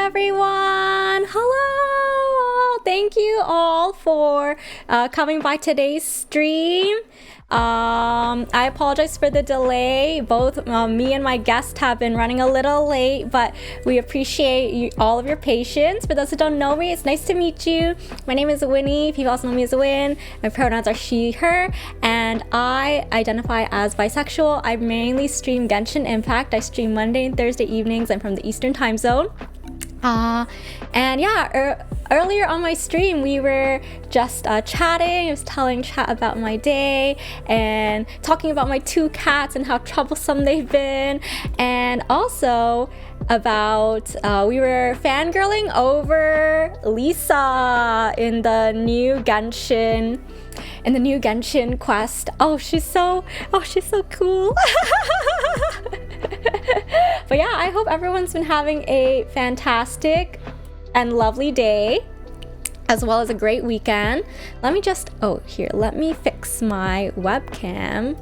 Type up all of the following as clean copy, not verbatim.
everyone. Hello. Thank you all for coming by today's stream. I apologize for the delay. Both me and my guest have been running a little late, but we appreciate all of your patience. For those who don't know me, it's nice to meet you. My name is Whinnaay. People also know me as Win. My pronouns are she, her, and I identify as bisexual. I mainly stream Genshin Impact. I stream Monday and Thursday evenings. I'm from the Eastern time zone. And yeah, earlier on my stream, we were just chatting. I was telling chat about my day and talking about my two cats and how troublesome they've been. And also about, we were fangirling over Lisa in the new Genshin quest. Oh, she's so cool. But yeah, I hope everyone's been having a fantastic and lovely day, as well as a great weekend. Let me fix my webcam.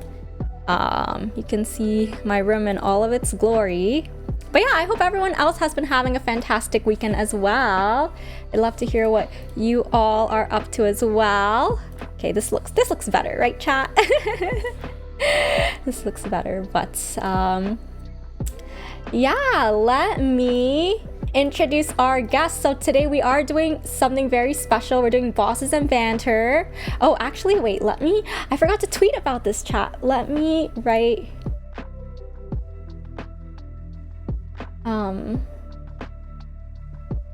You can see my room in all of its glory. But yeah, I hope everyone else has been having a fantastic weekend as well. I'd love to hear what you all are up to as well. Okay, this looks better, right, chat? This looks better, but yeah, let me introduce our guest. So today we are doing something very special. We're doing bosses and banter. Oh, actually, wait, I forgot to tweet about this, chat. Let me write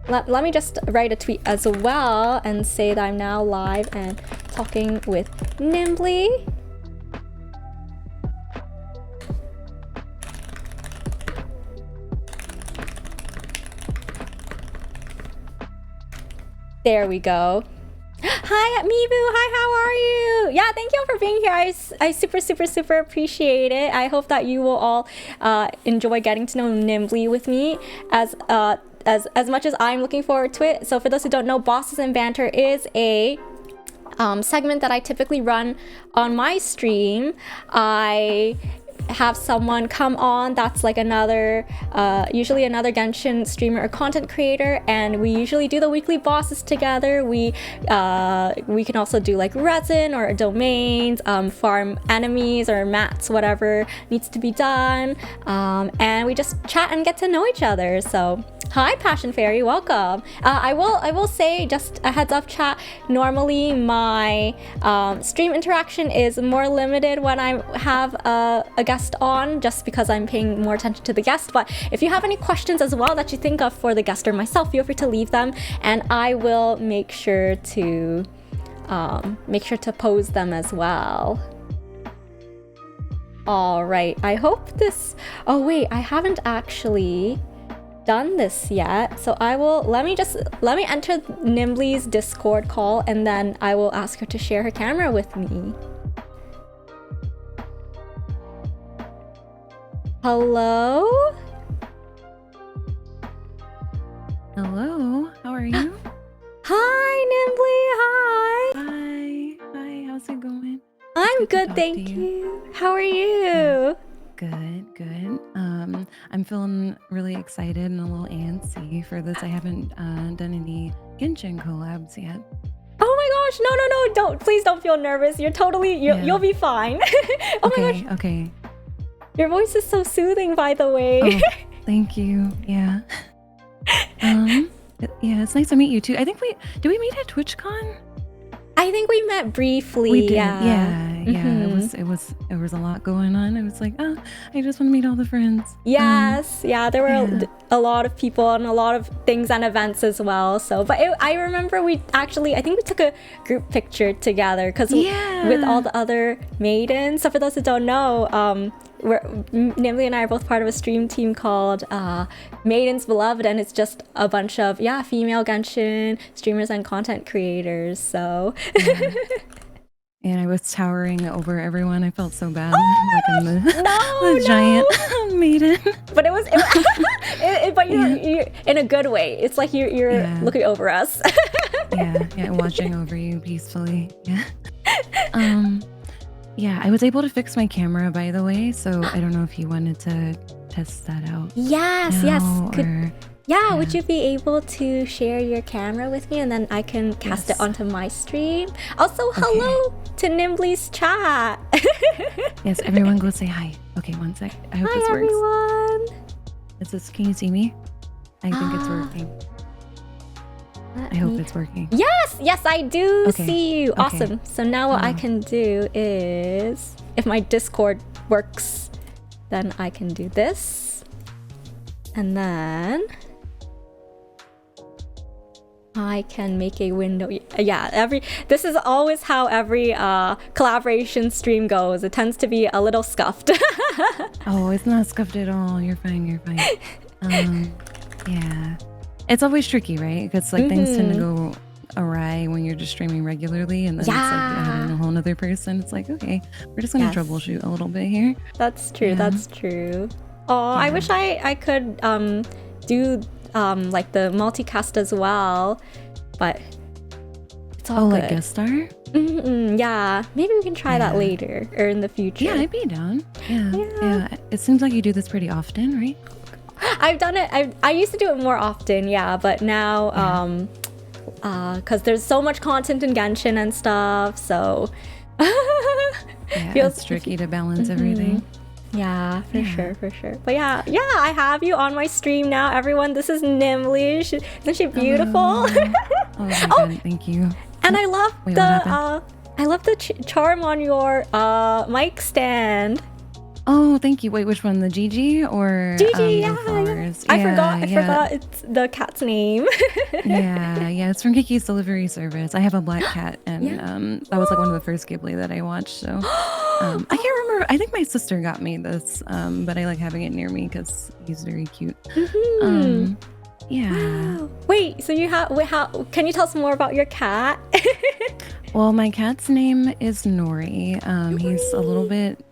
let me just write a tweet as well and say that I'm now live and talking with Nimbly. There we go. Hi, Mibu. Hi, how are you? Yeah, thank you all for being here. I super appreciate it. I hope that you will all enjoy getting to know Nimbly with me as much as I'm looking forward to it. So for those who don't know, Bosses and Banter is a segment that I typically run on my stream. I have someone come on that's like usually another Genshin streamer or content creator, and we usually do the weekly bosses together. We can also do like resin or domains, farm enemies or mats, whatever needs to be done, and we just chat and get to know each other. So hi, Passion Fairy, welcome. I will say, just a heads up, chat, normally my stream interaction is more limited when I have a guest on, just because I'm paying more attention to the guest. But if you have any questions as well that you think of for the guest or myself, feel free to leave them, and I will make sure to pose them as well. All right, I hope this. Oh wait, I haven't actually done this yet, so let me enter Nimbly's Discord call, and then I will ask her to share her camera with me. Hello? Hello, how are you? Hi, Nimbly, Hi, how's it going? I'm good, thank you. How are you? Good. I'm feeling really excited and a little antsy for this. I haven't done any Genshin collabs yet. Oh my gosh, no, please don't feel nervous. You'll be fine. Oh my gosh. Okay. Your voice is so soothing, by the way. Oh, thank you. Yeah. Yeah, it's nice to meet you too. I think did we meet at TwitchCon? I think we met briefly. We did. Yeah. It was a lot going on. I was like, oh, I just want to meet all the friends. Yes, there were a lot of people and a lot of things and events as well. So, but I remember I think we took a group picture together with all the other maidens. So for those who don't know, Nimbly and I are both part of a stream team called Maidens Beloved, and it's just a bunch of female Genshin streamers and content creators. So and I was towering over everyone. I felt so bad, like I'm the giant maiden. But but you're in a good way. It's like you're looking over us. yeah, watching over you peacefully. Yeah, I was able to fix my camera, by the way, so I don't know if you wanted to test that out. Yes. Yeah, would you be able to share your camera with me and then I can cast it Yes. onto my stream? Also, hello to Nimbly's chat. Yes, everyone go say hi. Okay, one sec. I hope Hi, this works. everyone. Is this, can you see me? I think it's Ah. working. Let I hope me- it's working. Yes, I do Okay. see you. Okay. Awesome. So now what I Oh. can do is, if my Discord works, then I can do this. And then I can make a window. Yeah, this is always how every collaboration stream goes. It tends to be a little scuffed. Oh, it's not scuffed at all. You're fine. You're fine. Yeah. It's always tricky, right? Because like things tend to go awry when you're just streaming regularly, and then it's like adding a whole nother person. It's like, okay, we're just gonna troubleshoot a little bit here. That's true. Yeah. That's true. Oh, I Yeah. wish I could do like the multicast as well, but it's all Oh, good. like guest star? Yeah, maybe we can try that later or in the future. Yeah, I'd be down. Yeah. It seems like you do this pretty often, right? I've done it. I used to do it more often, yeah, but now because there's so much content in Genshin and stuff, so Yeah, it's tricky to balance everything. Yeah, for sure. But yeah, I have you on my stream now, everyone. This is Nimly. Isn't she beautiful? Oh my god, thank you. And I love Wait, what happened? I love the charm on your mic stand. Oh, thank you. Wait, which one? The GG or Gigi, the yeah. flowers? I forgot it's the cat's name. Yeah, it's from Kiki's delivery service. I have a black cat, and that was like one of the first Ghibli that I watched. So I can't remember. I think my sister got me this, but I like having it near me because he's very cute. Yeah. Wow. Wait, so you have can you tell us more about your cat? Well, my cat's name is Nori. He's a little bit.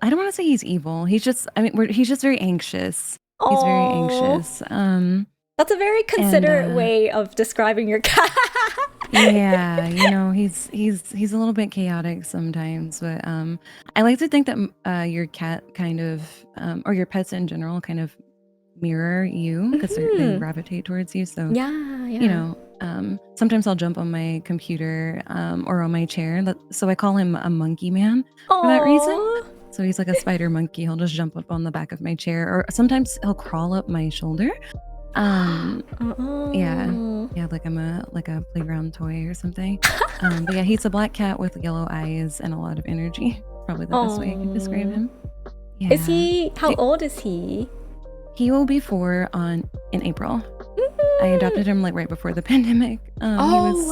I don't want to say he's evil. He's just. I mean, he's just very anxious. He's very anxious. That's a very considerate way of describing your cat. Yeah, he's a little bit chaotic sometimes, but I like to think that your cat kind of or your pets in general kind of mirror you because they gravitate towards you. So sometimes I'll jump on my computer or on my chair. So I call him a monkey man for that reason. So he's like a spider monkey. He'll just jump up on the back of my chair, or sometimes he'll crawl up my shoulder. Yeah, like I'm a playground toy or something. But yeah, he's a black cat with yellow eyes and a lot of energy. Probably the best way I can describe him. Yeah. Is he? How old is he? He will be 4 in April. I adopted him like right before the pandemic. He was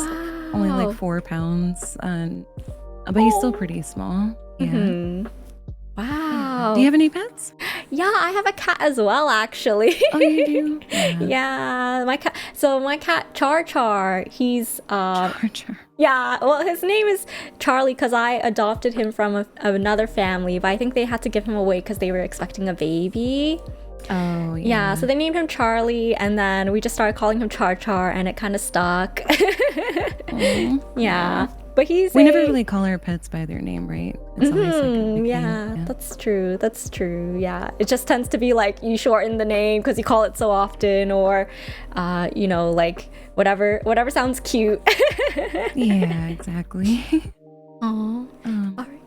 only like 4 pounds, but he's still pretty small. Yeah. Wow. Do you have any pets? Yeah, I have a cat as well, actually. Oh, you do? Yeah, my cat. So my cat Char, he's Char. Yeah, well, his name is Charlie because I adopted him from another family, but I think they had to give him away because they were expecting a baby. Oh, Yeah, so they named him Charlie, and then we just started calling him Char, and it kind of stuck. Yeah, but we never really call our pets by their name, right? It's always like a nickname. Yeah, that's true. Yeah, it just tends to be like you shorten the name because you call it so often, or like whatever sounds cute. Yeah, exactly. All right.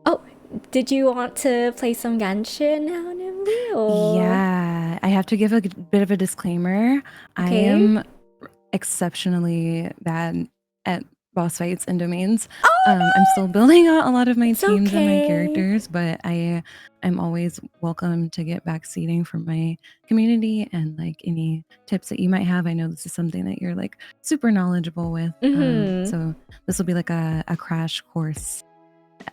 Oh, did you want to play some Genshin now, Nimby? Or? Yeah, I have to give a bit of a disclaimer. I am exceptionally bad at boss fights and domains. I'm still building out a lot of my teams and my characters, but I'm always welcome to get backseating from my community and like any tips that you might have. I know this is something that you're like super knowledgeable with. So this will be like a crash course.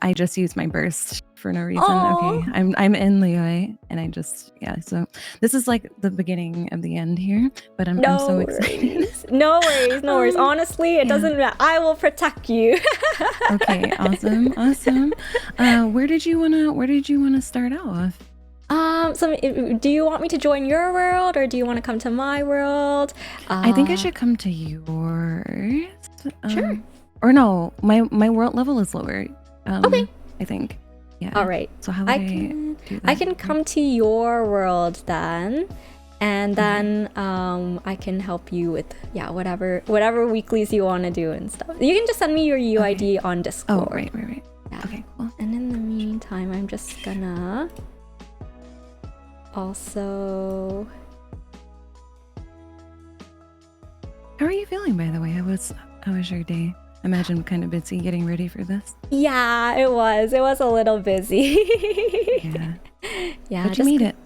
I just used my burst for no reason. Okay, I'm in Liyue, and so this is like the beginning of the end here, but I'm so excited. No worries. Honestly, it doesn't matter. I will protect you. Okay, awesome. Where did you wanna start off? So do you want me to join your world or do you want to come to my world? I think I should come to yours. Sure. Or no, my world level is lower. Okay. I think. Yeah. All right. So how would I do that? I can come to your world then. And then I can help you with whatever weeklies you want to do and stuff. You can just send me your UID on Discord. Oh, right. Yeah. Okay, cool. And in the meantime, I'm just gonna also. How are you feeling, by the way? How was your day? I imagine kind of busy getting ready for this. Yeah, it was. It was a little busy. Yeah. Yeah. How'd you meet it?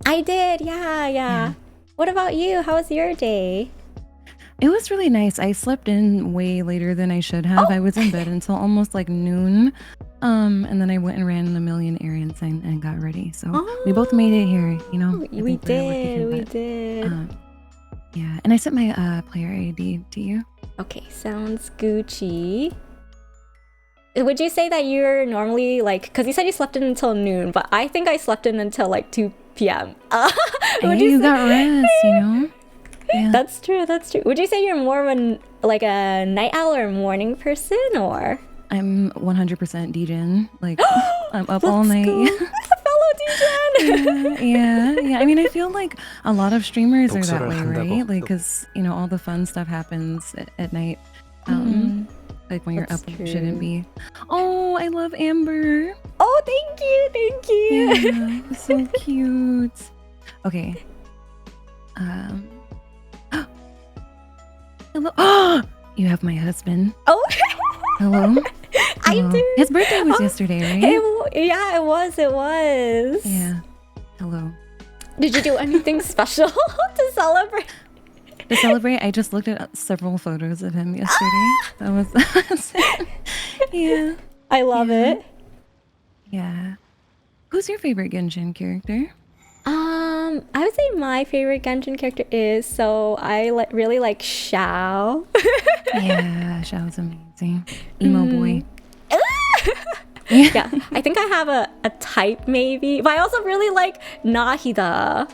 I did. Yeah. What about you? How was your day? It was really nice. I slept in way later than I should have. I was in bed until almost like noon. And then I went and ran a million errands and got ready. So we both made it here, you know? We did. Yeah. And I sent my player ID to you. Okay, sounds Gucci. Would you say that you're normally like, because you said you slept in until noon, but I think I slept in until like 2 p.m. Hey, you got rest, you know? Yeah. That's true. Would you say you're more of a night owl or morning person, or? I'm 100% DJing. Like, I'm up all night. Fellow DJ. Yeah. I mean, I feel like a lot of streamers are that way, right? Like, because, you know, all the fun stuff happens at night. Like when you're up, you shouldn't be. Oh, I love Amber. Oh, thank you. Yeah, so cute. Okay. Hello. Oh, you have my husband. Oh. Hello. I do. His birthday was yesterday, right? Yeah, it was. Yeah. Hello. Did you do anything special to celebrate? To celebrate, I just looked at several photos of him yesterday. That was yeah. I love it. Yeah. Who's your favorite Genshin character? I would say my favorite Genshin character is I really like Xiao. Yeah, Xiao's amazing. Emo boy. Yeah, I think I have a type maybe, but I also really like Nahida.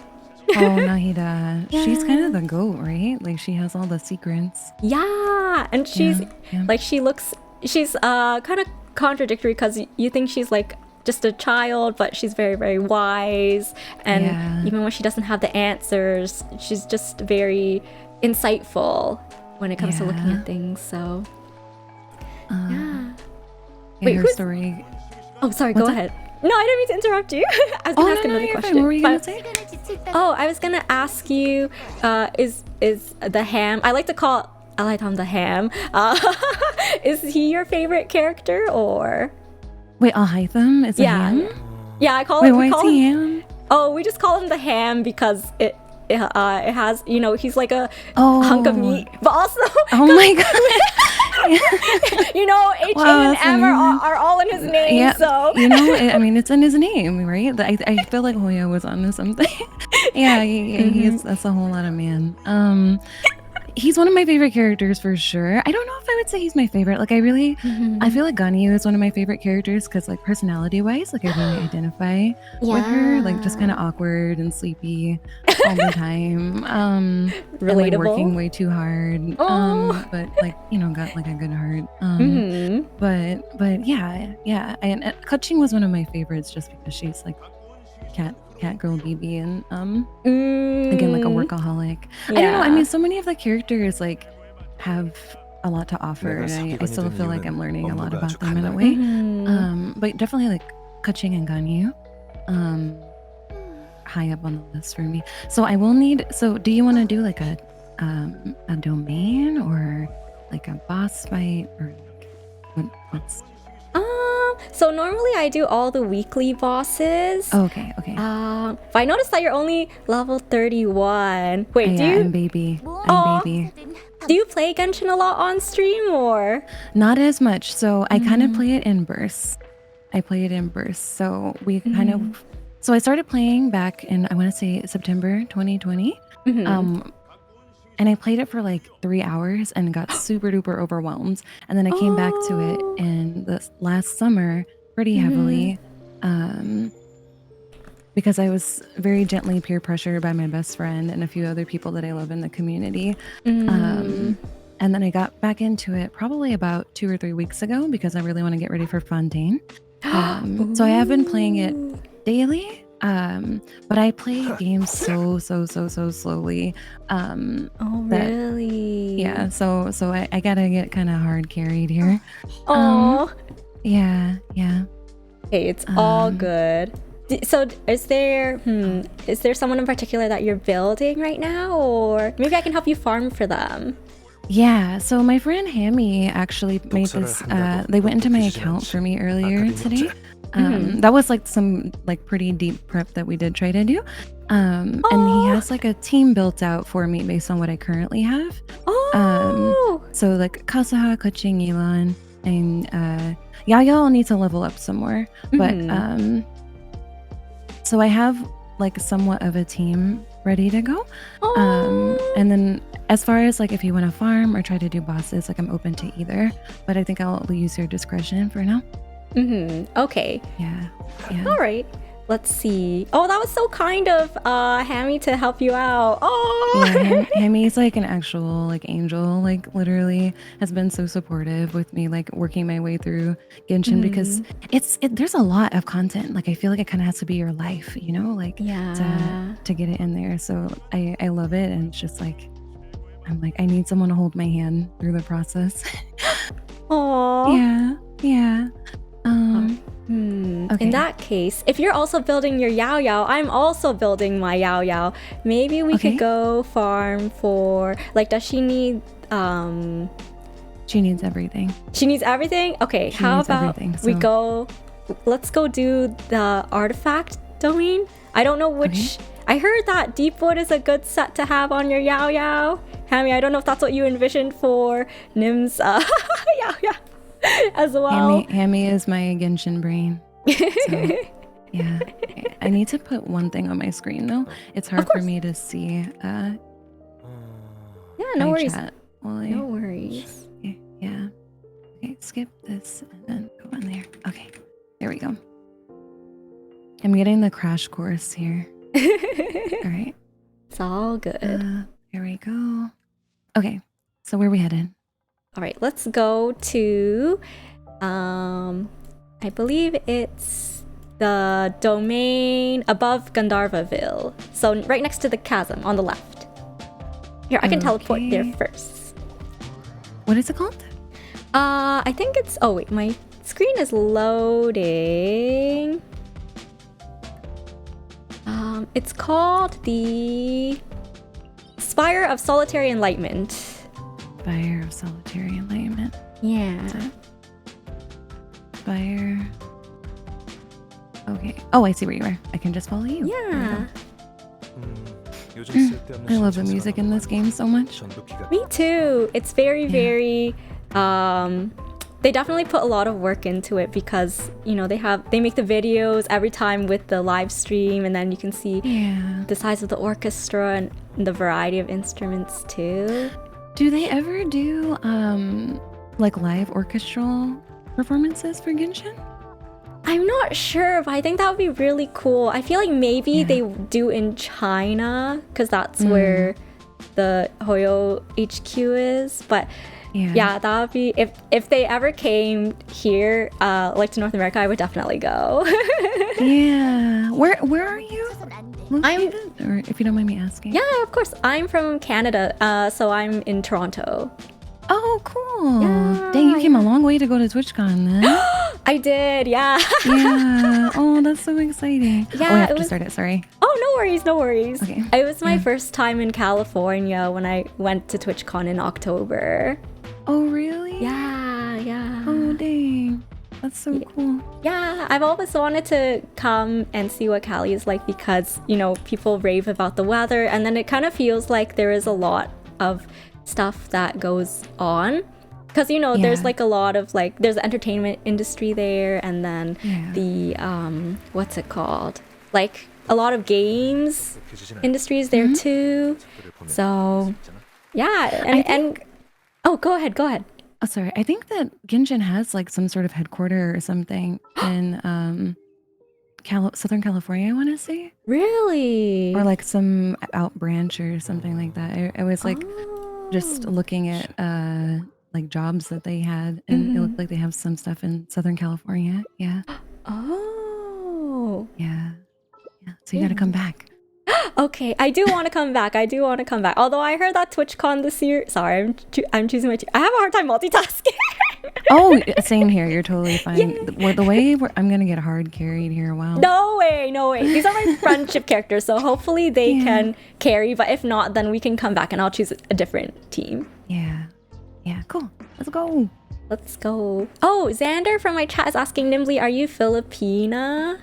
Oh, Nahida. Yeah. She's kind of the GOAT, right? Like she has all the secrets. Yeah, and she's like she's kind of contradictory because you think she's like just a child, but she's very, very wise. And even when she doesn't have the answers, she's just very insightful when it comes to looking at things. So, Wait, her story. Oh, sorry. Go ahead. No, I didn't mean to interrupt you. I was gonna ask another question. Fine. What were you gonna say? Oh, I was gonna ask you, is the ham? I like him the ham. Is he your favorite character or? Wait, Alhaitham is a ham? Yeah, I call Wait, him. why is he ham? Oh, we just call him the ham because it has, you know, he's like a hunk of meat, but also oh my god, you know, H and M are all in his name. Yeah, so you know, I mean, it's in his name, right? I feel like Hoya was onto something. Yeah, that's a whole lot of man. He's one of my favorite characters for sure. I don't know if I would say he's my favorite. Like I feel like Ganyu is one of my favorite characters because like personality wise, like I really identify with her. Like just kind of awkward and sleepy all the time. Relatable. And, like, working way too hard. But like, you know, got like a good heart. But yeah. And Kaching was one of my favorites just because she's like cat girl BB and again like a workaholic. I don't know, I mean so many of the characters like have a lot to offer and I still feel like I'm learning a lot about them in a way. But definitely like Kaching and Ganyu high up on the list for me. So I will need, so do you want to do like a domain or like a boss fight or like what's so normally I do all the weekly bosses. Okay. But I noticed that you're only level 31. Wait, I'm baby. Do you play Genshin a lot on stream or? Not as much. So I kind of play it in bursts. So we kind of, so I started playing back in, I want to say September 2020. And I played it for like 3 hours and got super duper overwhelmed. And then I came back to it in the last summer pretty heavily because I was very gently peer pressured by my best friend and a few other people that I love in the community. And then I got back into it probably about 2 or 3 weeks ago because I really want to get ready for Fontaine. So I have been playing it daily. But I play games so slowly. Oh, That really? yeah, so I gotta get kind of hard carried here. Oh, Yeah, yeah. hey, it's all Um, good. So, is there someone in particular that you're building right now, or maybe I can help you farm for them? yeah. So my friend Hammy actually made 독서를 this. 한다고 They went into my 똑똑해지진 account 않지. for me earlier 아카데미 today. 문제. That was like some like pretty deep prep that we did try to do. And he Oh, has like a team built out for me based on what I currently have. oh, So like Kasaha, Kuching, Elon, and Yaya need to level up some more. But so I have like somewhat of a team ready to go. oh. And then as far as like if you want to farm or try to do bosses, like I'm open to either. But I think I'll use your discretion for now. Okay. Yeah. Yeah. All right. Let's see. Oh, that was so kind of Hammy to help you out. Oh. Yeah, Hammy's like an actual like angel, like literally has been so supportive with me like working my way through Genshin because there's a lot of content. Like I feel like it kind of has to be your life, you know, like Yeah. to get it in there. So I love it, and it's just like I'm like I need someone to hold my hand through the process. Oh. Yeah. Yeah. In Okay. that case, if you're also building your Yao Yao, I'm also building my Yao Yao. Maybe we Okay. could go farm for like. Does she need? She needs everything. She needs everything. Okay. She how needs about everything, we so- go? Let's go do the artifact domain. I don't know which. I heard that Deepwood is a good set to have on your Yao Yao. Hammy, I don't know if that's what you envisioned for Nim's Yao Yao as well. Hammy is my Genshin brain. So, yeah. I need to put one thing on my screen though. It's hard for me to see Yeah, no my worries. chat while I No worries. yeah. Okay, skip this and then go on there. Okay. There we go. I'm getting the crash course here. All right. It's all good. Here we go. Okay. So where are we headed? All right, let's go to I believe it's the domain above Gandharvaville. So right next to the chasm on the left. Here, I can teleport there Okay. first. What is it called? I think it's oh wait, my screen is loading. It's called the Spire of Solitary Enlightenment. Spire of Solitary Enlightenment. Yeah. Spire. Okay. Oh, I see where you are. I can just follow you. There we go. Yeah. 요즘 쓸데없는 I love the 신체가 music in this game so much. 전도기가 Me too. It's very they definitely put a lot of work into it because, you know, they make the videos every time with the live stream, and then you can see Yeah. the size of the orchestra and the variety of instruments too. Do they ever do like live orchestral performances for Genshin? I'm not sure, but I think that would be really cool. I feel like maybe they do in China because that's where the Hoyo HQ is, but yeah, that would be if they ever came here, like to North America, I would definitely go. Yeah. Where are you I'm located? Or if you don't mind me asking. yeah, of course. I'm from Canada, so I'm in Toronto. Oh, cool. Yeah, Dang, you came a long way to go to TwitchCon then. I did, yeah. Yeah. Oh, that's so exciting. Yeah, oh, I have it to was- start it. Sorry. Oh, no worries, no worries. Okay. It was my first time in California when I went to TwitchCon in October. Oh, really? Yeah. Oh, dang. That's so cool. Yeah, I've always wanted to come and see what Cali is like because, you know, people rave about the weather, and then it kind of feels like there is a lot of stuff that goes on. Because, you know, there's Yeah. like a lot of like, there's the entertainment industry there, and then Yeah. the, what's it called? Like a lot of games industries there too. So, yeah, and oh, go ahead. Oh, sorry. I think that Genshin has like some sort of headquarter or something in Southern California, I want to say. Really? Or like some out branch or something like that. I was like just looking at like jobs that they had, and it looked like they have some stuff in Southern California. Yeah. Oh. Yeah. So you got to come back. Okay, I do want to come back. Although I heard that TwitchCon this year. Sorry, I'm choosing my. I have a hard time multitasking. Oh, same here. You're totally fine. Yeah. The way I'm gonna get hard carried here. Wow. No way. These are my friendship characters, so hopefully they can carry. But if not, then we can come back and I'll choose a different team. Yeah. Cool. Let's go. Oh, Xander from my chat is asking Nimbly, are you Filipina?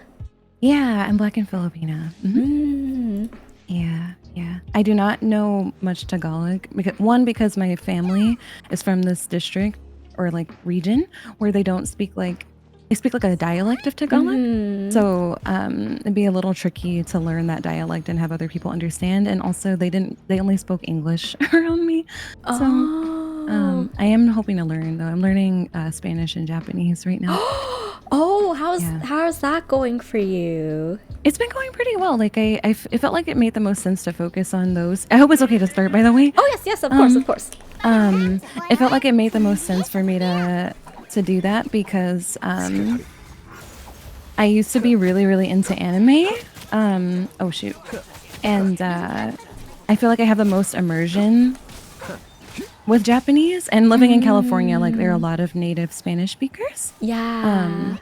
Yeah, I'm Black and Filipina. Mm-hmm. Yeah. I do not know much Tagalog because my family is from this district or like region where they don't speak they speak like a dialect of Tagalog. So it'd be a little tricky to learn that dialect and have other people understand. And also they only spoke English around me. So I am hoping to learn though. I'm learning Spanish and Japanese right now. Oh, how's that going for you? It's been going pretty well. Like it felt like it made the most sense to focus on those. I hope it's okay to start, by the way. Oh yes, of course. It felt like it made the most sense for me to do that because I used to be really, really into anime. Oh shoot. And I feel like I have the most immersion with Japanese, and living in California, like there are a lot of native Spanish speakers. Yeah.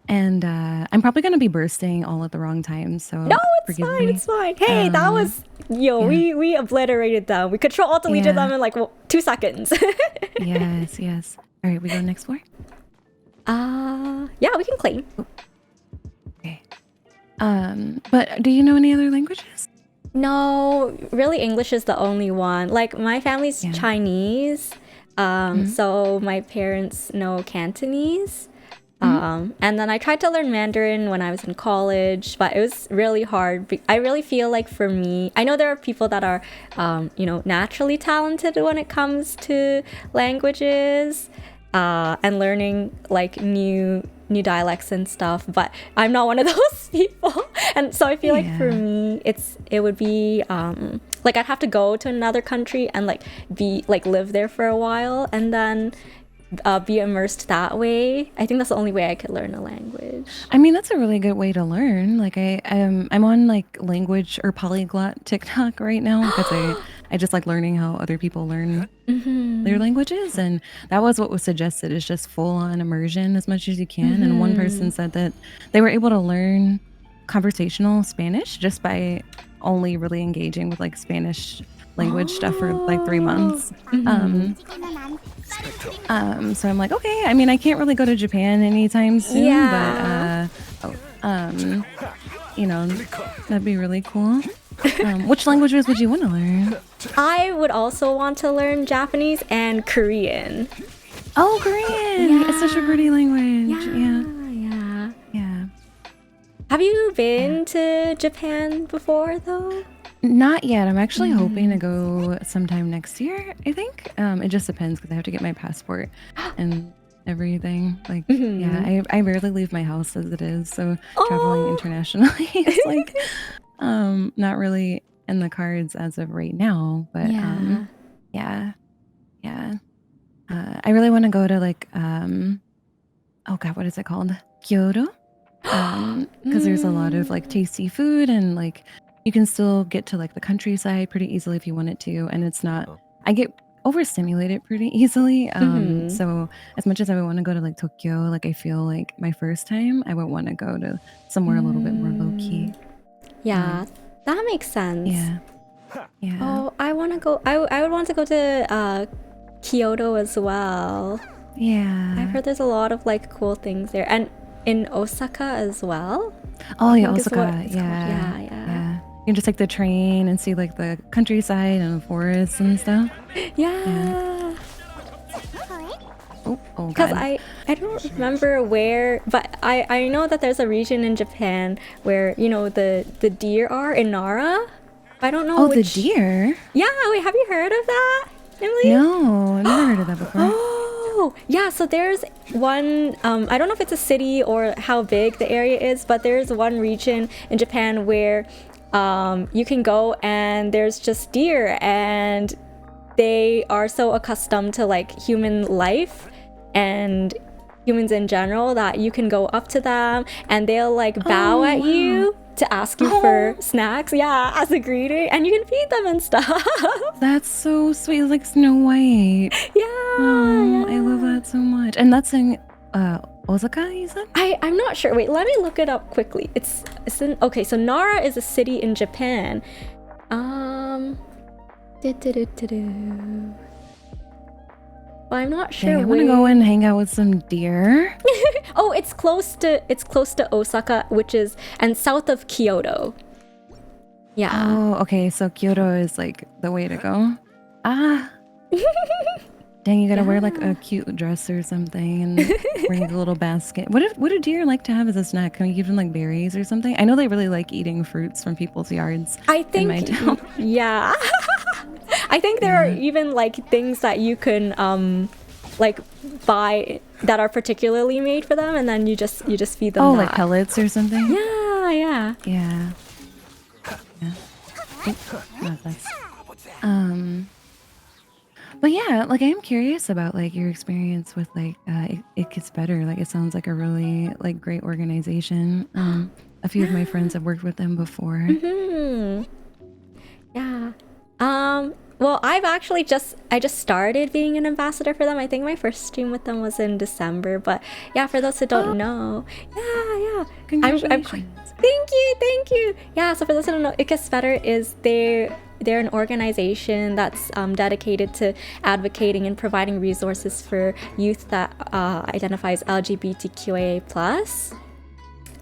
And I'm probably gonna be bursting all at the wrong time, so no, forgive me. It's fine. Hey, that was we obliterated them. We control alt deleted them in like 2 seconds. Yes. All right, we go next floor. Yeah, we can claim. Okay. But do you know any other languages? No, really English is the only one. Like my family's Chinese, so my parents know Cantonese. And then I tried to learn Mandarin when I was in college, but it was really hard. I really feel like for me, I know there are people that are, naturally talented when it comes to languages and learning like new dialects and stuff, but I'm not one of those people. And so I feel like for me, it would be like I'd have to go to another country and live there for a while and then be immersed that way. I think that's the only way I could learn a language. I mean, that's a really good way to learn. Like I'm on like language or polyglot TikTok right now because I just like learning how other people learn their languages, and that was what was suggested, is just full on immersion as much as you can. And one person said that they were able to learn conversational Spanish just by only really engaging with like Spanish language stuff for like 3 months. So I'm like, okay, I mean, I can't really go to Japan anytime soon, but that'd be really cool. Which languages would you want to learn? I would also want to learn Japanese and Korean. Oh, Korean! It's such a pretty language. Yeah. Have you been to Japan before, though? Not yet. I'm actually hoping to go sometime next year, I think. It just depends because I have to get my passport and everything. Like, I rarely leave my house as it is, so traveling internationally is like not really in the cards as of right now. But I really want to go to like oh god, what is it called? Kyoto. Because there's a lot of like tasty food, and like you can still get to like the countryside pretty easily if you wanted to, and it's not I get overstimulated pretty easily. So as much as I would want to go to like Tokyo, like I feel like my first time I would want to go to somewhere a little bit more low key. That makes sense. Yeah. Oh, I want to go. I would want to go to Kyoto as well. Yeah. I've heard there's a lot of like cool things there, and in Osaka as well. Oh yeah, Osaka. Yeah. You can just take the train and see like the countryside and the forests and stuff. Yeah. Oh because god. I don't remember where, but I know that there's a region in Japan where the deer are in Nara. I don't know which... the deer? Yeah, wait, have you heard of that, Emily? No, I've never heard of that before. Oh, yeah, so there's one, I don't know if it's a city or how big the area is, but there's one region in Japan where you can go and there's just deer, and they are so accustomed to like human life and humans in general that you can go up to them and they'll like bow at you to ask you for snacks, yeah, as a greeting, and you can feed them and stuff. That's so sweet. It's like Snow White. Yeah, Oh, yeah. I love that so much. And that's in Osaka, you said? I'm not sure. Wait, let me look it up quickly. It's in, okay, so Nara is a city in Japan. Du-du-du-du-du. Well, I'm not sure. Dang, I want to go and hang out with some deer. Oh, it's close to Osaka, which is and south of Kyoto. Yeah. Oh, okay. So Kyoto is like the way to go. Ah. Dang, you gotta wear like a cute dress or something and bring a little basket. What do deer like to have as a snack? Can we give them like berries or something? I know they really like eating fruits from people's yards. I think, in my town. yeah. I think there are even like things that you can like buy that are particularly made for them, and then you just feed them. Oh, that. like pellets or something? Yeah, yeah. Yeah. Oh, that's, but yeah, like I am curious about like your experience with like it gets better. Like it sounds like a really like great organization. A few of my friends have worked with them before. Yeah. Well, I just started being an ambassador for them. I think my first stream with them was in December, but yeah, for those who don't know, yeah. Congratulations. Thank you. Yeah, so for those who don't know, It Gets Better is they're an organization that's dedicated to advocating and providing resources for youth that identifies LGBTQIA+.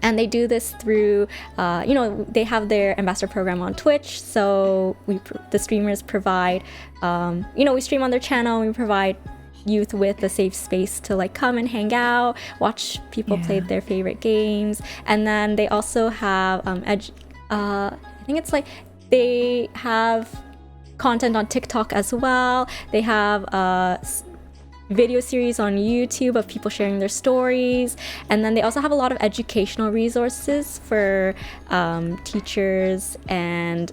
And they do this through, they have their ambassador program on Twitch. So the streamers provide, we stream on their channel. We provide youth with a safe space to like come and hang out, watch people play their favorite games. And then they also have, I think it's like they have content on TikTok as well. They have video series on YouTube of people sharing their stories, and then they also have a lot of educational resources for teachers and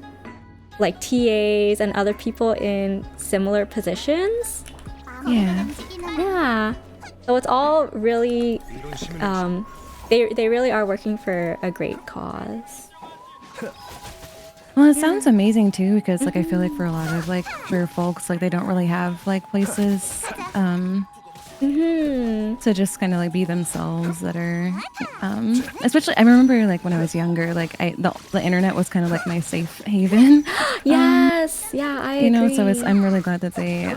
like TAs and other people in similar positions. Yeah. So it's all really they really are working for a great cause. Well, it sounds amazing too, because like I feel like for a lot of like queer folks, like they don't really have like places to just kind of like be themselves that are especially I remember like when I was younger, like the internet was kind of like my safe haven. Yes, yeah, I agree. So I'm really glad that they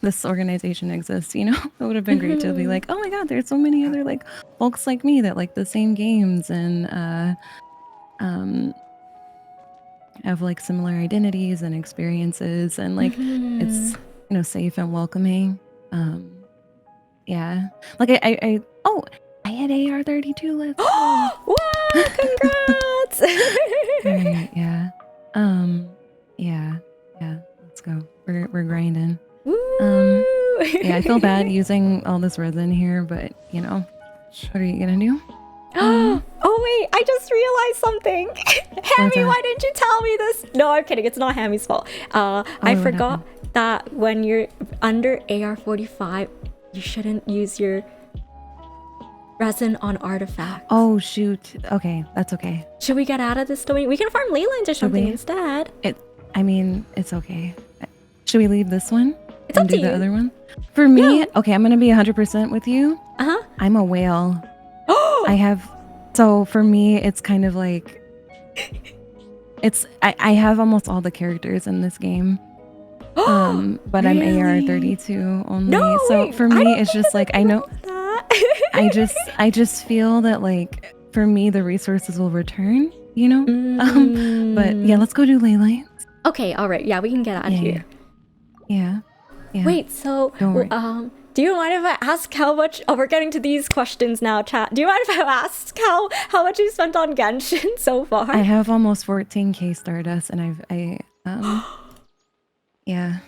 this organization exists, It would have been great to be like, oh my god, there's so many other like folks like me that like the same games and have like similar identities and experiences, and like it's safe and welcoming. Yeah, like I had AR-32. Let's Wow, congrats. right, yeah. Yeah, let's go. We're grinding. Yeah, I feel bad using all this resin here, but what are you gonna do? Oh wait, I just realized something. Hammy, why didn't you tell me this? No, I'm kidding. It's not Hammy's fault. I forgot that when you're under AR-45, you shouldn't use your resin on artifacts. Oh shoot. Okay, that's okay. Should we get out of this domain? We can farm leylands or something instead. It's okay. Should we leave this one It's and up to do the you. other one? For me, Yeah. okay, I'm gonna be 100% with you. I'm a whale. So for me, it's kind of like I have almost all the characters in this game. But I'm AR-32 only. No, so wait, for I me, don't it's think just like I know that. I just feel that like for me the resources will return, But yeah, let's go do ley lines. Okay, all right. Yeah, we can get out of here. Yeah. Wait, so Don't worry. do you mind if I ask how much? Oh, we're getting to these questions now, chat. Do you mind if I ask how much you spent on Genshin so far? I have almost 14k Stardust, and yeah.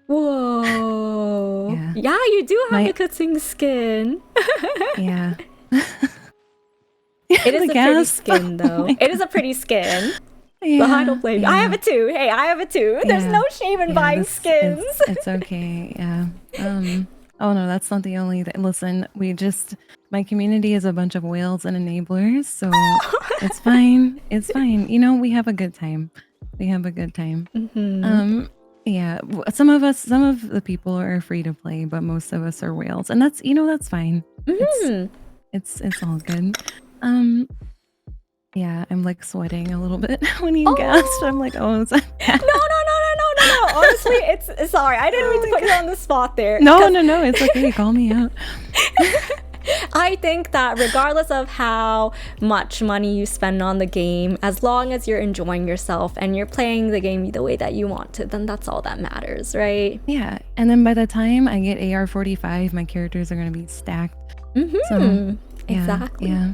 Whoa. Yeah. Yeah, you do have the Kutsing skin. Yeah. It is The a pretty gas. skin, though. Oh it is a pretty skin. Yeah. But I don't blame you. I have it too. Hey, I have it too. There's Yeah. no shame in buying skins. It's okay. Yeah. Oh no, that's not the only thing. Listen, we just my community is a bunch of whales and enablers, so it's fine. It's fine. You know, we have a good time. We have a good time. Yeah, some of the people are free to play, but most of us are whales, and that's, you know, that's fine. It's all good. Yeah, I'm like sweating a little bit when you gasped. I'm like, oh, is that bad? No. Honestly, it's sorry. I didn't mean to put you on the spot there. No, it's okay. Call me out. I think that regardless of how much money you spend on the game, as long as you're enjoying yourself and you're playing the game the way that you want to, then that's all that matters, right? Yeah, and then by the time I get AR-45, my characters are gonna be stacked. So, Exactly. Yeah.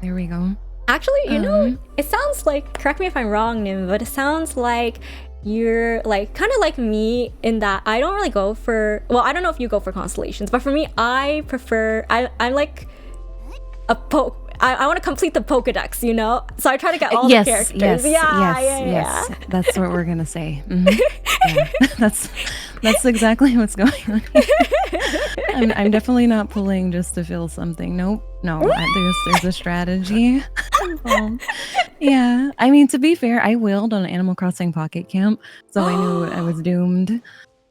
There we go. Actually, you know, it sounds like, correct me if I'm wrong, Nim, but it sounds like you're like kind of like me in that I don't really go for, well, I don't know if you go for constellations, but for me, I prefer, I'm like I want to complete the Pokedex, you know? So I try to get all the characters. Yes. That's what we're gonna say. Yeah. That's exactly what's going on here. I'm definitely not pulling just to feel something. No, there's a strategy involved. Yeah, I mean, to be fair, I willed on Animal Crossing Pocket Camp, so I knew I was doomed.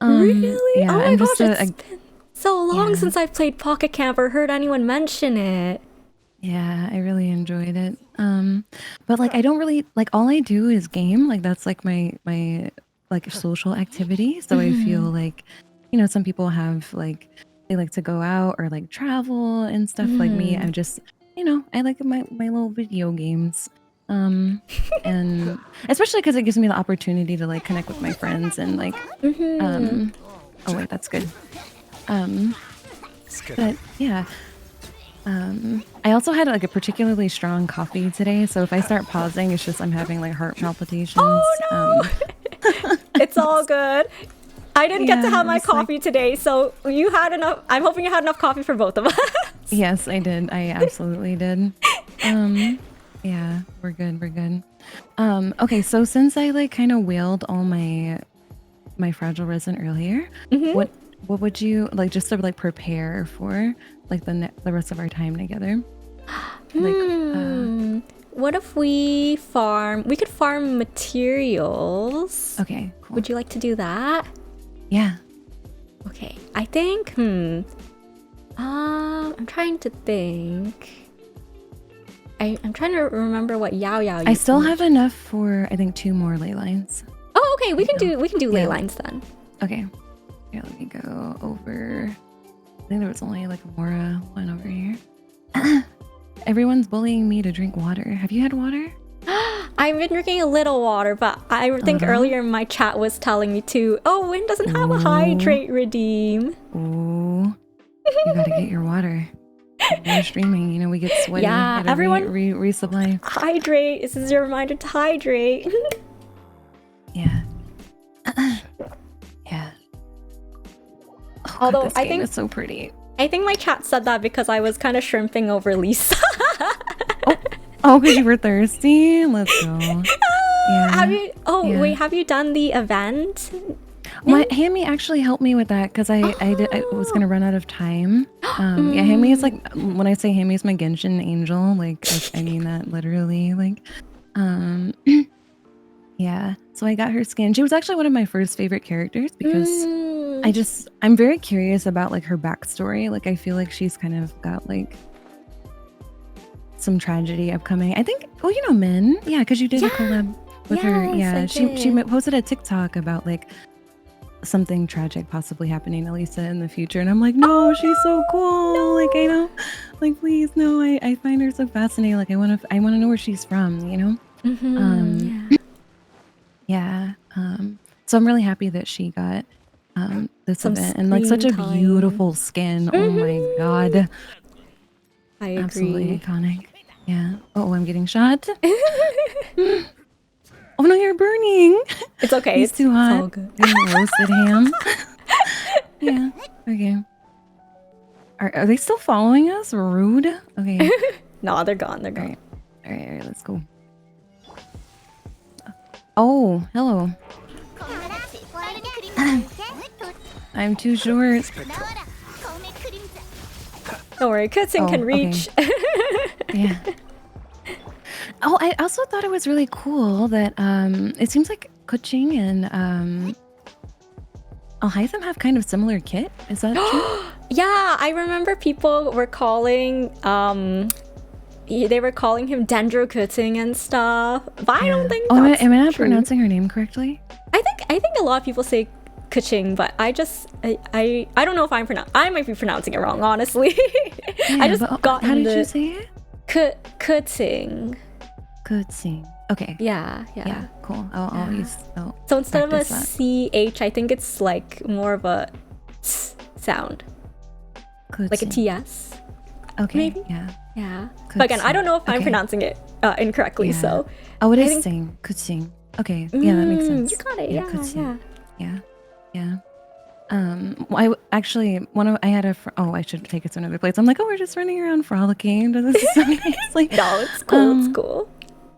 Really? Yeah, oh my I'm gosh, just it's been so long since I've played Pocket Camp or heard anyone mention it. Yeah, I really enjoyed it. But like I don't really like, all I do is game. Like that's like my like social activity. So I feel like, you know, some people have like, they like to go out or like travel and stuff. Like me, I'm just, you know, I like my little video games. And especially because it gives me the opportunity to like connect with my friends and like oh wait, that's good. But yeah. I also had like a particularly strong coffee today, so if I start pausing, it's just I'm having like heart palpitations. Oh no! It's all good. I didn't get to have my coffee today, so you had enough. I'm hoping you had enough coffee for both of us. Yes, I did. I absolutely did. Yeah, we're good. Okay, so since I like kind of wheeled all my fragile resin earlier, what would you like just to like prepare for like the rest of our time together? Like, what if we could farm materials. Okay, cool. Would you like to do that? Yeah. Okay, I think, I'm trying to think. I'm trying to remember what Yao Yao. I still have enough for I think 2 more ley lines. Oh, okay, we can do ley lines then. Okay. Yeah, let me go over. I think there was only like a Mora one over here. Everyone's bullying me to drink water. Have you had water? I've been drinking a little water, but I think earlier my chat was telling me to. Oh, Win doesn't have a hydrate redeem. Ooh, you gotta get your water. When you're streaming, you know, we get sweaty. Yeah, everyone resupply. Hydrate. This is your reminder to hydrate. Yeah. Yeah. Oh, Although God, this I game think is so pretty. I think my chat said that because I was kind of shrimping over Lisa. Oh, because you were thirsty? Let's go. Yeah. Have you? Oh, wait. Have you done the event? My Hammy actually helped me with that because I was gonna run out of time. Yeah, Hammy is like, when I say Hammy is my Genshin angel, like I mean that literally. Like, yeah. So I got her skin. She was actually one of my first favorite characters because I'm very curious about like her backstory. Like I feel like she's kind of got like some tragedy upcoming. I think. Oh, you know, Min. Yeah, because you did a collab with her. Yeah, she posted a TikTok about like something tragic possibly happening to Lisa in the future, and I'm like, no, she's so cool. No. Like I know, like please, no, I find her so fascinating. Like I want to know where she's from. You know. Yeah. So I'm really happy that she got this Some event and like such a screen beautiful skin. Oh my god. I agree. Absolutely iconic. Yeah. Oh, I'm getting shot. Oh no, you're burning. It's okay. It's too hot. It's all good. Roasted ham. Yeah. Okay. Are they still following us? Rude. Okay. No, they're gone. They're gone. All right. Let's go. Oh, hello. I'm too short. Don't worry, Kutsing can okay. reach. Yeah. Oh, I also thought it was really cool that it seems like Kuching and Alhaitham have kind of similar kit. Is that true? Yeah, I remember people were calling they were calling him Dendro Kutsing and stuff, but I don't think that's am I not true. pronouncing her name correctly? I think a lot of people say Kuching, but I don't know if I might be pronouncing it wrong, honestly. Yeah, I just got how did you say it? Kutsing. Kutsing. Okay. Yeah. Yeah, cool. I'll use. So instead of a practice that. CH, I think it's like more of a S sound. Like a Kutsing. TS. Okay. maybe? Yeah. But again, I don't know if I'm Okay. pronouncing it incorrectly, Yeah. so. Oh, it I is think- sing. Kutsing. Okay. Yeah, that makes sense. You got it, yeah. Kutsing. Yeah. I actually I had a I should take it to another place. I'm like, oh, we're just running around frolicking. This is so nice. Like, No, it's cool, it's cool.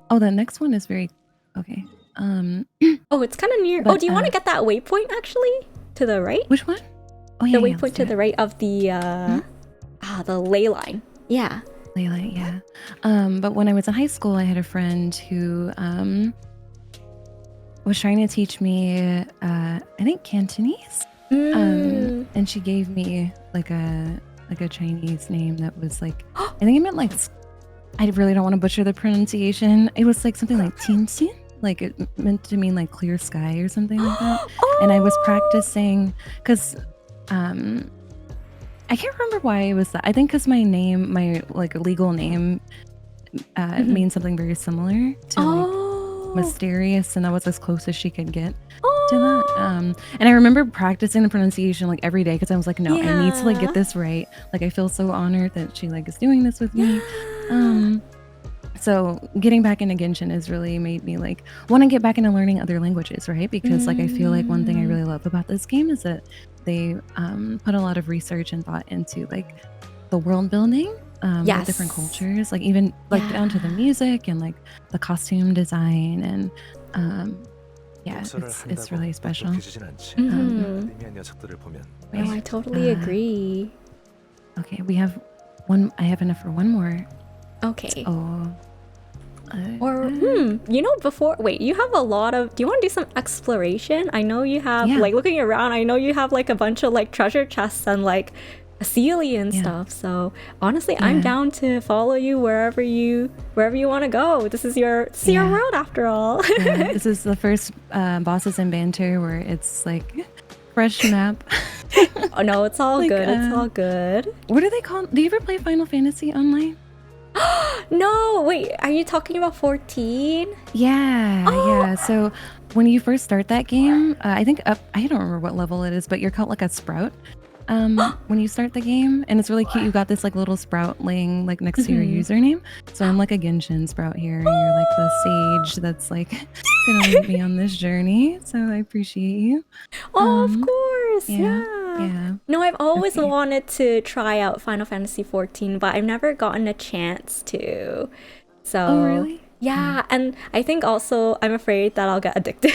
oh, the next one is very okay. Oh, it's kind of near. But, do you want to get that waypoint actually? To the right? Which one? Oh yeah, The yeah, waypoint let's to do the it. right of the the ley line. Yeah. Layla, yeah. But when I was in high school, I had a friend who was trying to teach me I think Cantonese. And she gave me like a Chinese name that was like I think it meant like I really don't want to butcher the pronunciation. It was like something like Tianxin. Like it meant to mean like clear sky or something like that. And I was practicing because I can't remember why it was that. I think because my name, my like legal name means something very similar to like mysterious, and that was as close as she could get to that. And I remember practicing the pronunciation like every day because I was like, no, I need to like get this right. Like I feel so honored that she like is doing this with me. So getting back into Genshin has really made me like want to get back into learning other languages, right? Because like I feel like one thing I really love about this game is that they put a lot of research and thought into like the world building with different cultures, like even like down to the music and like the costume design and it's really special. No, I totally agree. Okay, we have one. I have enough for one more. Okay. Or before you have a lot of, do you want to do some exploration? I know you have like looking around, I know you have like a bunch of like treasure chests and like a Sealy and stuff, so honestly I'm down to follow you wherever you want to go. This is your world after all. This is the first bosses in Banter where it's like fresh map. Oh no, it's all like, good. It's all good. What are they called? Do you ever play Final Fantasy online? No, wait, are you talking about 14? Yeah. So when you first start that game, I think I don't remember what level it is, but you're called like a sprout when you start the game, and it's really cute. You got this like little sprout laying like next to your username. So I'm like a Genshin sprout here, and you're like the sage that's like gonna lead me on this journey. So I appreciate you. Of course, Yeah. No, I've always wanted to try out Final Fantasy 14, but I've never gotten a chance to. So, Oh, really? Yeah, and I think also I'm afraid that I'll get addicted.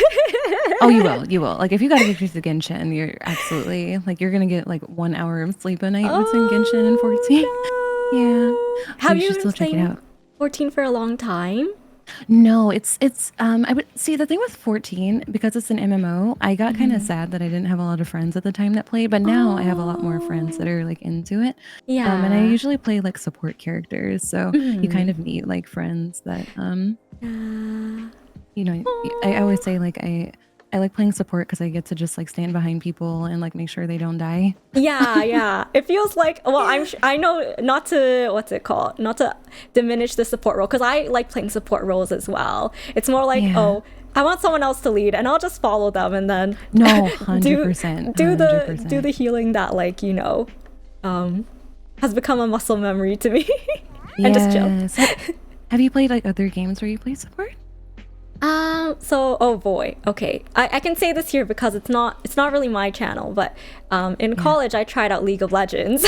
Oh, you will. Like if you got addicted to Genshin, you're absolutely like you're gonna get like 1 hour of sleep a night between Genshin and 14. No. Yeah. Have you you should been still check it playing out. 14 for a long time? No, it's I would see the thing with 14 because it's an MMO. I got kind of sad that I didn't have a lot of friends at the time that played, but now I have a lot more friends that are like into it. Yeah. And I usually play like support characters, so you kind of meet like friends that you know, I always say like I like playing support because I get to just like stand behind people and like make sure they don't die. Yeah. It feels like, well, I know not to, what's it called? Not to diminish the support role, because I like playing support roles as well. It's more like, I want someone else to lead and I'll just follow them and then No, 100%. do the healing that like, has become a muscle memory to me. And just chill. Have you played like other games where you play support? Oh boy. Okay. I can say this here because it's not really my channel, but in college I tried out League of Legends.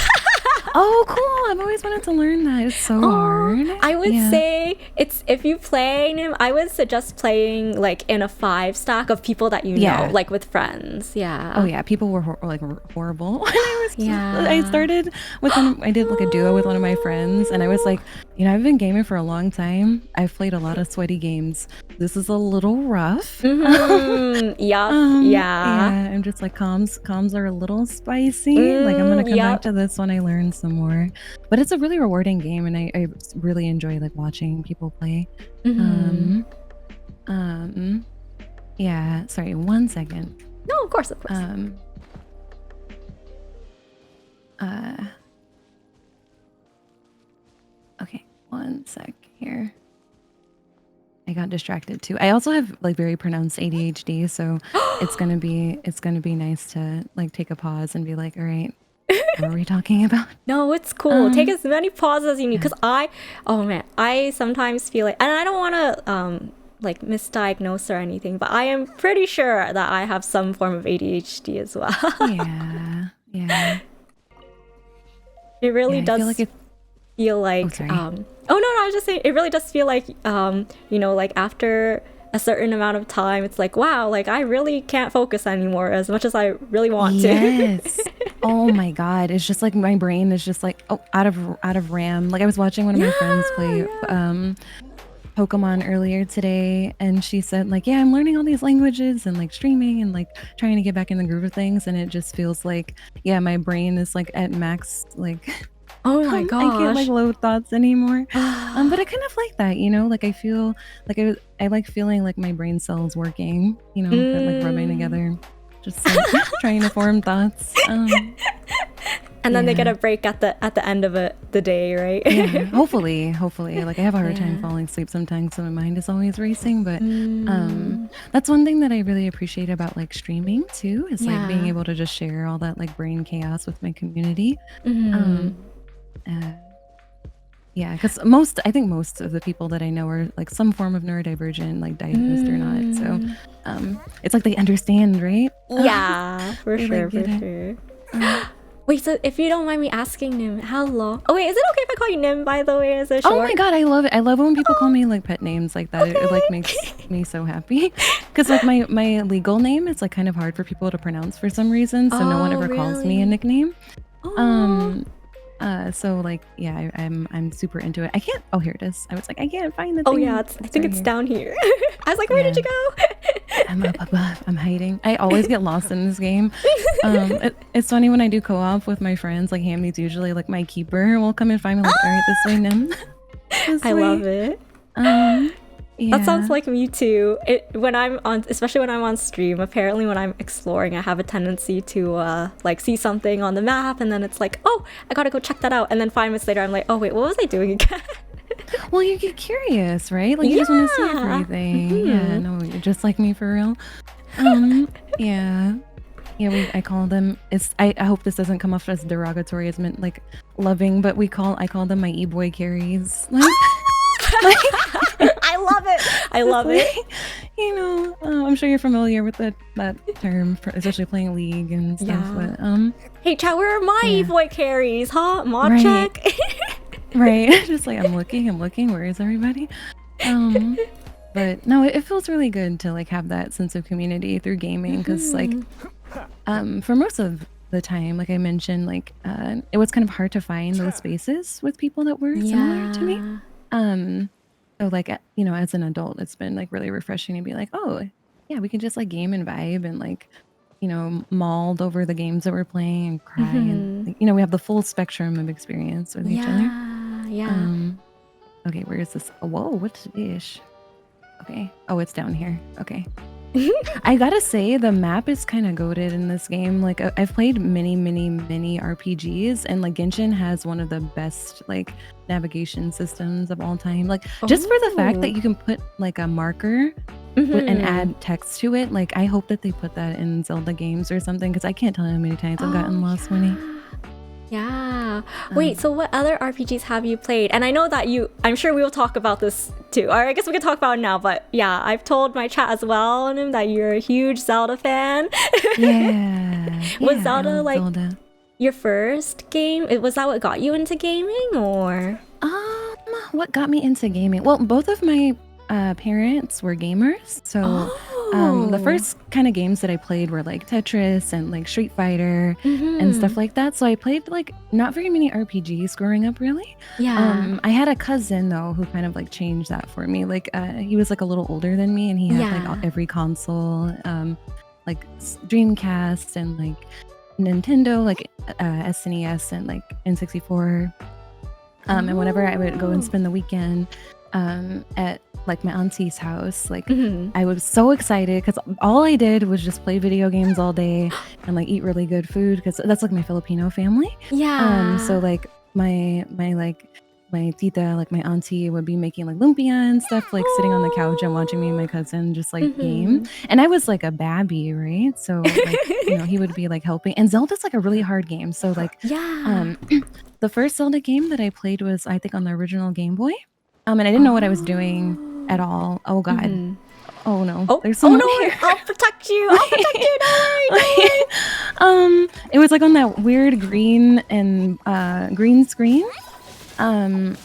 Oh, cool. I've always wanted to learn that. It's so hard. I would Yeah. say it's if you play Nim, I would suggest playing like in a 5 stack of people that you Yeah. know, like with friends. Yeah. Oh yeah, people were horrible when I was. Yeah. I started with I did like a duo with one of my friends, and I was like, I've been gaming for a long time. I've played a lot of sweaty games. This is a little rough. Mhm. Yup. Yeah. I'm just like comms are a little spicy. Like I'm gonna come Yup. back to this when I learn some more. But it's a really rewarding game, and I really enjoy like watching people play. Mhm. Yeah. Sorry, 1 second. No, of course, of course. Okay, 1 sec here. I got distracted too. I also have like very pronounced ADHD, so it's gonna be nice to like take a pause and be like, all right, what are we talking about? No, it's cool. Take as many pauses as you need, because oh man, I sometimes feel like, and I don't want to like misdiagnose or anything, but I am pretty sure that I have some form of ADHD as well. Yeah. It really I does feel like sorry. oh no, I was just saying, it really does feel like you know, like after a certain amount of time, it's like, wow, like I really can't focus anymore as much as I really want to. Yes. Oh my god, it's just like my brain is just like out of RAM. Like I was watching one of my friends play Pokemon earlier today, and she said like, yeah, I'm learning all these languages and like streaming and like trying to get back in the groove of things, and it just feels like, yeah, my brain is like at max, like Oh my gosh. I can't like load thoughts anymore. But I kind of like that, you know, like I feel like I like feeling like my brain cells working, you know, like rubbing together, just like trying to form thoughts. And then they get a break at the end of the day, right? Yeah, hopefully. Like I have a hard time falling asleep sometimes, so my mind is always racing. But that's one thing that I really appreciate about like streaming too, is like being able to just share all that like brain chaos with my community. Yeah, because I think most of the people that I know are like some form of neurodivergent, like diagnosed or not. So it's like they understand, right? Yeah, for They, sure, like, get for sure. Wait, so if you don't mind me asking, Nim, how long? Oh wait, is it okay if I call you Nim, by the way, as a short? Oh my god, I love it. I love it when people call me like pet names like that. It like makes me so happy. Because like my legal name is like kind of hard for people to pronounce for some reason, so no one ever calls me a nickname. So like, yeah, I'm super into it. I can't. Oh, here it is. I was like, I can't find the thing. Oh yeah, I think it's down here. I was like, where did you go? I'm up above. I'm hiding. I always get lost in this game. It's funny when I do co-op with my friends. Like Hamley's usually like my keeper. Will come and find me like, all right, this way, Nim. I love it. Yeah. That sounds like me too. When I'm on, especially when I'm on stream, apparently when I'm exploring, I have a tendency to like see something on the map, and then it's like, oh, I gotta go check that out. And then 5 minutes later, I'm like, oh wait, what was I doing again? Well, you get curious, right? Like you just want to see everything. Yeah, no, you're just like me for real. Yeah. I call them. I hope this doesn't come off as derogatory. It's meant like loving, but I call them my e-boy carries. Like, I love it. I love it. You know, I'm sure you're familiar with that term, especially playing League and stuff. Yeah. But hey, chat, where are my e-boy carries, huh? Mod Right. check. right, just like I'm looking. Where is everybody? But no, it feels really good to like have that sense of community through gaming, because like for most of the time, like I mentioned, like it was kind of hard to find those spaces with people that were similar to me. So like, you know, as an adult, it's been like really refreshing to be like, oh yeah, we can just like game and vibe and like, you know, mauled over the games that we're playing and cry and like, you know, we have the full spectrum of experience with each other. Okay, where is this? Oh, whoa, what's this? Okay. Oh, it's down here. Okay. I gotta say, the map is kind of goated in this game. Like, I've played many RPGs, and like Genshin has one of the best like navigation systems of all time. Like, just for the fact that you can put like a marker and add text to it. Like, I hope that they put that in Zelda games or something, because I can't tell you how many times I've gotten lost, Whinnaay. Yeah. Wait, so what other RPGs have you played? And I know that I'm sure we will talk about this too. Or I guess we can talk about it now, but yeah, I've told my chat as well, Nim, that you're a huge Zelda fan. Yeah. Was Zelda like... Zelda. your first game? Was that what got you into gaming, or? What got me into gaming? Well, both of my parents were gamers, so the first kind of games that I played were like Tetris and like Street Fighter and stuff like that. So I played like not very many RPGs growing up, really. Yeah. I had a cousin though who kind of like changed that for me. Like he was like a little older than me, and he had like every console, like Dreamcast and like Nintendo, like SNES and like N64. And whenever I would go and spend the weekend at like my auntie's house, like I was so excited because all I did was just play video games all day and like eat really good food, because that's like my Filipino family. Yeah. So like my tita, like my auntie, would be making like lumpia and stuff, like sitting on the couch and watching me and my cousin just like game. And I was like a babby, right? So like he would be like helping. And Zelda's like a really hard game. So like the first Zelda game that I played was, I think, on the original Game Boy. And I didn't know what I was doing at all. Oh God. Oh no. There's someone here. I'll protect you. I'll protect you. Don't worry. It was like on that weird green and green screen. It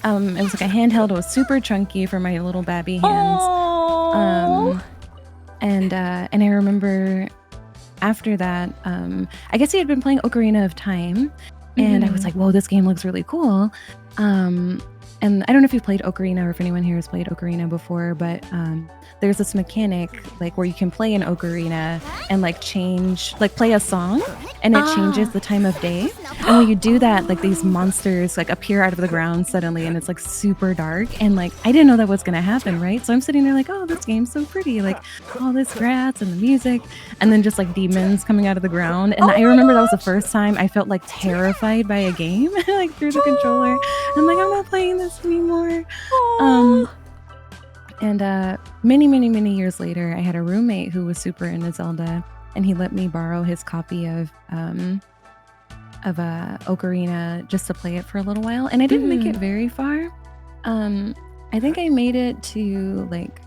was like a handheld. It was super chunky for my little babby hands. And I remember after that, I guess he had been playing Ocarina of Time, and I was like, whoa, this game looks really cool. And I don't know if you've played Ocarina, or if anyone here has played Ocarina before, but there's this mechanic like where you can play an ocarina and like play a song, and it changes the time of day. And when you do that, like these monsters like appear out of the ground suddenly, and it's like super dark. And like I didn't know that was gonna happen, right? So I'm sitting there like, oh, this game's so pretty, like all this grass and the music, and then just like demons coming out of the ground. And I remember that was the first time I felt like terrified by a game, like through the controller. And I'm like, I'm not playing this anymore. And many years later, I had a roommate who was super into Zelda, and he let me borrow his copy of Ocarina just to play it for a little while. And I didn't make it very far. I think I made it to like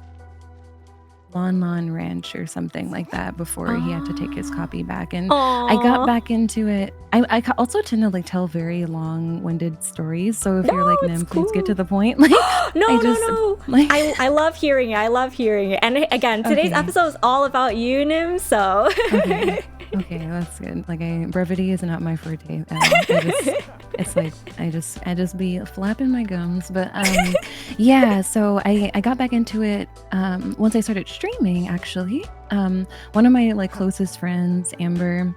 Lon Ranch or something like that before he had to take his copy back. And I got back into it. I also tend to like tell very long-winded stories. So if you're like, Nim, please get to the point. Like, No. Like, I love hearing it. I love hearing it. And again, today's episode is all about you, Nim. So. Okay, that's good. Like, brevity is not my forte. It's like I just be flapping my gums. But yeah. So I got back into it once I started streaming. Actually, one of my like closest friends, Amber,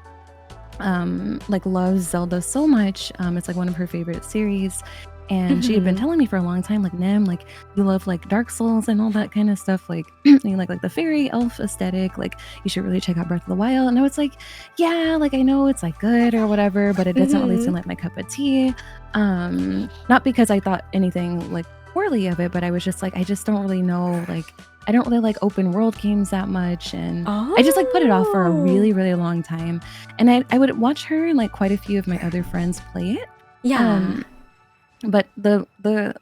like loves Zelda so much. It's like one of her favorite series. And she had been telling me for a long time, like, Nim, like, you love like Dark Souls and all that kind of stuff. Like, you like the fairy elf aesthetic. Like, you should really check out Breath of the Wild. And I was like, yeah, like I know it's like good or whatever, but it doesn't really seem like my cup of tea. Not because I thought anything like poorly of it, but I was just like, I just don't really know. Like, I don't really like open world games that much, and I just like put it off for a really long time. And I would watch her and like quite a few of my other friends play it. Yeah. But the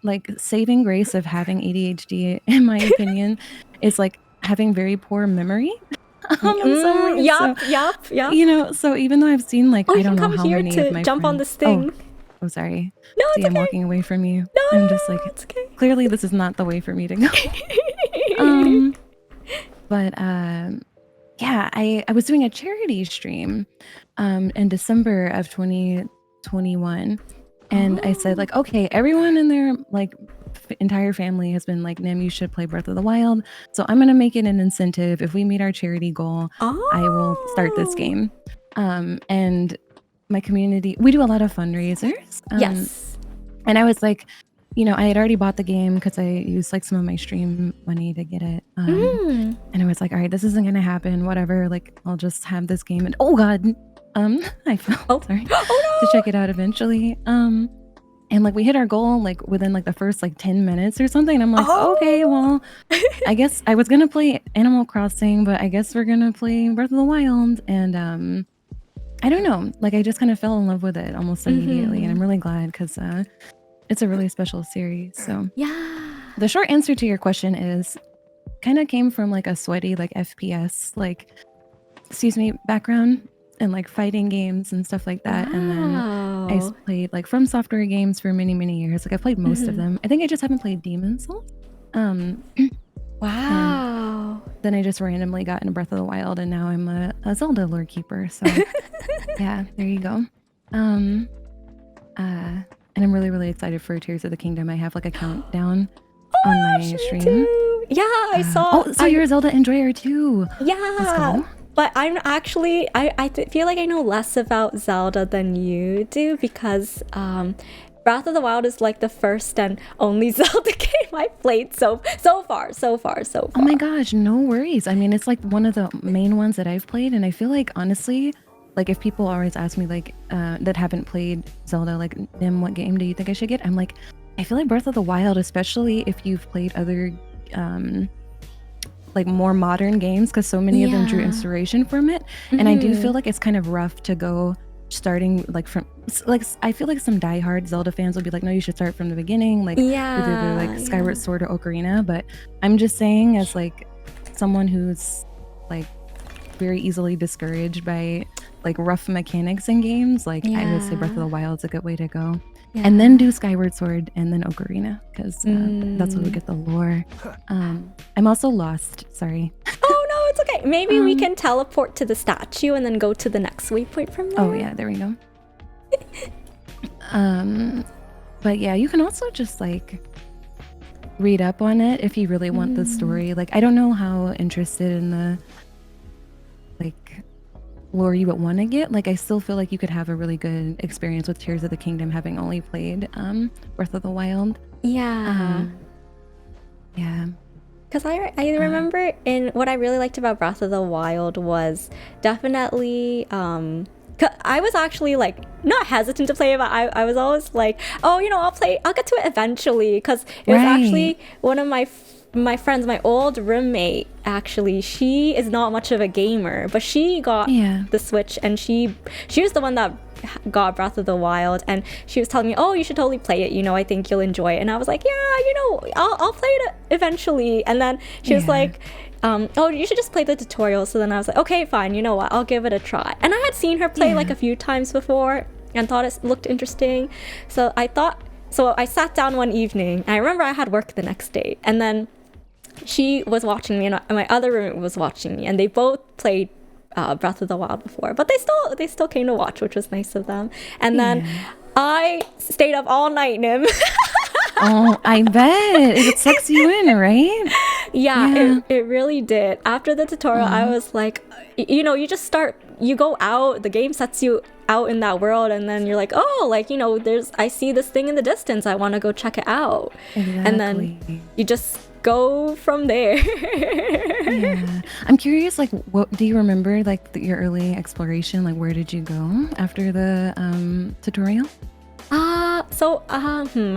like saving grace of having ADHD, in my opinion, is like having very poor memory. Yup. You know, so even though I've seen like I don't know how many to of my jump friends, on this thing. Oh, sorry. No, it's See, I'm okay. walking away from you. No, I'm just like, it's okay. Clearly this is not the way for me to go. But yeah, I was doing a charity stream in December of 2021. And I said like, okay, everyone in their like entire family has been like, Nim, you should play Breath of the Wild. So I'm going to make it an incentive. If we meet our charity goal, I will start this game. And my community, we do a lot of fundraisers. Yes. And I was like, you know, I had already bought the game because I used like some of my stream money to get it. And I was like, all right, this isn't going to happen. Whatever. Like, I'll just have this game. And oh God, I fell. Sorry. To check it out eventually. And like we hit our goal like within like the first like 10 minutes or something. I'm like, okay, well, I guess I was gonna play Animal Crossing, but I guess we're gonna play Breath of the Wild. And I don't know, like I just kind of fell in love with it almost immediately, and I'm really glad because it's a really special series. So yeah, the short answer to your question is kind of came from like a sweaty like FPS like background. and like fighting games and stuff like that. And then I Wow. played like From Software games for many, many years. Like I've played most of them. I think I just haven't played Demon's Souls. Um, and Wow. then I just randomly got into Breath of the Wild, and now I'm a Zelda lore keeper. So yeah, there you go. And I'm really, really excited for Tears of the Kingdom. I have like a countdown on my Me stream. too. Yeah, I saw. Oh, so you're a Zelda enjoyer too. Let's Yeah. go. But I'm actually, feel like I know less about Zelda than you do because Breath of the Wild is like the first and only Zelda game I've played so far. Oh my gosh, no worries. I mean, it's like one of the main ones that I've played, and I feel like honestly, like if people always ask me like that haven't played Zelda, like Nim, what game do you think I should get? I'm like, I feel like Breath of the Wild, especially if you've played other like more modern games, because so many of them drew inspiration from it. And I do feel like it's kind of rough to go starting like from like I feel like some diehard Zelda fans will be like, no, you should start from the beginning, like either like Skyward Sword or Ocarina. But I'm just saying, as like someone who's like very easily discouraged by like rough mechanics in games, like I would say Breath of the Wild's a good way to go. And then do Skyward Sword and then Ocarina, because that's where we get the lore. I'm also lost. Sorry. Oh no, it's okay. Maybe we can teleport to the statue and then go to the next waypoint from there. Oh yeah, there we go. But yeah, you can also just like read up on it if you really want the story. Like I don't know how interested in the like lore you would want to get. Like I still feel like you could have a really good experience with Tears of the Kingdom having only played Breath of the Wild. Yeah. Yeah. Because I remember in what I really liked about Breath of the Wild was definitely 'cause I was actually like not hesitant to play it, but I was always like, oh, you know, I'll get to it eventually, because it was actually one of my friends, my old roommate, actually, she is not much of a gamer, but she got the Switch, and she was the one that got Breath of the Wild, and she was telling me, oh, you should totally play it, you know, I think you'll enjoy it. And I was like, yeah, you know, I'll play it eventually. And then she was like, oh, you should just play the tutorial. So then I was like, okay, fine, you know what, I'll give it a try. And I had seen her play like a few times before and thought it looked interesting. So I sat down one evening, and I remember I had work the next day, and then she was watching me, and my other roommate was watching me, and they both played Breath of the Wild before, but they still came to watch, which was nice of them. And then I stayed up all night, Nim. Oh, I bet it sucks you in, right? Yeah. It really did. After the tutorial, I was like, you know, you go out, the game sets you out in that world, and then you're like, oh, like, you know, I see this thing in the distance, I want to go check it out. And then you just go from there. Yeah, I'm curious, like, what do you remember, like your early exploration? Like, where did you go after the tutorial? I'm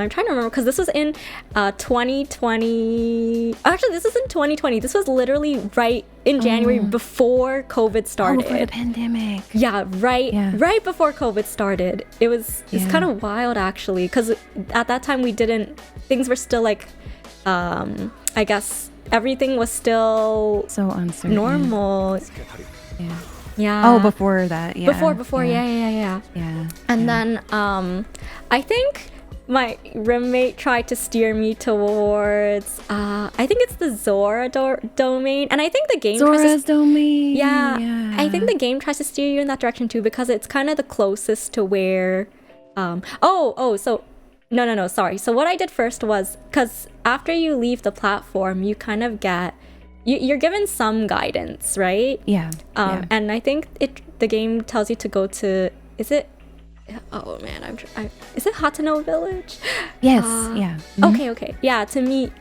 trying to remember, because this was in 2020. Actually, this was in 2020. This was literally right in January, before COVID started. Before the pandemic. Yeah, right before COVID started. It's kind of wild, actually, because at that time things were still like, I guess everything was still so uncertain, normal. Yeah. Yeah. Oh, before that. Yeah. Before. Yeah. And then I think my roommate tried to steer me towards I think it's the Zora domain, and I think the game Zora's domain. Yeah. I think the game tries to steer you in that direction too, because it's kind of the closest to where No, sorry. So what I did first was, because after you leave the platform, you kind of get you're given some guidance, right? Yeah. And I think the game tells you to go to, is it Hatano Village? Yes. Yeah. Mm-hmm. Okay. Yeah, to meet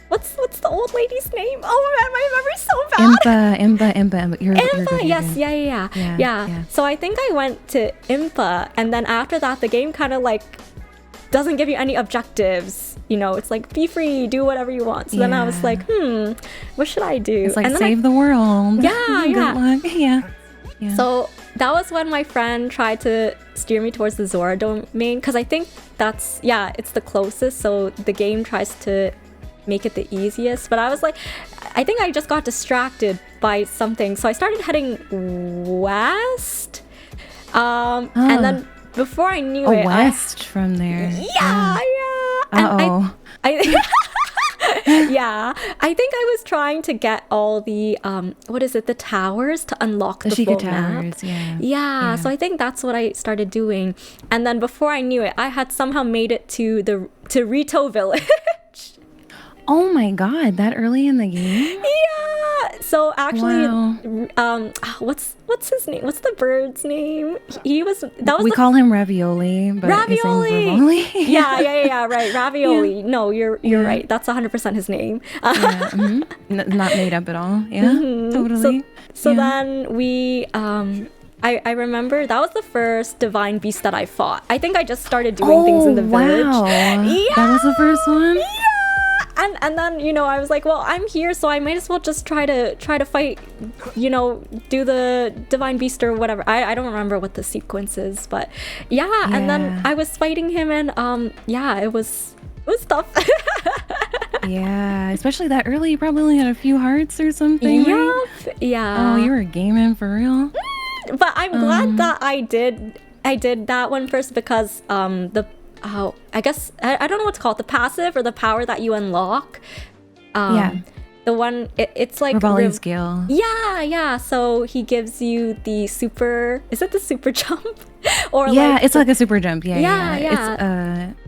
what's the old lady's name? Oh man, my memory's so bad. Impa. You're good, yes, yeah. So I think I went to Impa, and then after that, the game kind of like doesn't give you any objectives. You know, it's like, be free, do whatever you want. So then I was like, what should I do? It's like, and then save the world. Yeah. Good luck. Yeah. So that was when my friend tried to steer me towards the Zora domain, because I think it's the closest. So the game tries to make it the easiest. But I was like, I think I just got distracted by something, so I started heading west. And then before I knew it, west from there. Yeah. Uh-oh. Yeah, I think I was trying to get all the the towers to unlock the full towers, map. Yeah, so I think that's what I started doing. And then before I knew it, I had somehow made it to Rito village. Oh my god, that early in the game? Yeah. So actually, wow. What's his name? What's the bird's name? We call him Ravioli, but Ravioli. His name's Ravoli. Yeah, right. Ravioli. Yeah. No, you're right. That's 100% his name. Not made up at all. Yeah, totally. So then we I remember that was the first divine beast that I fought. I think I just started doing things in the village. Wow. Yeah. That was the first one? Yeah. And then, I was like, well, I'm here, so I might as well just try to fight, do the divine beast or whatever. I don't remember what the sequence is, but yeah. And then I was fighting him, and it was tough. Yeah, especially that early. You probably only had a few hearts or something. Yep. Yeah. Oh, you were gaming for real. But I'm glad that I did that one first, because I guess I don't know what to call it, the passive or the power that you unlock. The one it's like Rivali's Gale. Yeah. So he gives you the super. Is it the super jump? Or it's like a super jump. Yeah.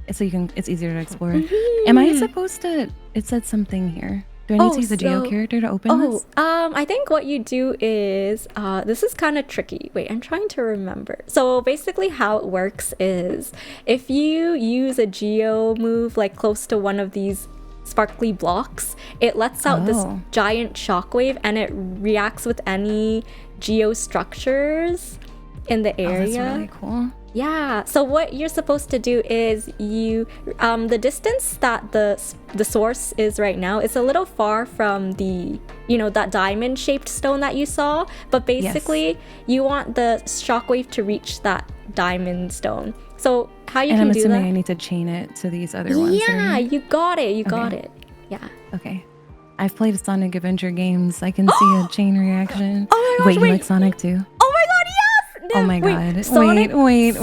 It's so it's easier to explore. Am I supposed to? It said something here. Do I need to use a Geo character to open this? I think what you do is, this is kind of tricky. Wait, I'm trying to remember. So basically how it works is, if you use a Geo move like close to one of these sparkly blocks, it lets out this giant shockwave, and it reacts with any Geo structures in the area. That's really cool. Yeah, so what you're supposed to do is the distance that the source is right now is a little far from the, that diamond shaped stone that you saw, but basically you want the shockwave to reach that diamond stone. So how you can do that? And I'm assuming I need to chain it to these other ones. Yeah, you got it. You got it. Yeah. Okay. I've played Sonic Adventure games. I can see a chain reaction. Oh my gosh, wait, you like Sonic too? Oh my god, yes! Oh my god. Sonic was...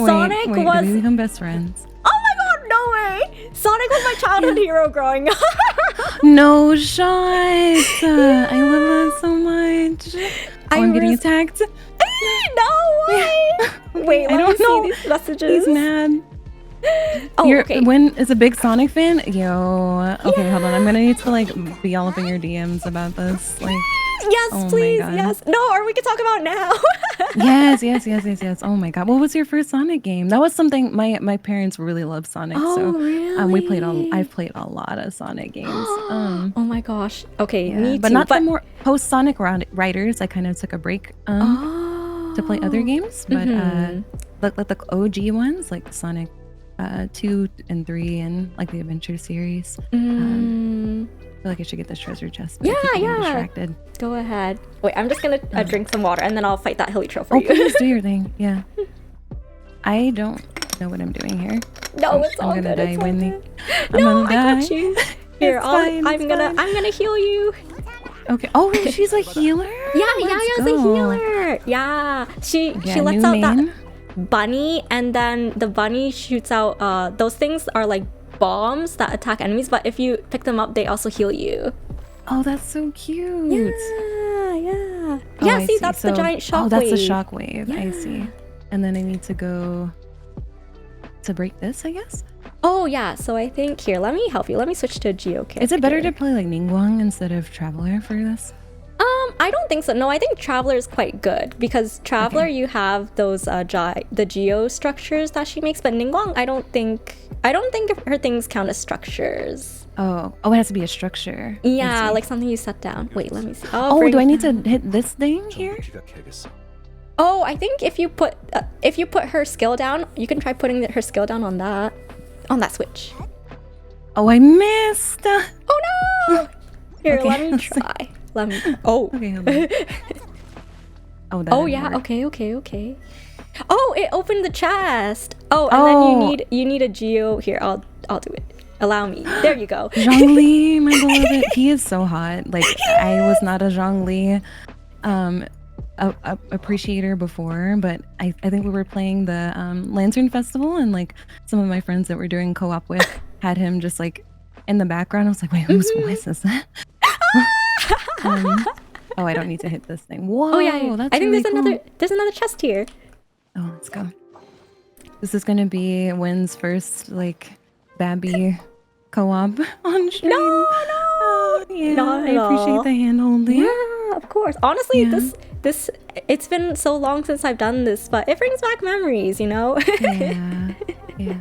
Did we become best friends? Oh my god, no way! Sonic was my childhood hero growing up. No shot! I love that so much. I'm getting attacked. No way! Wait, I don't know. See these messages. He's mad. Okay. When is a big Sonic fan? Yo. Okay, hold on. I'm gonna need to be all up in your DMs about this. Yes, please. Yes. No, or we can talk about now. Yes. Oh my god. What was your first Sonic game? That was something my parents really love Sonic. Really? I've played a lot of Sonic games. Oh my gosh. Okay, me too. But not the more post Sonic Riders. I kind of took a break to play other games. But like the OG ones, like Sonic 2 and 3 and like the Adventure series. I feel like I should get this treasure chest. But I keep getting distracted. Go ahead. Wait, I'm just gonna drink some water, and then I'll fight that hilly trail for you. Please do your thing. Yeah. I don't know what I'm doing here. No, it's all good. I'm gonna die, Whinnaay. No, I got you. Here, I'm gonna heal you. Okay. Oh, she's a healer. Yeah, Yaya's a healer. Yeah, she lets out that bunny, and then the bunny shoots out those things are like bombs that attack enemies, but if you pick them up, they also heal you. Oh, that's so cute. Yeah. Oh, see, that's the giant shockwave. Oh, that's the shockwave. Yeah. I see. And then I need to go to break this, I guess. Oh yeah. So I think here, let me help you. Let me switch to a Geo character. Is it better to play like Ningguang instead of Traveler for this? I don't think so. No, I think Traveler is quite good, because Traveler you have those the Geo structures that she makes, but Ningguang I don't think her things count as structures. Oh, it has to be a structure. Yeah, like something you set down. Wait, let me see. Do I need to hit this thing here? Oh, I think if you put her skill down, you can try putting her skill down on that switch. Oh, I missed. Oh no! Here, let me try. Okay, hold on. Oh yeah. Work. Okay. Oh, it opened the chest. Oh, and then you need a Geo. Here, I'll do it. Allow me. There you go. Zhongli, my beloved. He is so hot. Like, I was not a Zhongli appreciator before, but I think we were playing the Lantern Festival, and like some of my friends that were doing co-op with had him just like in the background. I was like, wait, whose voice is that? Oh, I don't need to hit this thing. Whoa, Oh yeah, that's I think really there's another chest here. Oh, let's go. This is gonna be Wynn's first like Babby co-op on stream. No, yeah, not I at appreciate all. the hand holding. Yeah, of course. Honestly, Yeah. this it's been so long since I've done this, but it brings back memories, you know. Yeah.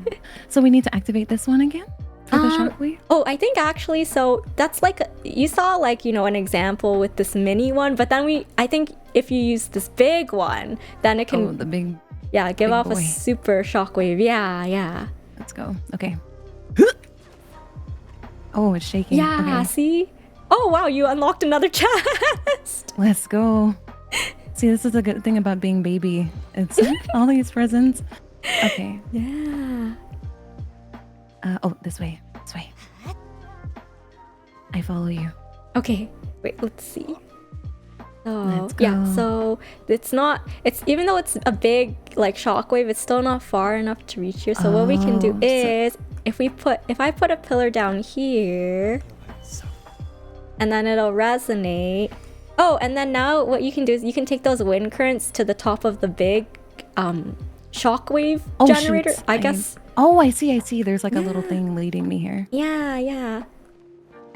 So we need to activate this one again for the shockwave. Oh, I think actually, so that's like you saw like an example with this mini one, but then I think if you use this big one, then it can Oh, the big. give big off boy. a super shockwave. Yeah. Let's go. Okay. Oh, it's shaking. Yeah, Okay. see? Oh wow, you unlocked another chest. Let's go. See, this is a good thing about being baby. It's all these presents. Okay. Yeah. Oh, this way. This way. I follow you. Okay, wait, let's see. So, Let's yeah, go. so it's even though it's a big like shockwave, it's still not far enough to reach you. So what we can do Oh, is if I put a pillar down here and then it'll resonate. Oh, and then now what you can do is you can take those wind currents to the top of the big shockwave generator. Shoot. I guess. Oh, I see. There's like a little thing leading me here. Yeah.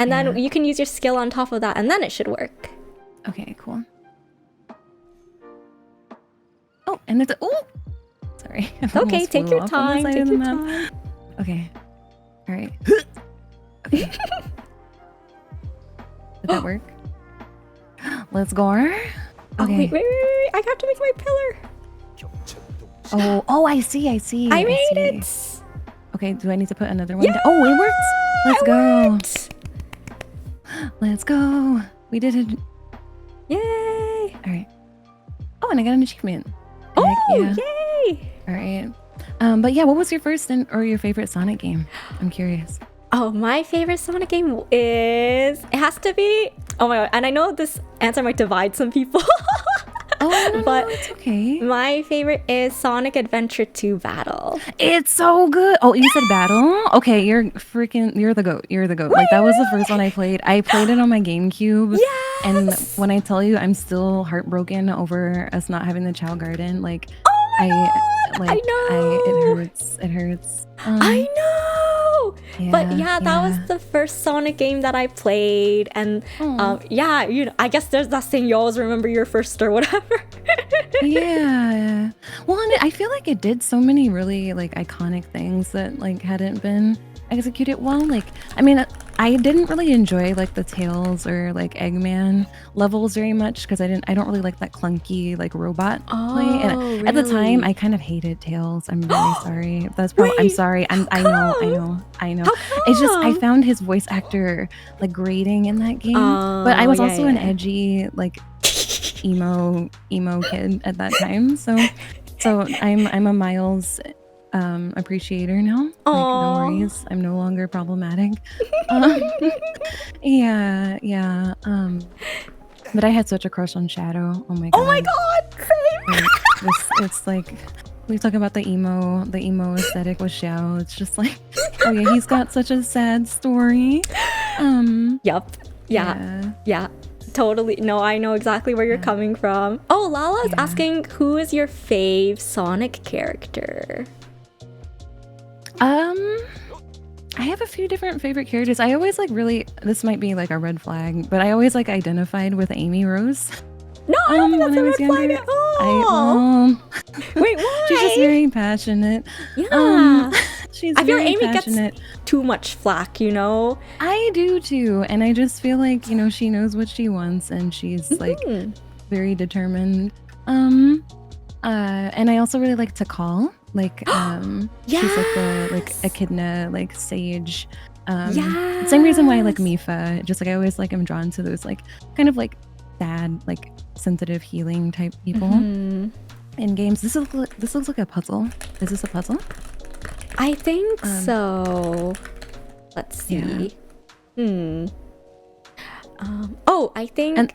And then you can use your skill on top of that and then it should work. Okay, cool. Oh, and it's sorry. I Okay, almost take flew your off on the time. side Take of the your map. time. Okay. All right. Okay. Did that work? Let's go. Okay. Oh, wait. I have to make my pillar. Oh, I see. I made it. Okay, do I need to put another one down? Oh, it works. Let's go. Worked. Let's go. We did it. Yay. All right. Oh, and I got an achievement. Oh, Heck yeah. yay. All right. But yeah, what was your first or your favorite Sonic game? I'm curious. Oh, my favorite Sonic game it has to be, oh my god, and I know this answer might divide some people. Oh, no, But it's okay. my favorite is Sonic Adventure 2 Battle. It's so good. Oh, you said battle? Okay, you're the goat. You're the goat. Like, that was the first one I played. I played it on my GameCube. Yes. And when I tell you, I'm still heartbroken over us not having the Chow Garden. Like, Oh my god, I know. It hurts. I know. But yeah, that yeah. was the first Sonic game that I played, and yeah, I guess there's that saying you always remember your first or whatever. Yeah. Well, and I feel like it did so many really like iconic things that like hadn't been executed well. Like, I mean, I didn't really enjoy like the Tails or like Eggman levels very much because I don't really like that clunky like robot play. And at the time, I kind of hated Tails. I'm very sorry. That's probably. I'm Wait, sorry. I know. How It's just I come? found his voice actor like grating in that game. But I was yeah, also an yeah. edgy like emo kid at that time. So I'm a Miles appreciator now. Like, no Aw. worries. I'm no longer problematic. Yeah. But I had such a crush on Shadow. Oh my god. Oh my god, same. Like, it's like we talk about the emo aesthetic with Xiao. It's just like, oh yeah, he's got such a sad story. Yup. Yeah. Yeah. Totally. No, I know exactly where you're coming from. Oh, Lala's Yeah. asking who is your fave Sonic character? I have a few different favorite characters. I always like really. This might be like a red flag, but I always like identified with Amy Rose. No, I don't think when that's I a was red flag younger. at all. Wait, why? She's just very passionate. Yeah. She's I feel very Amy passionate. gets too much flack, you know? I do too, and I just feel like she knows what she wants, and she's like very determined. And I also really like Takal. Like, she's like the like echidna, like sage. Same reason why I like Mifa. Just like I always like am drawn to those like kind of like sad, like sensitive healing type people in games. This looks like a puzzle. Is this a puzzle? I think so. Let's see. Oh, I think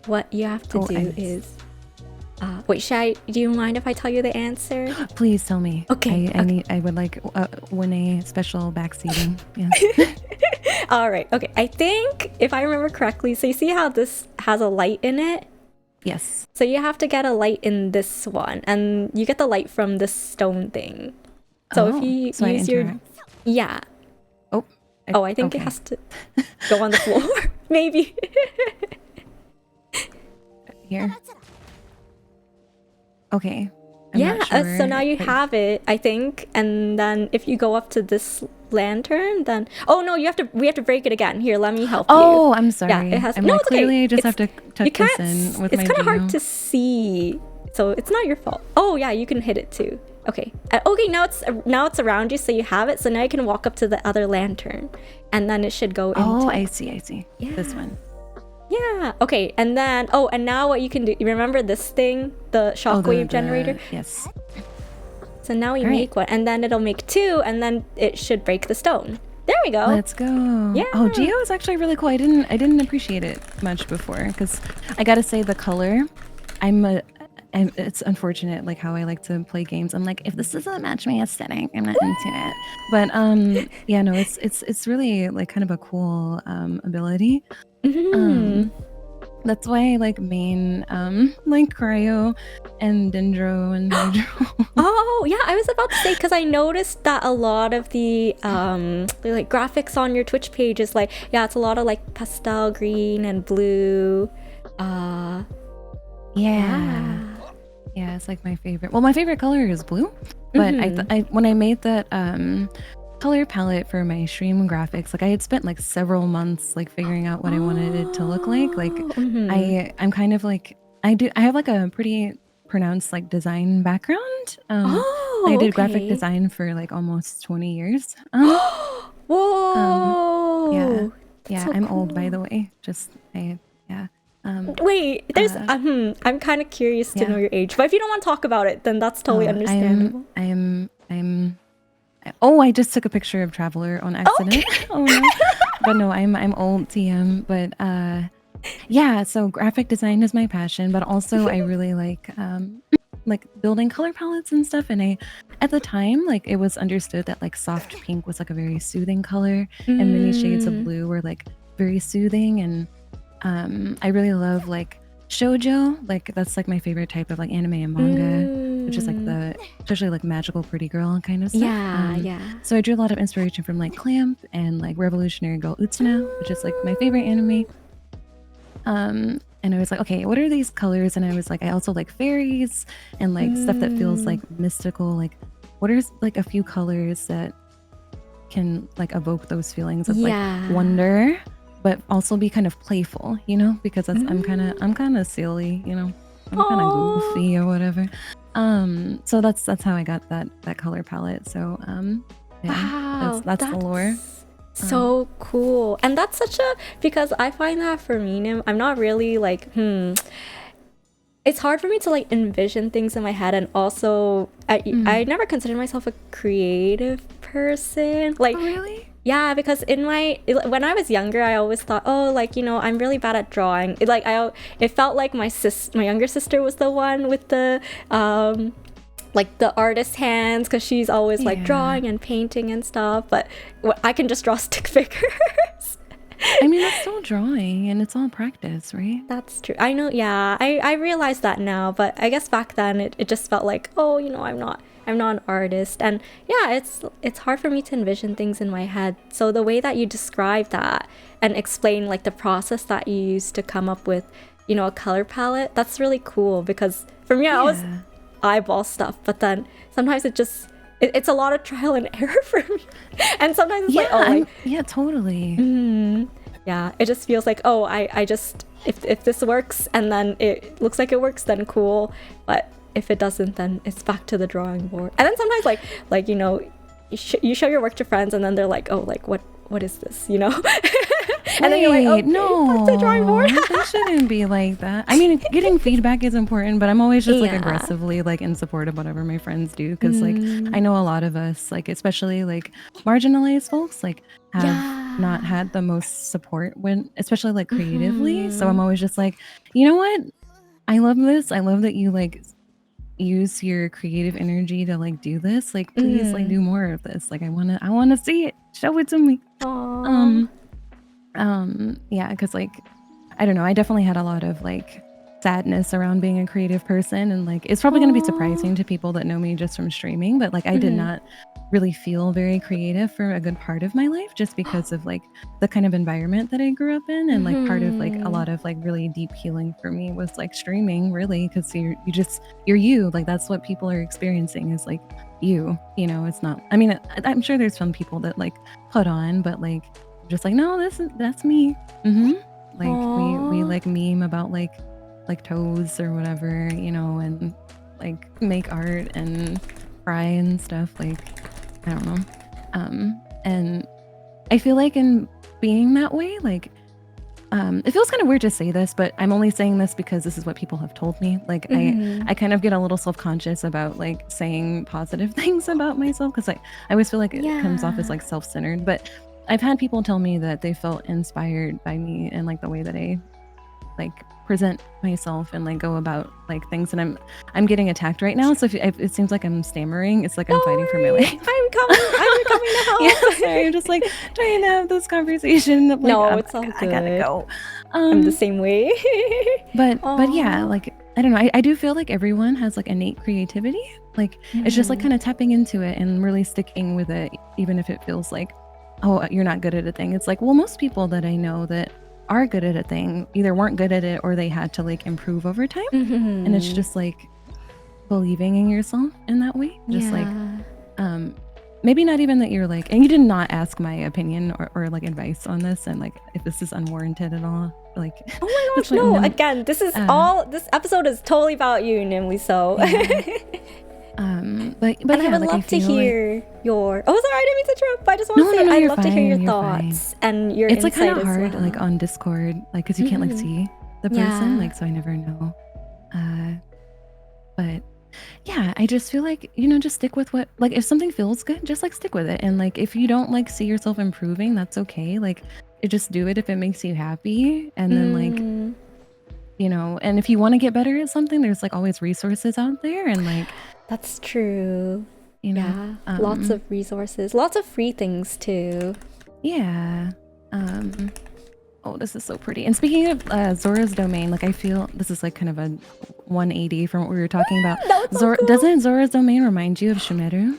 what you have to do is... wait, do you mind if I tell you the answer? Please tell me. Okay. I would like Whinnaay special backseating. Yes. All right. Okay. I think if I remember correctly, so you see how this has a light in it? Yes. So you have to get a light in this one, and you get the light from this stone thing. So if you use your... Yeah. I think it has to go on the floor. Maybe. Here. Okay. I'm not sure. So now you have it, I think, and then if you go up to this lantern, then we have to break it again. Here, let me help you. Oh, I'm sorry. Yeah, it has. I'm No, like, it's okay. clearly I just have to tuck this in with my It's kind of hard Geo. to see, so it's not your fault. Oh yeah, you can hit it too. Okay. Okay, now it's around you, so you have it. So now you can walk up to the other lantern, and then it should go into... Oh, I see. Yeah. This one. Yeah. Okay. And then and now what you can do? You remember this thing, the shockwave generator? Yes. So now we make one, and then it'll make two, and then it should break the stone. There we go. Let's go. Yeah. Oh, Geo is actually really cool. I didn't appreciate it much before, because I gotta say the color. It's unfortunate, like how I like to play games. I'm like, if this doesn't match my aesthetic, I'm not into it. But yeah, no, it's really like kind of a cool ability. That's why I like main like Cryo and Dendro and Hydro. Oh yeah, I was about to say, because I noticed that a lot of the like graphics on your Twitch page is like, yeah, it's a lot of like pastel green and blue. Yeah, it's like my favorite. Well, my favorite color is blue, but I when I made that color palette for my stream graphics, like I had spent like several months like figuring out what I wanted it to look like. Like I'm kind of like I have like a pretty pronounced like design background. I did graphic design for like almost 20 years. Whoa. Yeah, so I'm cool. old, by the way. Wait, there's I'm kind of curious to know your age, but if you don't want to talk about it, then that's totally understandable. I just took a picture of Traveler on accident. Okay. Oh no. But no, I'm old TM, but yeah, so graphic design is my passion, but also I really like building color palettes and stuff. And at the time, like it was understood that like soft pink was like a very soothing color, and many shades of blue were like very soothing. And I really love like shoujo, like that's like my favorite type of like anime and manga, which is like especially like magical pretty girl kind of stuff. Yeah. So I drew a lot of inspiration from like Clamp and like Revolutionary Girl Utsuno, which is like my favorite anime. And I was like, okay, what are these colors? And I was like, I also like fairies and like stuff that feels like mystical. Like, what are like a few colors that can like evoke those feelings of like wonder, but also be kind of playful, you know? Because that's I'm kind of silly, you know. I'm kind of goofy or whatever. So that's how I got that color palette. So yeah, that's the lore. So cool. And that's because I find that for me, I'm not really like it's hard for me to like envision things in my head, and also I never considered myself a creative person. Like, oh, really? Yeah, because when I was younger, I always thought, oh, like, you know, I'm really bad at drawing. It felt like my younger sister was the one with the like the artist hands, because she's always like drawing and painting and stuff, but I can just draw stick figures. I mean, it's still drawing and it's all practice, right? That's true. I know. Yeah, I realize that now, but I guess back then it just felt like, oh, you know, I'm not an artist. And yeah, it's hard for me to envision things in my head. So the way that you describe that and explain like the process that you used to come up with, you know, a color palette, that's really cool, because for me, I always eyeball stuff, but then sometimes it's a lot of trial and error for me. And sometimes it's totally. Yeah, it just feels like, oh, I just, if this works and then it looks like it works, then cool. But if it doesn't, then it's back to the drawing board. And then sometimes like you know, you show your work to friends, and then they're like, oh, like what is this, you know? And then you're like, okay, no, back to the drawing board. It shouldn't be like that. I mean, getting feedback is important, but I'm always just like Yeah. aggressively like in support of whatever my friends do, because like Mm. I know a lot of us, like especially like marginalized folks, like have not had the most support when, especially like creatively. So I'm always just like, you know what? I love this. I love that you like use your creative energy to like do this. Like, please like do more of this. Like, I wanna see it. Show it to me. Aww. Yeah, because like I don't know, I definitely had a lot of like sadness around being a creative person, and like it's probably going to be surprising to people that know me just from streaming, but like I did not really feel very creative for a good part of my life, just because of like the kind of environment that I grew up in, and like part of like a lot of like really deep healing for me was like streaming, really, because you're you, like that's what people are experiencing is like you know. It's not, I mean, I'm sure there's some people that like put on, but like just like, no, that's me. Like we like meme about like toes or whatever, you know, and like make art and cry and stuff. Like, I don't know. And I feel like in being that way, like it feels kind of weird to say this, but I'm only saying this because this is what people have told me. Like I kind of get a little self-conscious about like saying positive things about myself, because I always feel like it comes off as like self-centered. But I've had people tell me that they felt inspired by me and like the way that I like present myself and like go about like things. And I'm getting attacked right now, so if it seems like I'm stammering, it's like I'm fighting for my life. I'm coming to help. Yeah, sorry, I'm just like trying to have this conversation. Like, No, it's all good. I gotta go. I'm the same way. but yeah, like I don't know, I do feel like everyone has like innate creativity. Like it's just like kind of tapping into it and really sticking with it, even if it feels like, oh, you're not good at a thing. It's like, well, most people that I know that are good at a thing either weren't good at it or they had to like improve over time. And it's just like believing in yourself in that way. Just like maybe not even that you're like, and you did not ask my opinion or like advice on this, and like if this is unwarranted at all, like, oh my gosh, no, again, this is this episode is totally about you, Nimly, so but and yeah, I would like, love to hear your. Oh, sorry, I didn't mean to interrupt. But I just want to say I'd love to hear your thoughts and your it's like insight kind of hard, as well. like on Discord, like because you can't like see the person, like, so I never know. But yeah, I just feel like, you know, just stick with what, like, if something feels good, just like stick with it. And like if you don't like see yourself improving, that's okay. Like just do it if it makes you happy, and then like, you know, and if you want to get better at something, there's like always resources out there, and like that's true. You know, lots of resources, lots of free things too. Yeah. Oh, this is so pretty. And speaking of Zora's Domain, like I feel this is like kind of a 180 from what we were talking about. So cool. Doesn't Zora's Domain remind you of Shimeru?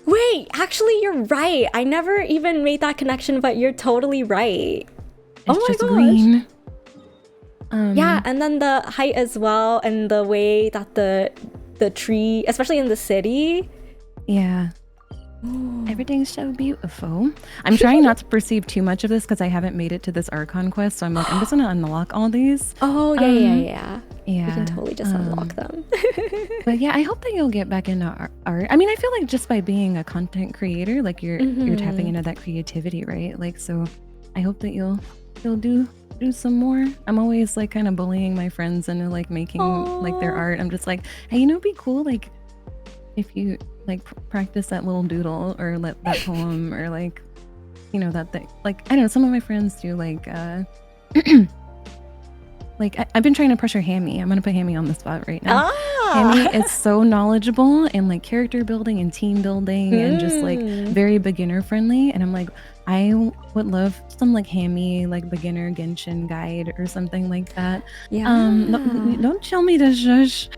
Wait, actually, you're right. I never even made that connection, but you're totally right. It's just green. Yeah, and then the height as well, and the way that the tree, especially in the city. Yeah. Everything's so beautiful. I'm trying not to perceive too much of this because I haven't made it to this Archon quest, so I'm like, I'm just gonna unlock all these. Oh yeah. We can totally just unlock them. But yeah, I hope that you'll get back into art. I mean, I feel like just by being a content creator, like you're tapping into that creativity, right? Like, so I hope that you'll do some more. I'm always like kind of bullying my friends into like making like their art. I'm just like, hey, you know, it'd be cool like if you like practice that little doodle or that poem or like, you know, that thing. Like, I don't know, some of my friends do like like I've been trying to pressure Hammy. I'm gonna put Hammy on the spot right now. Hammy is so knowledgeable in like character building and team building and just like very beginner friendly, and I'm like, I would love some like Hammy like beginner Genshin guide or something like that. Don't tell me to shush.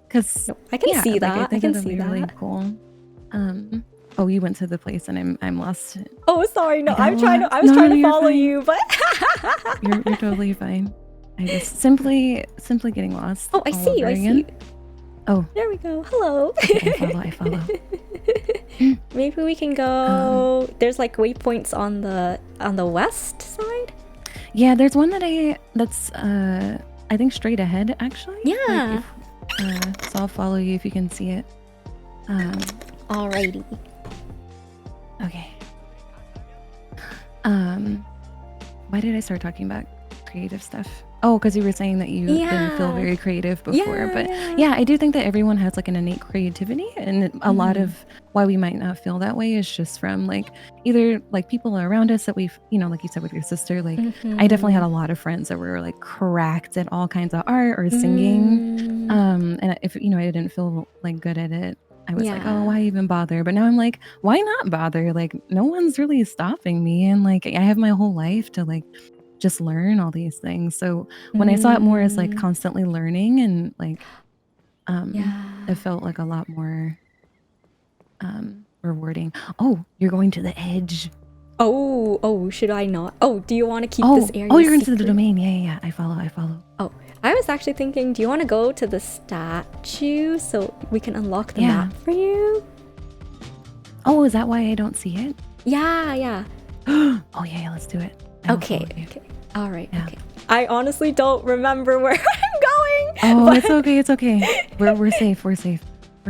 Because I can see that. Like, I think can see that. Really cool. Oh, you went to the place and I'm lost. Oh, sorry. No, I was trying to follow you, but you're totally fine. I just simply getting lost. Oh, I see you. Oh, there we go. Hello. Okay, I follow. Maybe we can go. There's like waypoints on the west side. Yeah, there's one that's I think straight ahead actually. Yeah. Like so I'll follow you if you can see it. Alrighty. Okay. Why did I start talking about creative stuff? Oh, because you were saying that you didn't feel very creative before. But yeah, I do think that everyone has like an innate creativity, and a lot of why we might not feel that way is just from like either like people around us that we've, like you said with your sister, like I definitely had a lot of friends that were like cracked at all kinds of art or singing. And if, I didn't feel like good at it, I was like, oh, why even bother? But now I'm like, why not bother? Like, no one's really stopping me. And like, I have my whole life to like just learn all these things. So when I saw it more as like constantly learning and like, it felt like a lot more rewarding. Oh, you're going to the edge. Oh, should I not? Oh, do you want to keep this area Oh, you're into secret? the domain. Yeah. I follow. Oh, I was actually thinking, do you want to go to the statue so we can unlock the map for you? Oh, is that why I don't see it? Yeah. Oh, yeah, let's do it. Okay. All right, okay. I honestly don't remember where I'm going. Oh, but... it's okay. We're safe. We're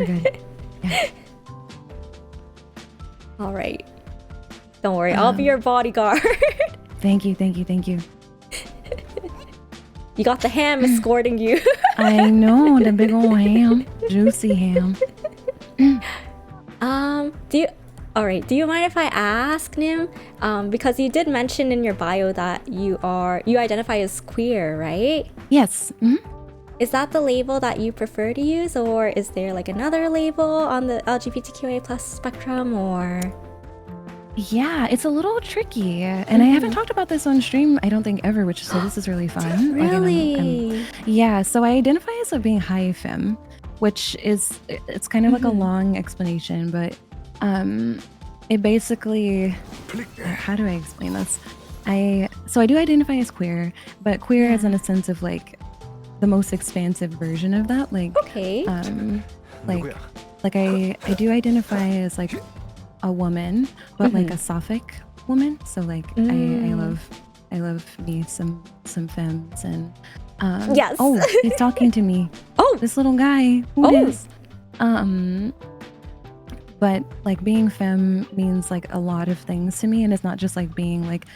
good. Yeah. All right. Don't worry, I'll be your bodyguard. Thank you. You got the ham escorting you. I know, the big old ham. Juicy ham. Do you mind if I ask, Nim? Because you did mention in your bio that you identify as queer, right? Yes. Is that the label that you prefer to use, or is there like another label on the LGBTQIA plus spectrum, or? Yeah, it's a little tricky, and I haven't talked about this on stream, I don't think ever, so this is really fun. Really? Yeah, so I identify as being high femme, which is, it's kind of like a long explanation, but it basically, how do I explain this? So I do identify as queer, but queer as in a sense of like the most expansive version of that, like I do identify as like a woman, but like a sapphic woman. So like I love me some femmes, and yes. Oh, he's talking to me. Oh, this little guy. Who is? But like being femme means like a lot of things to me, and it's not just like being like,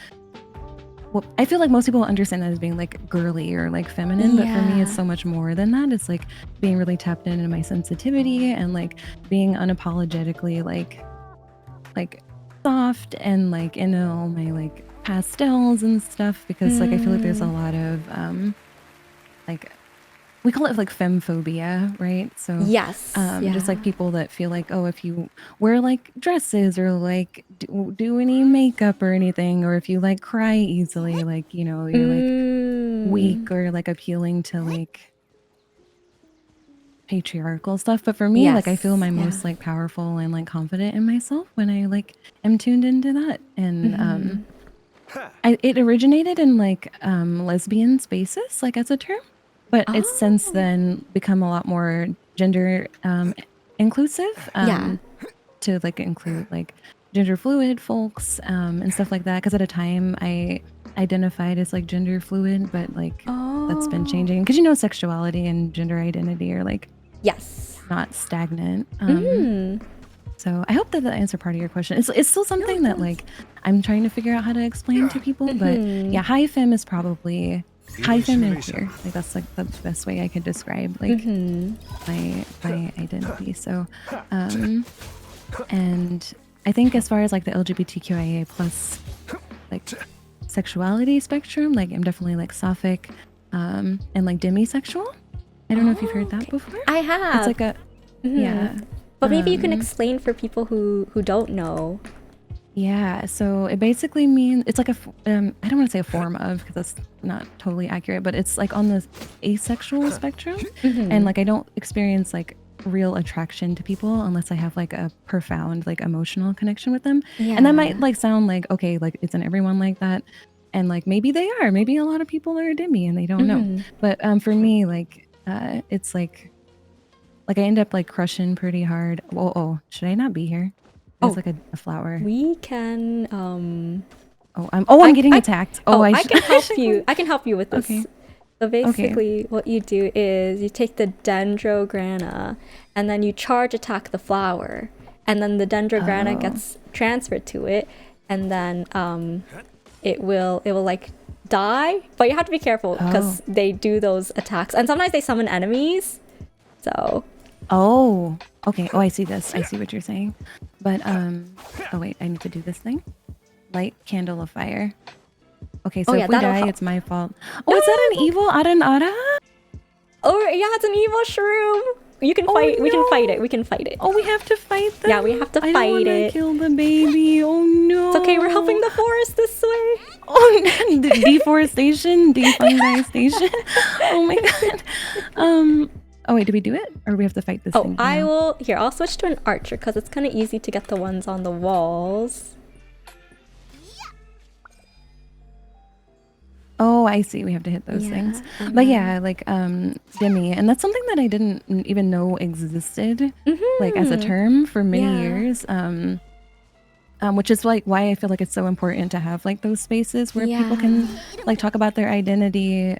well, I feel like most people understand that as being like girly or like feminine, but for me it's so much more than that. It's like being really tapped into my sensitivity and like being unapologetically like soft and like into all my like pastels and stuff, because like I feel like there's a lot of like, we call it like femphobia, right? So yes, just like people that feel like, oh, if you wear like dresses or like do any makeup or anything, or if you like cry easily, like, you're like weak or like appealing to like patriarchal stuff. But for me, like I feel my most like powerful and like confident in myself when I like am tuned into that. And it originated in like lesbian spaces, like as a term, but it's since then become a lot more gender inclusive, to like include like gender fluid folks and stuff like that, because at a time I identified as like gender fluid, but like that's been changing, because sexuality and gender identity are like not stagnant. So I hope that answered part of your question. It's still something that like I'm trying to figure out how to explain to people, but yeah, high femme is probably high femme and queer. Like that's like the best way I could describe like my identity. So and I think as far as like the LGBTQIA plus like sexuality spectrum, like I'm definitely like sapphic and like demisexual. I don't know if you've heard that before. I have. It's like a but maybe you can explain for people who don't know. Yeah, so it basically means it's like a I don't want to say a form of, because that's not totally accurate, but it's like on the asexual spectrum, and like I don't experience like real attraction to people unless I have like a profound like emotional connection with them. And that might like sound like, okay, like isn't everyone like that? And like maybe they are, maybe a lot of people are demi and they don't know. But for me, like it's like I end up like crushing pretty hard. Oh, should I not be here? It's like a flower. We can I'm getting attacked. I can help you. I can help you with this. Okay. So basically what you do is you take the dendrograna and then you charge attack the flower, and then the dendrograna gets transferred to it, and then it will like die, but you have to be careful because they do those attacks, and sometimes they summon enemies. So Oh, okay. Oh, I see this. I see what you're saying. But oh wait, I need to do this thing. Light candle of fire. Okay, so if we die, it's my fault. Oh, is that an evil Aranara? Oh yeah, it's an evil shroom. You can fight. No. We can fight it. We can fight it. Oh, we have to fight them. Yeah, we have to fight I don't it. Kill the baby. Oh no. It's okay. We're helping the forest this way. Oh, deforestation, defungization. Oh my god. Oh wait, did we do it, or do we have to fight this thing? Oh, I will. Here, I'll switch to an archer because it's kind of easy to get the ones on the walls. Oh, I see. We have to hit those things. But yeah, like Demi, and that's something that I didn't even know existed, like as a term for many years. Which is like why I feel like it's so important to have like those spaces where people can like talk about their identity.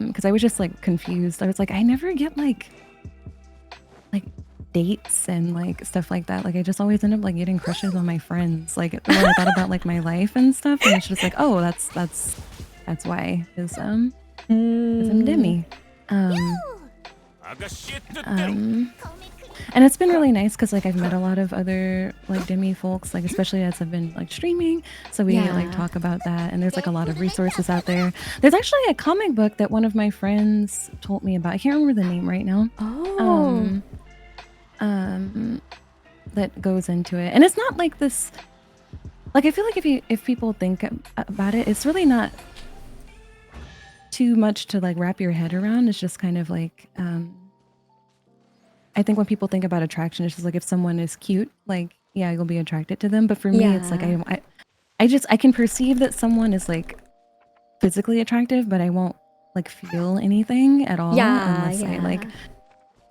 Because I was just like confused. I was like, I never get like dates and like stuff like that. Like I just always end up like getting crushes on my friends. Like when I thought about like my life and stuff, and it's just like, oh, that's why is I'm Demi. And it's been really nice because like I've met a lot of other like Demi folks, like especially as I've been like streaming. So we like talk about that, and there's like a lot of resources out there. There's actually a comic book that one of my friends told me about. I can't remember the name right now. That goes into it, and it's not like this. Like I feel like if people think about it, it's really not too much to like wrap your head around. It's just kind of like I think when people think about attraction, it's just like if someone is cute, like yeah, you'll be attracted to them. But for me, it's like I can perceive that someone is like physically attractive, but I won't like feel anything at all unless I like,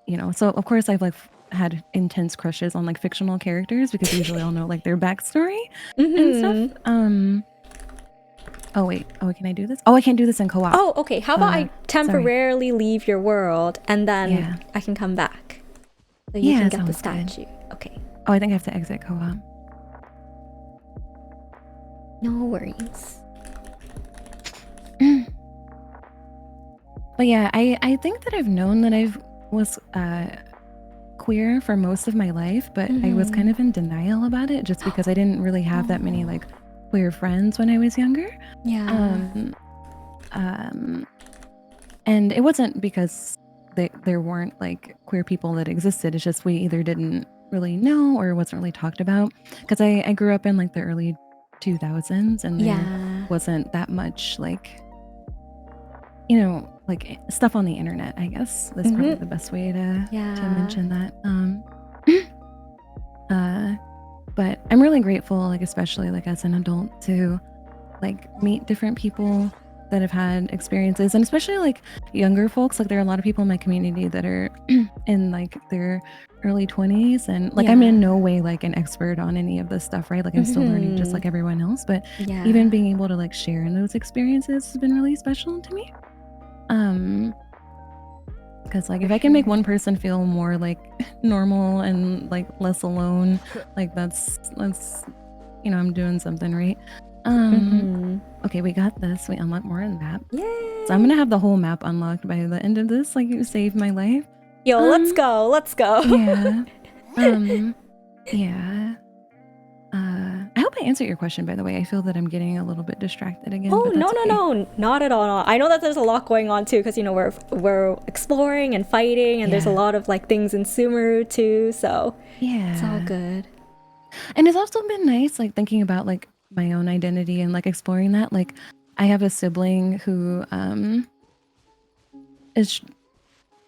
you know. So of course I've like had intense crushes on like fictional characters because usually I'll know like their backstory and stuff. Oh wait, can I do this? Oh, I can't do this in co-op. Oh, okay. How about I temporarily leave your world and then I can come back. So you can get the statue. Good. Okay. Oh, I think I have to exit co-op. No worries. But yeah, I think that I've known that I was queer for most of my life, but I was kind of in denial about it just because I didn't really have that many like queer friends when I was younger. And it wasn't because there weren't like queer people that existed. It's just we either didn't really know or it wasn't really talked about. Because I grew up in like the early 2000s and there wasn't that much like, you know, like stuff on the internet, I guess. That's probably the best way to mention that. But I'm really grateful, like especially like as an adult, to like meet different people that have had experiences, and especially like younger folks. Like there are a lot of people in my community that are in like their early 20s, and like I'm in no way like an expert on any of this stuff, right? Like I'm still learning just like everyone else, but even being able to like share in those experiences has been really special to me. Because like if I can make one person feel more like normal and like less alone, like that's you know, I'm doing something right. Okay, we got this. We unlock more of the map. Yay! So I'm gonna have the whole map unlocked by the end of this. Like you saved my life. Yo, let's go. Yeah. Yeah. I hope I answered your question, by the way. I feel that I'm getting a little bit distracted again. Oh, no, not at all. I know that there's a lot going on too, because you know we're exploring and fighting, and there's a lot of like things in Sumeru too. So it's all good. And it's also been nice, like thinking about like my own identity and like exploring that. Like I have a sibling who is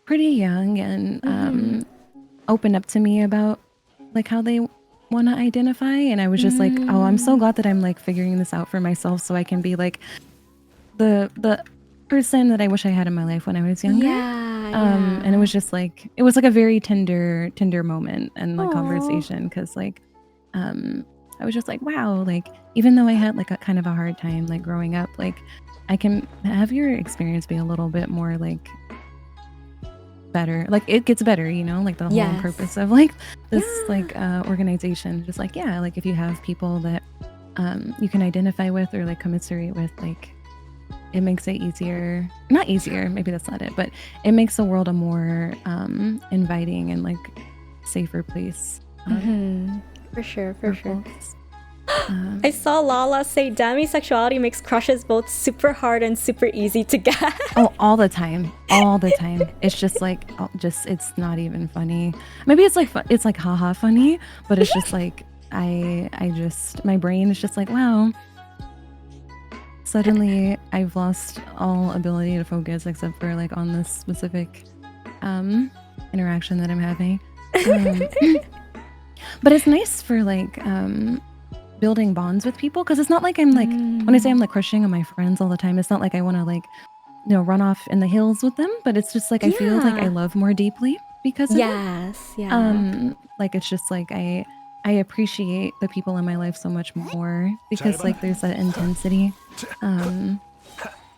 pretty young and opened up to me about like how they want to identify, and I was just like, oh, I'm so glad that I'm like figuring this out for myself so I can be like the person that I wish I had in my life when I was younger. And it was just like it was like a very tender moment and like conversation, because like I was just like, wow, like even though I had like a kind of a hard time like growing up, like I can have your experience be a little bit more like better. Like it gets better, you know, like the whole Yes. purpose of like this Yeah. like organization, just like, yeah, like if you have people that you can identify with or like commiserate with, like it makes it easier, not easier, maybe that's not it, but it makes the world a more inviting and like safer place For sure, for for sure. folks. I saw Lala say demisexuality makes crushes both super hard and super easy to get. Oh, all the time, all the time. It's just like, just it's not even funny. Maybe it's like it's like haha funny, but it's just like I just my brain is just like, wow. Suddenly, I've lost all ability to focus except for like on this specific interaction that I'm having. But it's nice for like building bonds with people, because it's not like I'm like when I say I'm like crushing on my friends all the time, it's not like I want to like run off in the hills with them, but it's just like I feel like I Yeah. love more deeply because of it. Yes, yeah. Like it's just like I appreciate the people in my life so much more because like there's that intensity.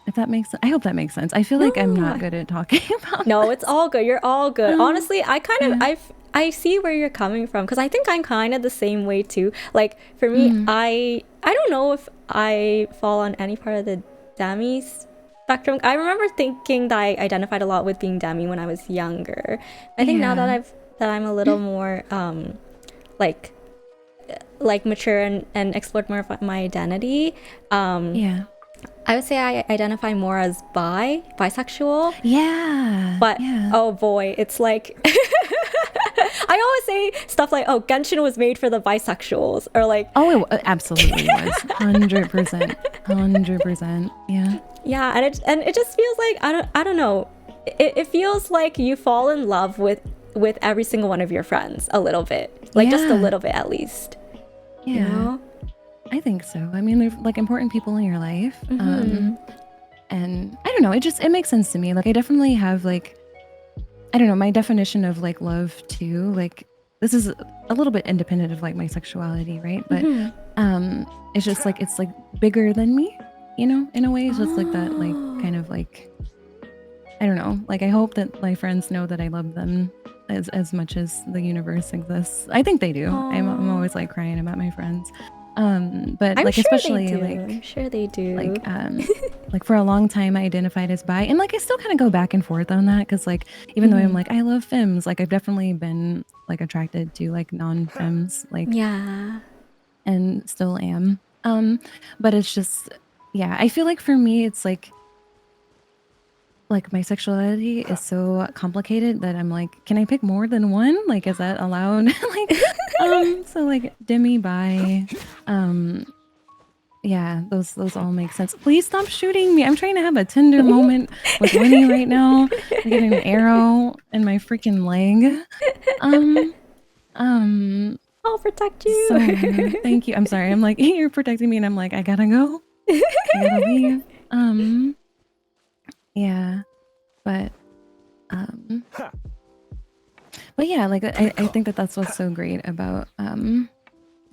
If that makes sense. I hope that makes sense. I feel like I'm No. not good at talking about No, it's all good. You're all good. Honestly, I kind of yeah. I see where you're coming from, because I think I'm kind of the same way too. Like for me, I don't know if I fall on any part of the demi spectrum. I remember thinking that I identified a lot with being demi when I was younger. I think now Yeah. that I'm a little more like mature and explored more of my identity, Yeah. I would say I identify more as bisexual. Yeah. But yeah. oh boy, it's like I always say stuff like, "Oh, Genshin was made for the bisexuals," or like, Oh, it absolutely was. 100%. 100%. Yeah. yeah, and it just feels like I don't know. It feels like you fall in love with every single one of your friends a little bit, like just a Yeah. little bit at least. Yeah. You know? I think so. I mean, they're like important people in your life. And I don't know, it makes sense to me. Like I definitely have like, I don't know, my definition of like love too. Like this is a little bit independent of like my sexuality, right? But it's just like it's like bigger than me, you know, in a way. So it's like that like kind of like, I don't know, like I hope that my friends know that I love them as much as the universe exists. I think they do. I'm always like crying about my friends. But I'm like sure especially they do. like I'm sure they do. like like for a long time I identified as bi, and like I still kind of go back and forth on that, because like even though I'm like I love femmes, like I've definitely been like attracted to like non-femmes, like yeah. and still am. But it's just, yeah, I feel like for me it's like my sexuality is so complicated that I'm like, can I pick more than one? Like, is that allowed? Like, so like demi, bi, yeah, those all make sense. Please stop shooting me. I'm trying to have a tender moment with Whinnaay right now. I'm getting an arrow in my freaking leg. I'll protect you. So rude. Thank you. I'm sorry. I'm like, you're protecting me, and I'm like, I gotta go. I gotta leave. Yeah, but yeah, like I think that that's what's so great about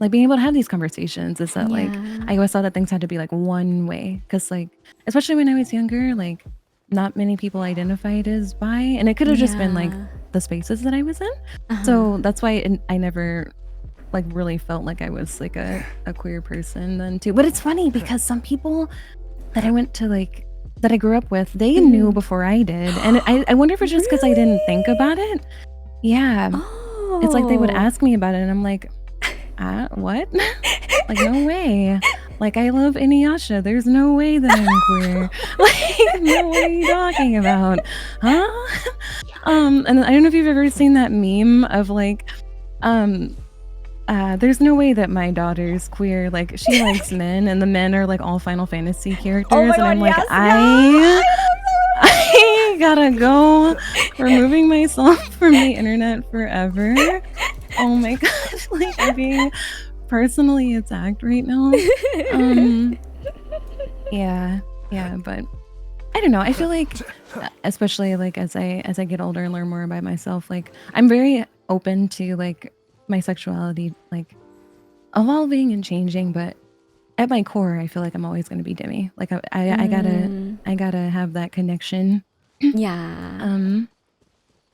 like being able to have these conversations, is that like I always thought that things had to be like one way, because like especially when I was younger, like not many people identified as bi, and it could have just been like the spaces that I was in. So that's why I never like really felt like I was like a queer person then too. But it's funny because some people that I went to like that I grew up with, they knew before I did, and I wonder if it's just because I didn't think about it. Yeah. It's like they would ask me about it, and I'm like, what? Like, no way. Like, I love Inuyasha. There's no way that I'm queer. Like, no, what are you talking about? Huh? And I don't know if you've ever seen that meme of like, there's no way that my daughter's queer. Like, she likes men, and the men are like all Final Fantasy characters. Oh my and I'm God, like, yes, I gotta go. Removing myself from the internet forever. Oh my gosh, like I'm being personally attacked right now. Yeah, but I don't know. I feel like, especially like as I get older and learn more about myself, like I'm very open to like my sexuality like evolving and changing, but at my core, I feel like I'm always going to be demi. Like I gotta have that connection. Yeah.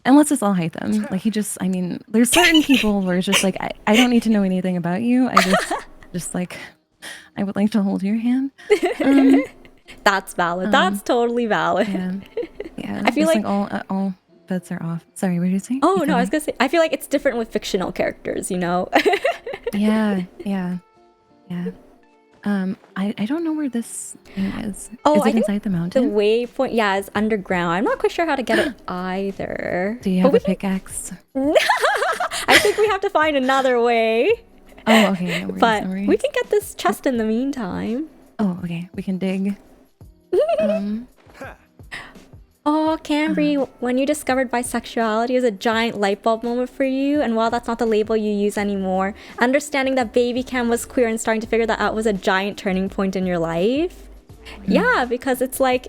and let's just all hate them. Like he just, I mean, there's certain people where it's just like I don't need to know anything about you. I just like I would like to hold your hand. That's valid. That's totally valid. Yeah. I feel like all bets are off. Sorry, what did you say? Oh no, I was gonna say I feel like it's different with fictional characters, you know? Yeah. I don't know where this thing is. Oh, Is I it think inside the the mountain? waypoint, yeah, is underground. I'm not quite sure how to get it either. Do you But have a pickaxe? I think we have to find another way. Oh, okay. No worries, But no worries. we can get this chest in the meantime. Oh, okay. We can dig. Oh, Cambry, when you discovered bisexuality was a giant light bulb moment for you, and while that's not the label you use anymore, understanding that Baby Cam was queer and starting to figure that out was a giant turning point in your life. Yeah, because it's like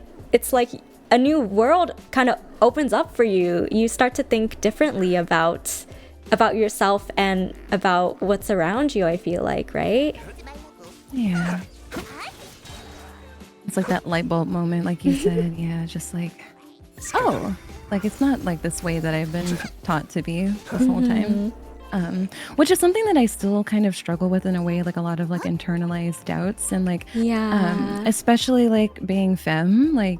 a new world kind of opens up for you. You start to think differently about yourself and about what's around you, I feel like, right? Yeah. It's like that light bulb moment, like you said. Yeah, just like, oh, like it's not like this way that I've been taught to be this whole time. Which is something that I still kind of struggle with in a way, like a lot of like internalized doubts and like, especially like being femme, like,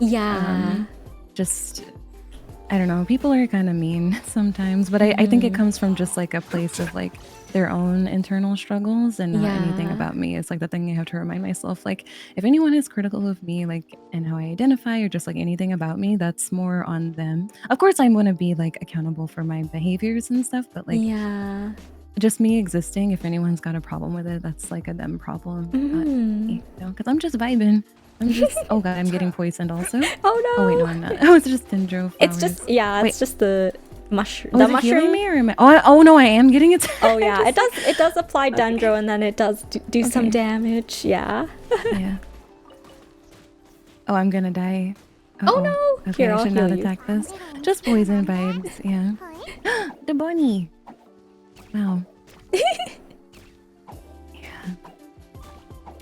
just, I don't know, people are kind of mean sometimes, but I think it comes from just like a place of like their own internal struggles and not anything about me. It's like the thing I have to remind myself, like if anyone is critical of me, like and how I identify or just like anything about me, that's more on them. Of course I'm going to be like accountable for my behaviors and stuff, but like just me existing, if anyone's got a problem with it, that's like a them problem, not me, you know, because I'm just vibing. I'm just, oh god, I'm getting poisoned also. Oh no. Oh wait, no, I'm not. Oh, it's just dendro flowers. It's just, it's just the mushroom. Oh, the is it mushroom. healing me or am I? Oh no, I am getting it. Oh yeah, it does apply dendro and then it does do some damage. Yeah. Yeah. Oh, I'm gonna die. Oh no. Okay, Here, I I'll should not heal you. attack this. Just poison vibes, yeah. The bunny. Wow.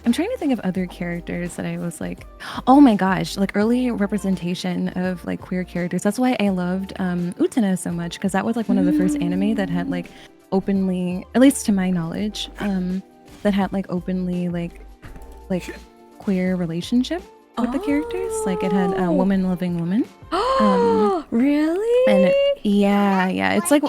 I'm trying to think of other characters that I was like, oh my gosh, like early representation of like queer characters. That's why I loved Utena so much, because that was like one of the first anime that had like openly, at least to my knowledge, that had like openly like queer relationship with the characters. Like it had a woman loving woman. Really? And yeah, it's like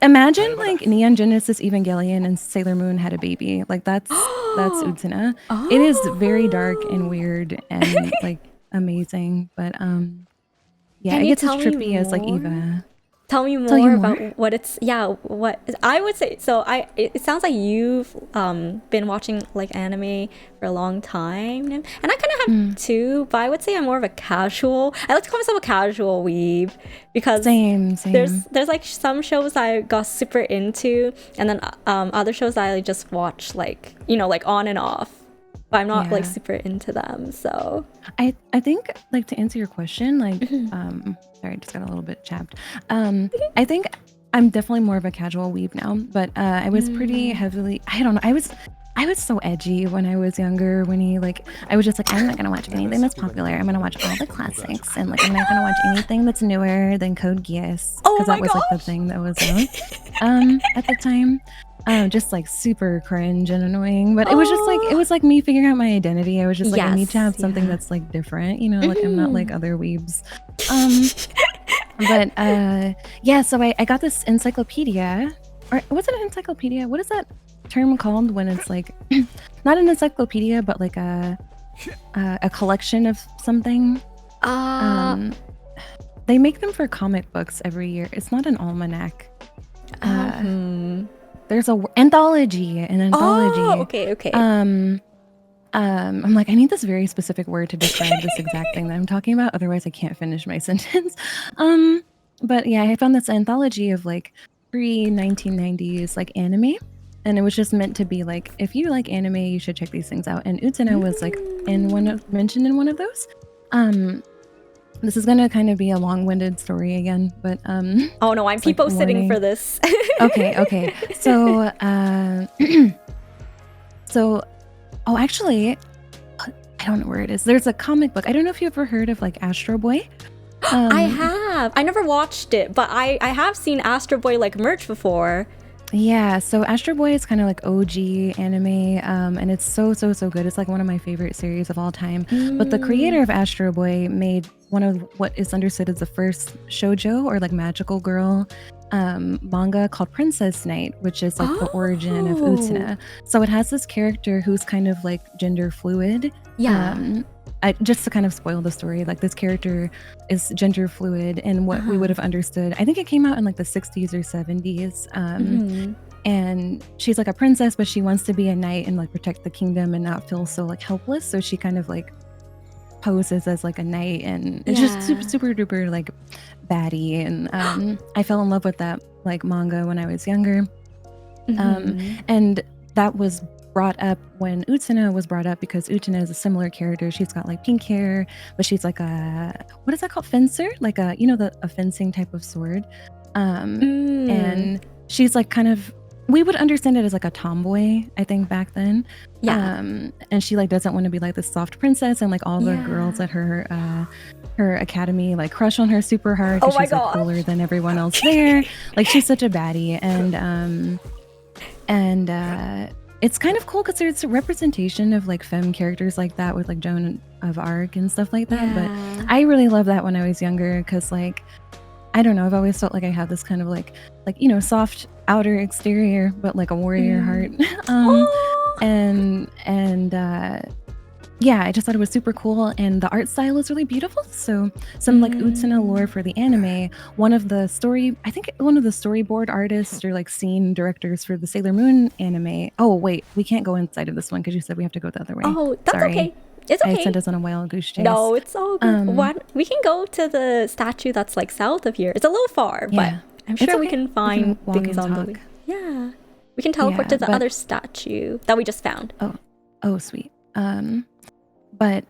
imagine like Neon Genesis Evangelion and Sailor Moon had a baby. Like that's Utena. It is very dark and weird and like amazing, but yeah, Can it you gets as tell me trippy as like more? Eva. Tell me more about what it's, what I would say. So it sounds like you've been watching like anime for a long time, and I kind of have too, but I would say I'm more of a casual. I like to call myself a casual weeb because Same. there's like some shows I got super into, and then other shows I just watch like, you know, like on and off. But I'm not like super into them, so I think like to answer your question, like sorry, I just got a little bit chapped. I think I'm definitely more of a casual weeb now, but I was pretty heavily, I don't know, I was so edgy when I was younger. I was just like, I'm not gonna watch anything that's popular. I'm gonna watch all the classics, and like I'm not gonna watch anything that's newer than Code Geass, because that was like the thing that was out at the time. Just like super cringe and annoying, but it was like me figuring out my identity. I was just like, I need to have something that's like different, you know, like I'm not like other weebs. But yeah, so I got this encyclopedia, or was it an encyclopedia? What is that term called when it's like not an encyclopedia, but like a collection of something? They make them for comic books every year. It's not an almanac. There's an anthology. Oh, okay. I'm like, I need this very specific word to describe this exact thing that I'm talking about. Otherwise, I can't finish my sentence. But yeah, I found this anthology of like pre-1990s like anime. And it was just meant to be like, if you like anime, you should check these things out. And Utena was like mentioned in one of those. This is gonna kind of be a long-winded story again, but oh no, I'm people like sitting for this. Okay. So oh, actually, I don't know where it is. There's a comic book. I don't know if you ever heard of like Astro Boy. I Um, have. I never watched it, but I have seen Astro Boy like merch before. Yeah, so Astro Boy is kind of like OG anime, and it's so good. It's like one of my favorite series of all time. But the creator of Astro Boy made one of what is understood as the first shoujo or like magical girl manga called Princess Knight, which is like the origin of Oh. Utena. So it has this character who's kind of like gender fluid. Yeah. Just to kind of spoil the story, like this character is gender fluid, and what we would have understood, I think it came out in like the 60s or 70s. And she's like a princess, but she wants to be a knight and like protect the kingdom and not feel so like helpless. So she kind of like poses as like a knight, and it's just super duper like baddie. And I fell in love with that like manga when I was younger. And that was brought up when Utena was brought up, because Utena is a similar character. She's got like pink hair, but she's like a, what is that called? Fencer? Like a, you know, a fencing type of sword. And she's like kind of, we would understand it as like a tomboy, I think, back then. And she like doesn't want to be like this soft princess, and like all the girls at her academy like crush on her super hard because she's like cooler than everyone else there. Like she's such a baddie. And it's kind of cool because there's a representation of like femme characters like that with like Joan of Arc and stuff like that. But I really loved that when I was younger, because like, I don't know, I've always felt like I have this kind of like you know, soft outer exterior but like a warrior heart. Yeah, I just thought it was super cool, and the art style is really beautiful. So some like Utena lore for the anime. One of the storyboard artists or like scene directors for the Sailor Moon anime. Oh wait, we can't go inside of this one because you said we have to go the other way. Oh, that's Sorry. okay. It's okay. I sent us on a wild goose chase. No, it's all good. We can go to the statue that's like south of here. It's a little far, but I'm sure we can find things on the way. Yeah. We can teleport to the other statue that we just found. Oh, sweet. But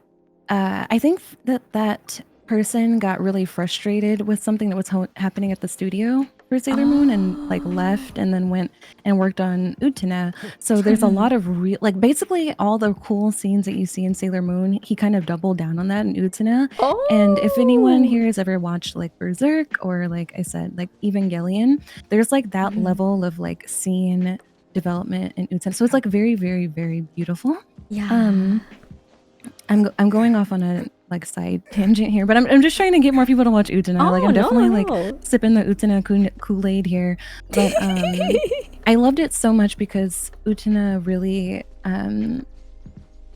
I think that person got really frustrated with something that was happening at the studio for Sailor Moon, and like left and then went and worked on Utena. So there's a lot of like basically all the cool scenes that you see in Sailor Moon, he kind of doubled down on that in Utena. And if anyone here has ever watched like Berserk or like I said, like Evangelion, there's like that level of like scene development in Utena. So it's like very, very, very beautiful. Yeah. I'm going off on a like side tangent here, but I'm just trying to get more people to watch Utena. Like I'm definitely like sipping the Utena Kool-Aid here. But I loved it so much because Utena really kind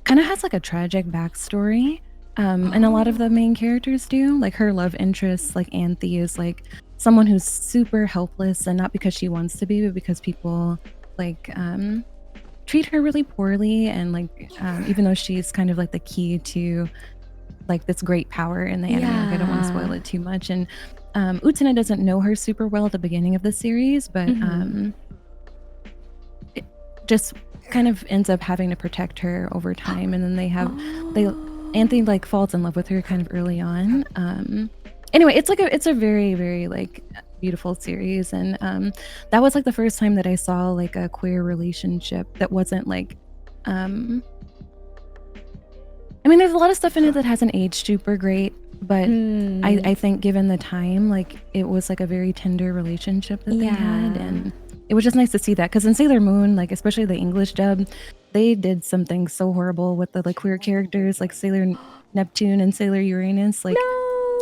of has like a tragic backstory. And a lot of the main characters do. Like her love interest, like Anthe, is like someone who's super helpless, and not because she wants to be, but because people like treat her really poorly, and like even though she's kind of like the key to like this great power in the anime. Like, I don't want to spoil it too much. And Utena doesn't know her super well at the beginning of the series, but it just kind of ends up having to protect her over time. And then Anthe like falls in love with her kind of early on. Anyway, it's a very, very like beautiful series, and that was like the first time that I saw like a queer relationship that wasn't like I mean, there's a lot of stuff in it that hasn't aged super great, but I think given the time, like it was like a very tender relationship that they had, and it was just nice to see that. Because in Sailor Moon, like especially the English dub, they did something so horrible with the like queer characters, like Sailor Neptune and Sailor Uranus. Like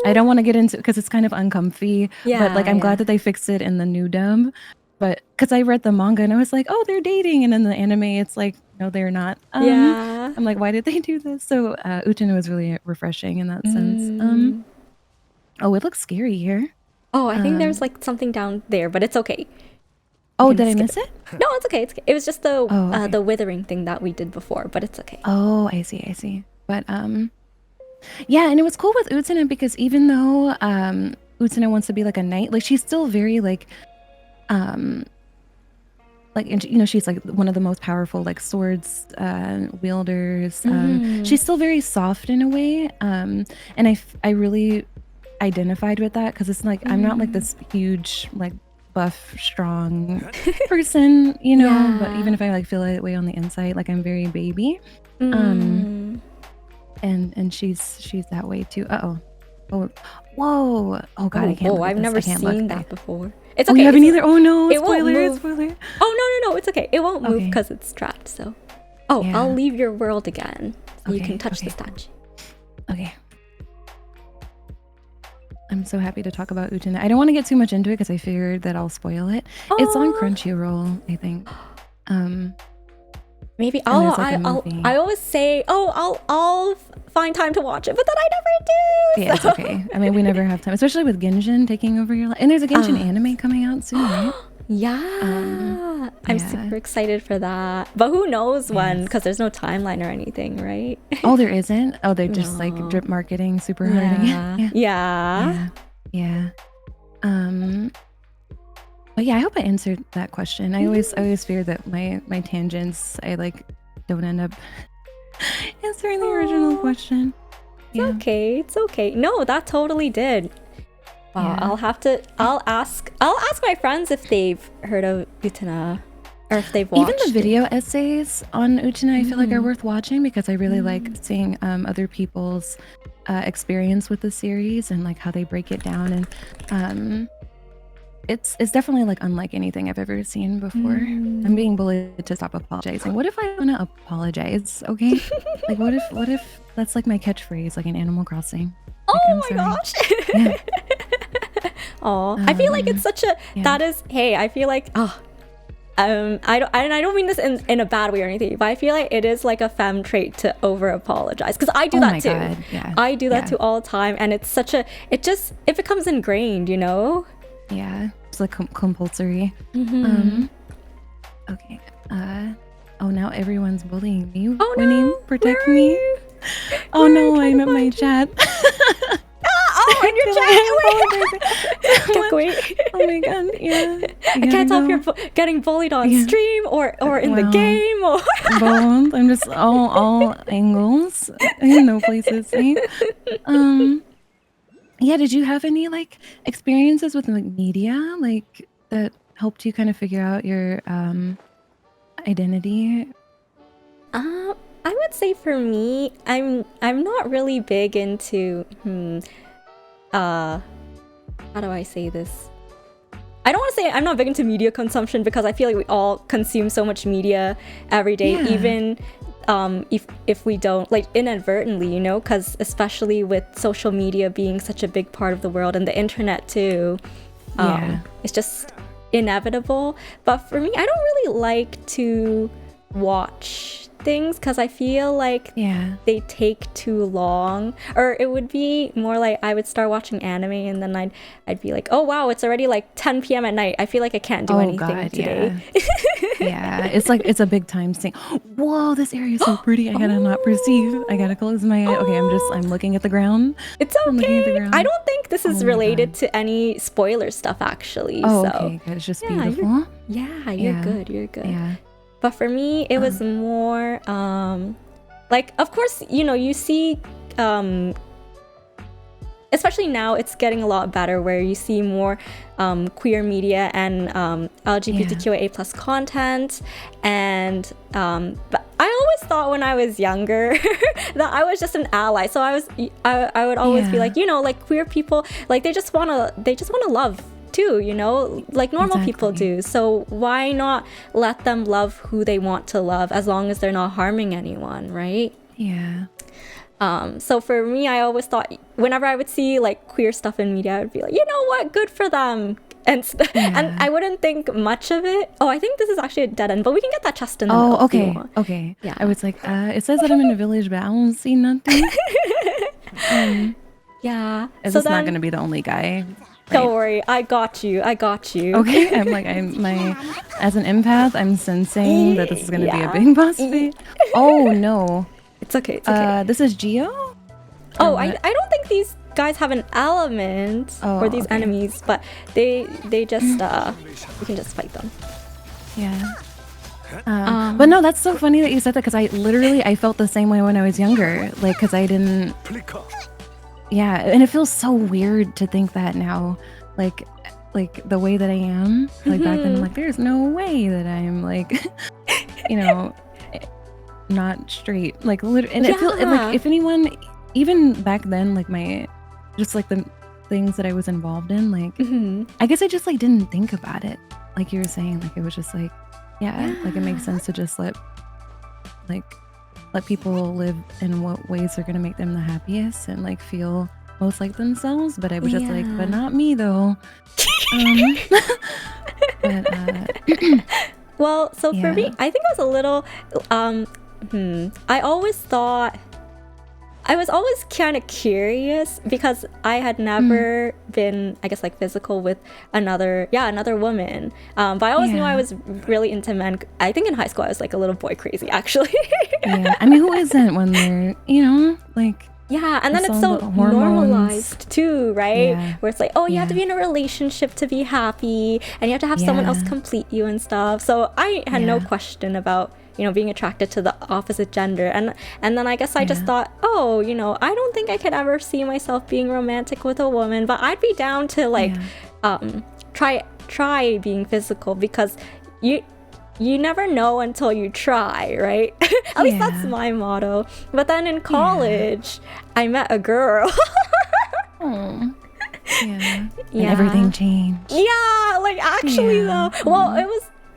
I don't want to get into it because it's kind of uncomfy, but like I'm glad that they fixed it in the new dub. But because I read the manga and I was like, oh, they're dating, and in the anime it's like, no, they're not. I'm like, why did they do this? So Utena was really refreshing in that sense. Oh, it looks scary here. Oh, I think there's like something down there, but it's okay. Oh, did I miss it? No, it's okay. It's okay. It was just the the withering thing that we did before, but it's okay. Oh, I see. But yeah, and it was cool with Utena because even though Utena wants to be like a knight, like she's still very like you know, she's like one of the most powerful like swords wielders. She's still very soft in a way, and I really identified with that because it's like I'm not like this huge like buff strong person, you know, but even if I like feel that way on the inside, like I'm very baby. And she's that way too. Oh, whoa! Oh god, I can't. Oh, Look at I've this. never I can't seen look. that before. It's Oh, okay. you haven't either. Oh no! it won't Spoiler! move. Spoiler! Oh no, it's okay. It won't move Okay. because it's trapped. So, oh, Yeah. I'll leave your world again. So you Okay, can touch the okay. statue. Okay. I'm so happy to talk about Utena. I don't want to get too much into it because I feared that I'll spoil it. It's on Aw. Crunchyroll, I think. Maybe And there's, like, a I'll movie. I always say, oh, I'll find time to watch it, but then I never do. Yeah, it's so- okay. I mean, we never have time, especially with Genshin taking over your life. And there's a Genshin anime coming out soon, right? Yeah, I'm yeah. super excited for that. But who knows when? Yes. Because there's no timeline or anything, right? Oh, there isn't? Oh, they're just like No. drip marketing super hard again. Yeah. Yeah. But yeah, I hope I answered that question. I always fear that my tangents, I like don't end up answering the original Aw. question. It's okay. No, that totally did. Wow, Yeah. I'll ask my friends if they've heard of Utena or if they've watched Even the it. video essays on Uchina, I feel like are worth watching because I really like seeing other people's experience with the series and like how they break it down, and it's definitely like unlike anything I've ever seen before. I'm being bullied to stop apologizing. What if I want to apologize? Okay, like what if that's like my catchphrase, like in Animal Crossing? Oh Like, I'm my sorry. gosh. Yeah. Oh, I feel like it's such a yeah. that is hey, I feel like I don't mean this in a bad way or anything, but I feel like it is like a femme trait to over apologize because I do Oh that my too. God, yeah. I do that Yeah. too all the time, and it's such a it becomes ingrained, you know. Yeah, it's like compulsory. Okay. Oh, now everyone's bullying me. Oh Whinnaay, no, protect where are me. you? Oh We're no, trying I'm to at my find you. chat. Oh, and you're What? wait. Oh my god, yeah. I can't tell if you're getting bullied on stream or in the Wow. game or both. I'm just all angles. No places safe. Yeah, did you have any like experiences with like media like that helped you kind of figure out your identity? I would say for me, I'm not really big into how do I say this? I don't want to say I'm not big into media consumption because I feel like we all consume so much media every day, Yeah. even if we don't, like, inadvertently, you know, because especially with social media being such a big part of the world and the internet too, Yeah. it's just inevitable. But for me, I don't really like to watch things because I feel like Yeah. they take too long, or it would be more like I would start watching anime and then I'd be like, oh wow, it's already like 10 p.m. at night, I feel like I can't do anything today. Yeah, it's like it's a big time sink. Whoa, this area is so pretty. I gotta not perceive. I gotta close my eye. Okay, I'm looking at the ground. It's I'm looking at the okay. ground. I don't think this is Oh my related God. to any spoiler stuff actually. Oh, So okay, good. It's just yeah, beautiful. you're Yeah. good. You're good. Yeah. But for me, it was more like, of course, you know, you see especially now it's getting a lot better where you see more queer media and LGBTQIA plus content, and but I always thought when I was younger that I was just an ally, so I would always be Yeah. like, you know, like queer people, like they just wanna love too, you know, like normal people Exactly. do. So why not let them love who they want to love as long as they're not harming anyone, right? Yeah. So for me, I always thought whenever I would see like queer stuff in media, I would be like, you know what, good for them. And and I wouldn't think much of it. Oh, I think this is actually a dead end, but we can get that chest in the middle Oh, if you okay. want. Okay. Yeah. I was like, it says that I'm in a village, but I don't see nothing. Yeah. Is so this then, not gonna be the only guy? don't worry, I got you. Okay, as an empath, I'm sensing that this is gonna be a Yeah. big boss fight. Oh no. It's okay. It's okay. This is Geo? Oh, Or I what? don't think these guys have an element, Oh, or these okay. enemies, but they just you can just fight them. Yeah. But no, that's so funny that you said that because I felt the same way when I was younger. Like, because I didn't. Yeah, and it feels so weird to think that now. Like the way that I am. Like back then, I'm like, there's no way that I'm like, you know, not straight. Like, and it feels Yeah. like if anyone, even back then, like just like the things that I was involved in, like Mhm. I guess I just like didn't think about it. Like you were saying, like it was just like, yeah, like it makes sense to just let people live in what ways are gonna make them the happiest and like feel most like themselves. But I was just like, but Yeah. not me though. Um, but Well, so for me, yeah, I think I was a little I always thought I was always kind of curious because I had never been, I guess, like physical with another woman. But I always knew I yeah, was really into men. I think in high school I was like a little boy crazy, actually. yeah. I mean, who isn't when they're, like Yeah, and then just it's all so the hormones? normalized too, right? Yeah, Where it's like, oh, you have to yeah, be in a relationship to be happy, and you have to have someone else yeah, complete you and stuff. So I had no yeah, question about, being attracted to the opposite gender. And then I guess I just yeah, thought, oh, I don't think I could ever see myself being romantic with a woman, but I'd be down to like yeah, try being physical because you never know until you try, right? At least that's yeah, my motto. But then in yeah. college, I met a girl. Oh, yeah. And Yeah. everything changed. Yeah, like actually Yeah. though. Well,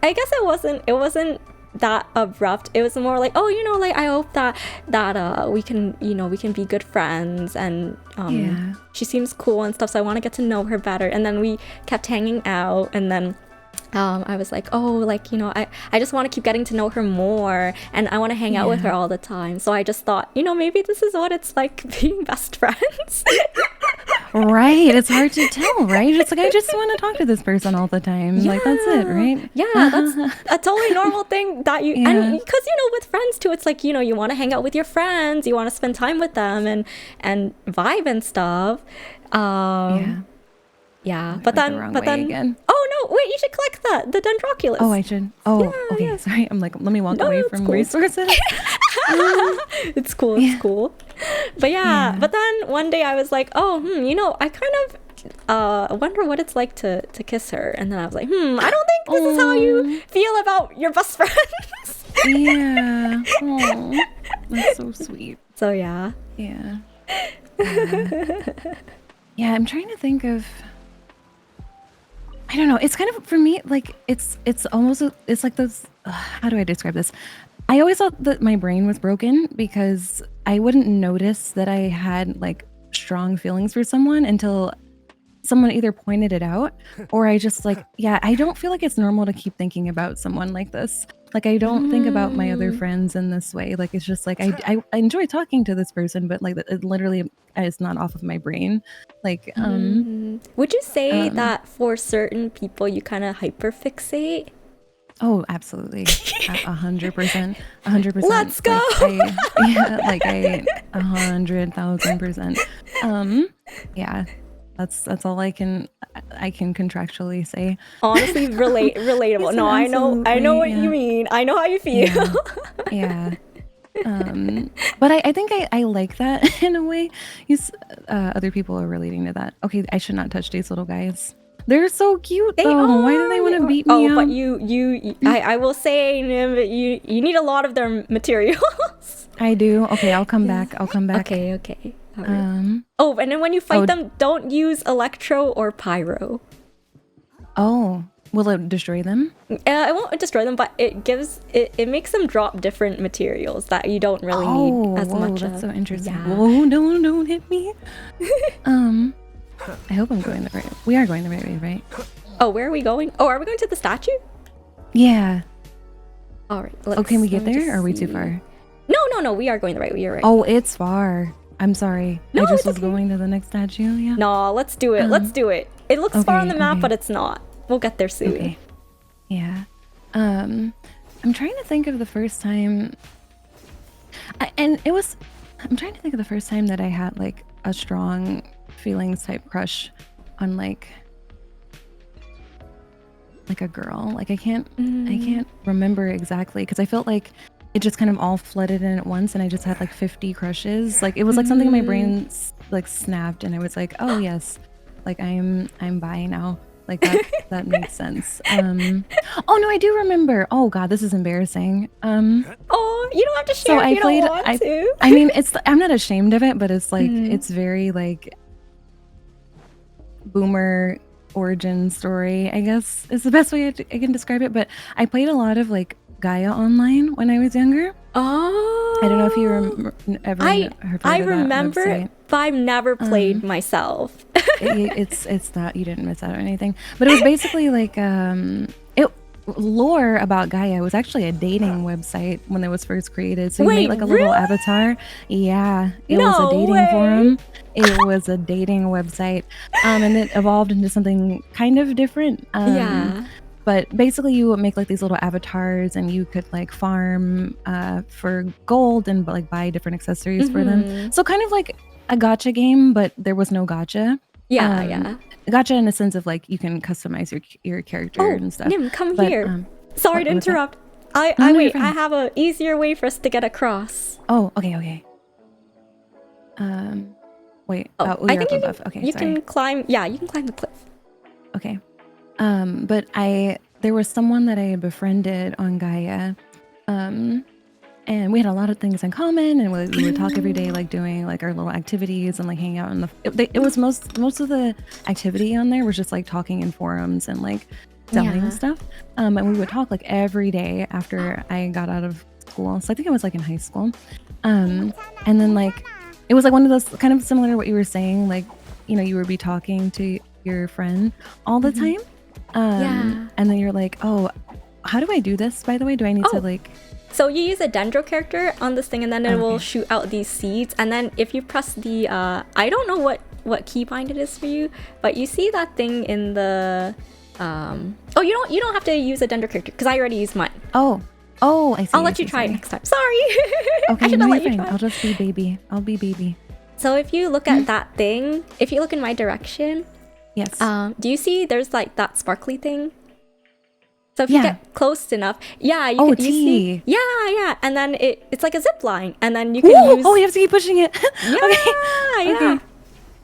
I guess it wasn't that abrupt. It was more like, oh, like I hope that we can be good friends, and Yeah. she seems cool and stuff, so I want to get to know her better. And then we kept hanging out, and then I was like, oh, like, I just want to keep getting to know her more, and I want to hang out with her Yeah. all the time. So I just thought, maybe this is what it's like being best friends. Right. It's hard to tell, right? It's like I just want to talk to this person all the time. Like that's it, right? Yeah, that's a totally normal thing that you, and Yeah. because, with friends too, it's like, you want to hang out with your friends, you want to spend time with them and vibe and stuff. Yeah. Yeah, I but went the then, wrong way again. oh no, wait, you should collect the Oh, Dendroculus. I should. Oh, Yeah, okay. yeah. Sorry. I'm like, let me walk No, away it's from cool. resources. Um, It's cool, it's yeah. cool. But yeah, Yeah. but then one day I was like, oh, I kind of wonder what it's like to kiss her. And then I was like, I don't think this is how you Oh, feel about your best friends. yeah. Oh, that's so sweet. So yeah. Yeah. Yeah. Yeah. I'm trying to think of. I don't know. It's kind of for me like it's almost it's like those. How do I describe this? I always thought that my brain was broken because I wouldn't notice that I had like strong feelings for someone until someone either pointed it out or I just like, yeah, I don't feel like it's normal to keep thinking about someone like this. Like I don't think about my other Mm, friends in this way. Like it's just like I enjoy talking to this person, but like it literally is not off of my brain. Like Would you say um that for certain people you kind of hyperfixate? oh, absolutely. 100%. 100%. Let's go. Like I yeah, like I 100,000%. Um yeah. That's all I can contractually say. Honestly, relatable. Yes, No, I know absolutely. what you Yeah. mean. I know how you feel. Yeah. Yeah. But I think I like that in a way. Other people are relating to that. Okay, I should not touch these little guys. They're so cute They though. Why do are. they They want to are. beat me Oh, but up? I will say, Nim, that you need a lot of their materials. I do. Okay, I'll come Yeah. back. I'll come back. Okay. All right. Um. Oh, and then when you Oh. fight them, don't use electro or pyro. Oh. Will it destroy them? It won't destroy them, but it makes them drop different materials that you don't really need as Whoa, much that's of. so interesting. Yeah. Whoa, don't hit me. Um. I hope I'm going the right. We are going the right way, right? Oh, where are we going? Oh, are we going to the statue? Yeah. All right. Oh, can we get let me just there? Or are we too see. far? No. We are going the right way. You're right. Oh, it's far. I'm sorry. No, I just it's was okay. going to the next statue. Yeah. No, let's do it. Let's do it. It looks far on the Okay, map, okay. but it's not. We'll get there soon. Okay. Yeah. I'm trying to think of the first time. I'm trying to think of the first time that I had like a strong feelings type crush on like a girl. Like I can't remember exactly because I felt like it just kind of all flooded in at once and I just had like 50 crushes. Like it was like something in my brain like snapped and I was like, "Oh yes. Like I'm bi now." Like that makes sense. Oh no, I do remember. Oh god, this is embarrassing. Oh, you don't have to So share if I you played don't want to. I mean, I'm not ashamed of it, but it's like it's very like boomer origin story, I guess is the best way I can describe it. But I played a lot of like Gaia Online when I was younger. Oh, I don't know if you ever heard I of remember that it, website. but I've never played myself. It's not, you didn't miss out on anything, but it was basically like it lore about Gaia was actually a dating website when it was first created. So you Wait, made like a little really? avatar. Yeah, it was No a dating way. forum. It was a dating website, and it evolved into something kind of different. Yeah. But basically, you would make like these little avatars, and you could like farm for gold and like buy different accessories for them. So kind of like a gacha game, but there was no gacha. Yeah, yeah. Gacha in the sense of like you can customize your character Oh, and stuff. Nim, come But, here. Sorry to what was that? interrupt. No, I no, you're wait. fine. I have a easier way for us to get across. Oh, okay. Wait. Oh, Oh, I you're think up you above. Okay, you sorry. can climb. Yeah, you can climb the cliff. Okay. But there was someone that I had befriended on Gaia, and we had a lot of things in common, and we would talk every day, like doing like our little activities and like hanging out in the. It was most of the activity on there was just like talking in forums and like selling Yeah. stuff. And we would talk like every day after I got out of school. So I think I was like in high school. And then like it was like one of those kind of similar to what you were saying, like you would be talking to your friend all the time. Yeah. And then you're like, oh, how do I do this, by the way? Do I need to Oh. like So you use a dendro character on this thing, and then it will Okay. shoot out these seeds. And then if you press the, I don't know what keybind it is for you, but you see that thing in the, oh, you don't have to use a dendro character because I already used mine. Oh, I see. I'll I let see, you try sorry. next time. Sorry. Okay, I should no, have let you're you fine. try. I'll just be baby. I'll be baby. So if you look at that thing, if you look in my direction, Yes. do you see there's like that sparkly thing? So if you Yeah. get close enough, yeah, you Oh, could you see, T. yeah, and then it's like a zip line, and then you can Ooh, use, oh, you have to keep pushing it. yeah, Okay. yeah, Okay. and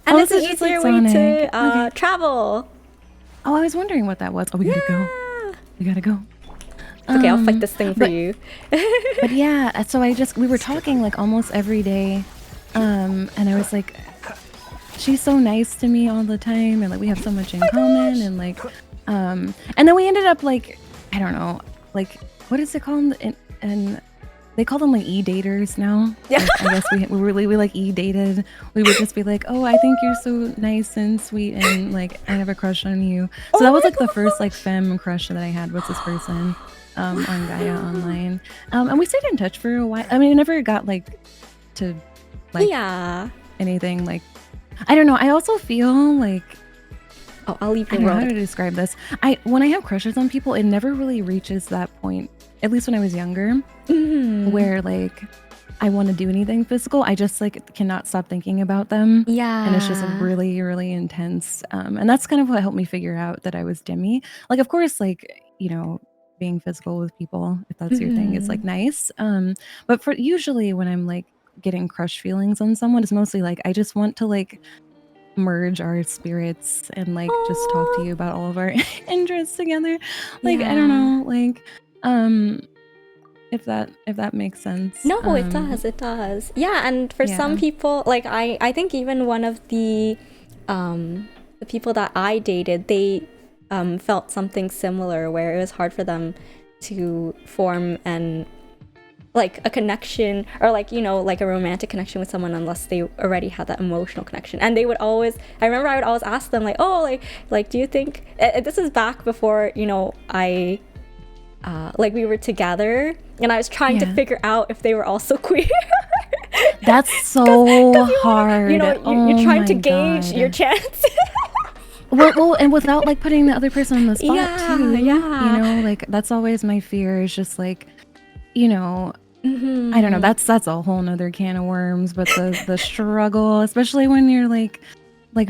Oh, it's this an is just like easier way to Sonic. Okay. travel. Oh, I was wondering what that was. Oh, we gotta go. Yeah. We gotta go. Okay, I'll fight this thing for but- you. But yeah, so we were talking like almost every day, and I was like, she's so nice to me all the time, and like we have so much in common, and like, and then we ended up like, I don't know, like what is it called? And they call them like e-daters now. Yeah. Like, I guess we like e-dated. We would just be like, oh, I think you're so nice and sweet, and like I have a crush on you. So that was like the first like femme crush that I had was this person. On Gaia Online, and we stayed in touch for a while. I mean, it never got like to like Yeah. anything. Like, I don't know. I also feel like Oh, I'll leave I the don't know how world. to describe this. When I have crushes on people, it never really reaches that point. At least when I was younger, where like I want to do anything physical. I just like cannot stop thinking about them. Yeah. And it's just really, really intense. And that's kind of what helped me figure out that I was Demi. Like, of course, like, being physical with people, if that's your thing, is like nice. But for usually when I'm like getting crush feelings on someone, it's mostly like I just want to like merge our spirits and like just talk to you about all of our interests together. Like, I don't know, like if that makes sense. No, it does. Yeah, and for some Yeah. people, like I think even one of the people that I dated, they felt something similar where it was hard for them to form like a connection or like like a romantic connection with someone unless they already had that emotional connection. And they would always, I remember I would always ask them like, oh, like do you think this is back before I like we were together and I was trying to Yeah. figure out if they were also queer. That's so hard. You're Oh trying to my gauge God. your chance. well, and without like putting the other person on the spot Yeah, too. yeah. Like that's always my fear. Is just like, I don't know. That's a whole nother can of worms. But the struggle, especially when you're like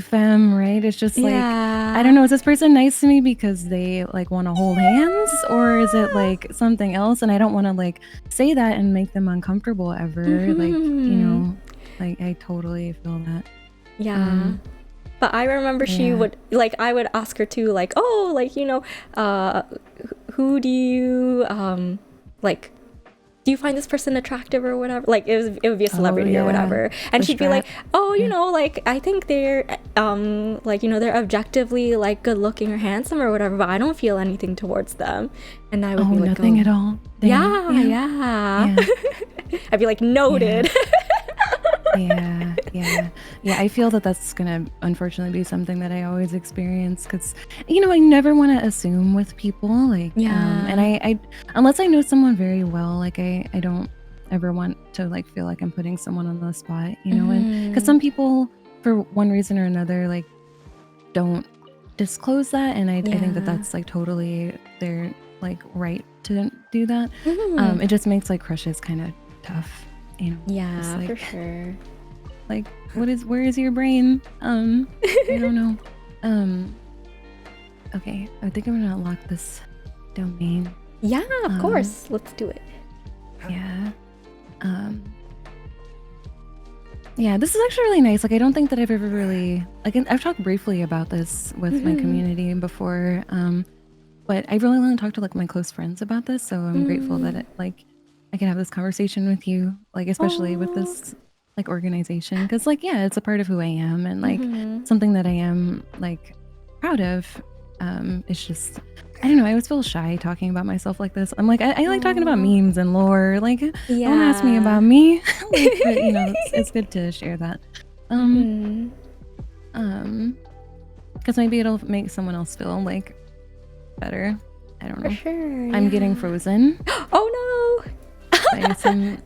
femme, right? It's just like I don't know. Is this person nice to me because they like want to hold hands, or is it like something else? And I don't want to like say that and make them uncomfortable ever. Like I totally feel that. Yeah. But I remember she Yeah. would like I would ask her too, like, oh, like who do you like do you find this person attractive or whatever? Like it would be a Oh celebrity or yeah, whatever, and the she'd be like, strap. oh, you Yeah. know, like I think they're like, you know, they're objectively like good looking or handsome or whatever, but I don't feel anything towards them. And I would Oh, be like, nothing oh, at all. Dang. yeah, Yeah. yeah. I'd be like, noted. Yeah. I feel that that's gonna unfortunately be something that I always experience because, I never want to assume with people. Like, and Yeah. I unless I know someone very well, like I don't ever want to like feel like I'm putting someone on the spot, and because some people, for one reason or another, like don't disclose that, and I think that Yeah. that's like totally their like right to do that. Mhm. It just makes like crushes kind of tough, just Yeah, for like sure. like where is your brain? I don't know. Okay, I think I'm gonna unlock this domain. Yeah, of Um, course. Let's do it. yeah. Um, yeah, this is actually really nice. Like, I don't think that I've ever really like I've talked briefly about this with my Mhm. community before. But I really want to talk to like my close friends about this. So I'm grateful that I can have this conversation with you, like especially with Oh. this like organization, because like it's a part of who I am and like Mhm. something that I am like proud of. It's just I don't know. I always feel shy talking about myself like this. I'm like I like talking about Aw. memes and lore. Like don't ask me Yeah. about me. Like, but it's good to share that. Mhm. Because maybe it'll make someone else feel like better. I don't For know. sure. I'm getting Yeah. frozen Oh no. by some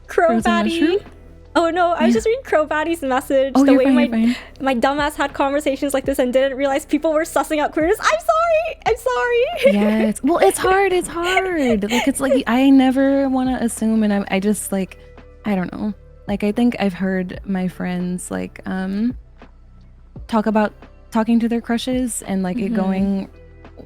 Crow frozen mushroom. Batty. Oh no, I was Yeah. just reading Crow Batty's message. Oh, The you're way fine. my You're fine. my dumbass had conversations like this and didn't realize people were sussing out queerness. I'm sorry. Yes. Well, it's hard. It's hard. Like it's like I never want to assume, and I just like I don't know. Like I think I've heard my friends like talk about talking to their crushes and like it going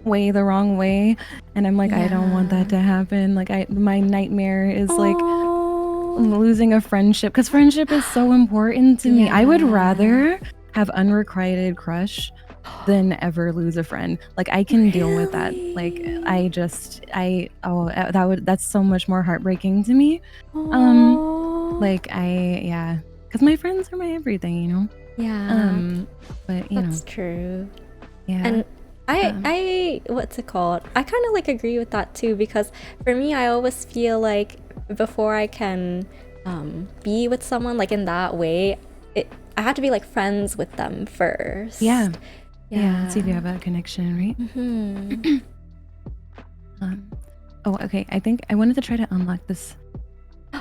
way the wrong way, and I'm like I don't want that to happen. Like my nightmare is like Oh. losing a friendship because friendship is so important to me. I would Yeah. rather have unrequited crush than ever lose a friend. Like I can deal with that. Like Really? that's so much more heartbreaking to me. Oh. Like because my friends are my everything. Yeah. But That's true. yeah. And Um, I what's it called? I kind of like agree with that too because for me, I always feel like before I can be with someone like in that way, I have to be like friends with them first. yeah. Yeah. Let's see if you have a connection, right? Mhm. Okay. I think I wanted to try to unlock this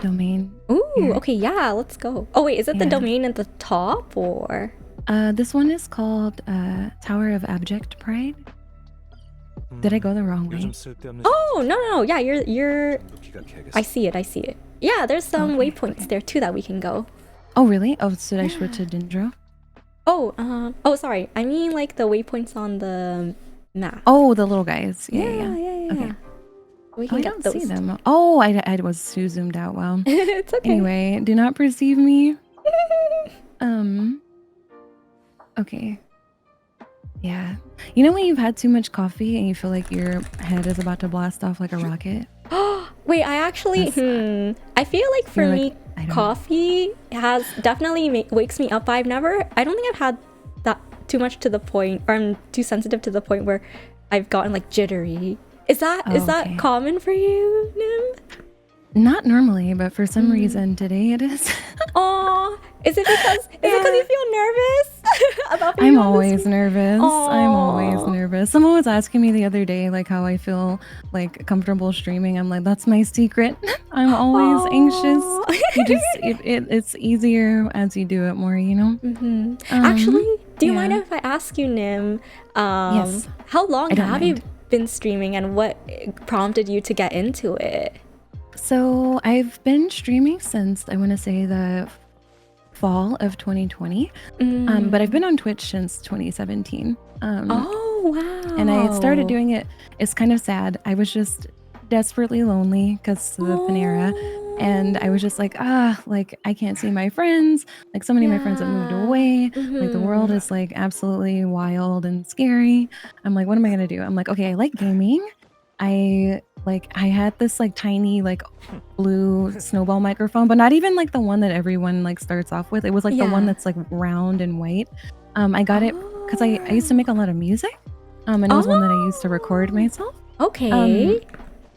domain. Ooh, Here. okay, yeah, let's go. Oh wait, is it the Yeah. domain at the top or? This one is called Tower of Abject Pride. Did I go the wrong way? 요즘 쓸데없는 Oh no, yeah, you're. 놓기가 개겠어. I see it. Yeah, there's some Okay, waypoints there too that we can go. Oh, really? Oh, should I switch to Dendro? Oh, sorry. I mean like the waypoints on the map. Oh, the little guys. Yeah. yeah. Okay. We Oh, can I get don't those. see them. Oh, I was too zoomed out. Wow. It's okay. Anyway, do not perceive me. Okay. Yeah. You know when you've had too much coffee and you feel like your head is about to blast off like a rocket? Wait, I actually, That's- I feel like for You're like, me, I don't- coffee has definitely wakes me up. I don't think I've had that too much to the point, or I'm too sensitive to the point where I've gotten like jittery. Is that Oh, okay. common for you, Nim? Not normally, but for some reason today it is. Aw, is it because you feel nervous about being I'm on this always screen? nervous. I'm always Aw. nervous. Someone was asking me the other day, like how I feel like comfortable streaming. I'm like, that's my secret. I'm always anxious. You just, it's easier as you do it more, Actually, do you mind yeah. if I ask you, Nim? Yes. How long I don't have you mind. been streaming, and what prompted you to get into it? So I've been streaming since I want to say the fall of 2020. But I've been on Twitch since 2017. Oh wow! And I started doing it. It's kind of sad. I was just desperately lonely because of the Panera. And I was just like, like I can't see my friends. Like so many of my friends have moved away. Like the world is like absolutely wild and scary. I'm like, what am I gonna do? I'm like, okay, I like gaming. I like I had this like tiny like blue snowball microphone, but not even like the one that everyone like starts off with. It was like the one Yeah. that's like round and white. I got it because I used to make a lot of music. And it was one that I used to record myself. Okay.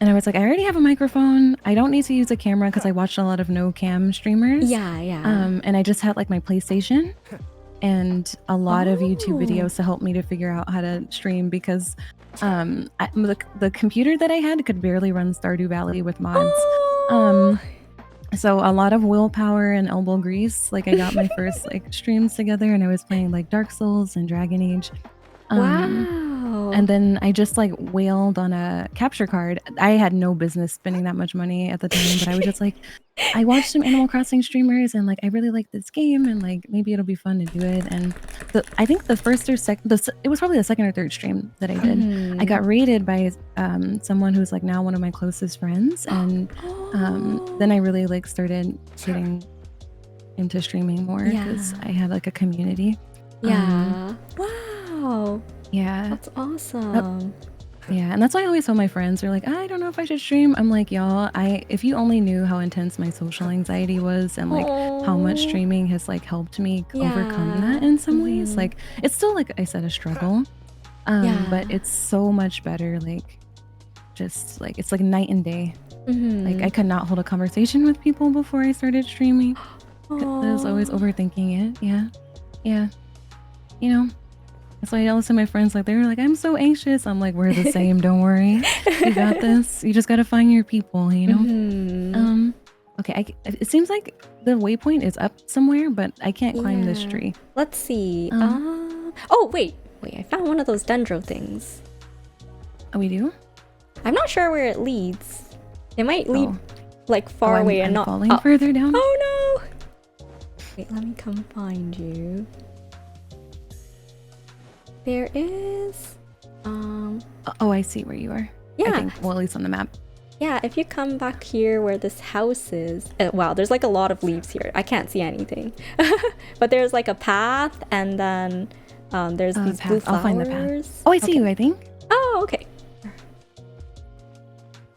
And I was like, I already have a microphone. I don't need to use a camera because I watched a lot of no cam streamers. Yeah. And I just had like my PlayStation and a lot of YouTube videos to help me to figure out how to stream because the computer that I had could barely run Stardew Valley with mods. So a lot of willpower and elbow grease. Like I got my first like streams together and I was playing like Dark Souls and Dragon Age. Wow. And then I just like wailed on a capture card. I had no business spending that much money at the time, but I was just like, I watched some Animal Crossing streamers and like I really like this game and like maybe it'll be fun to do it. And I think the first or second, it was probably the second or third stream that I did. I got raided by someone who's like now one of my closest friends, and then I really like started getting into streaming more because I had like a community. Yeah. Wow. Yeah. That's awesome. Yeah, and that's why I always tell my friends, they're like, I don't know if I should stream. I'm like, y'all, if you only knew how intense my social anxiety was and like how much streaming has like helped me overcome that in some ways. Like it's still, like I said, a struggle. But it's so much better, like just like it's like night and day. Like I could not hold a conversation with people before I started streaming. I was always overthinking it. Yeah. You know. That's why I listen to my friends, like they're like, I'm so anxious. I'm like, we're the same. Don't worry, you got this. You just gotta find your people, you know. Okay, it seems like the waypoint is up somewhere, but I can't climb this tree. Let's see. Oh wait, I found one of those dendro things. Oh, we do? I'm not sure where it leads. It might lead like far away and not falling further down. Oh no! Wait, let me come find you. There is Oh, I see where you are. Yeah. I think, well, at least on the map. Yeah, if you come back here where this house is, wow, there's like a lot of leaves here. I can't see anything. But there's like a path, and then there's these blue flowers. I'll find the path. Oh, I see you, I think. Oh, okay.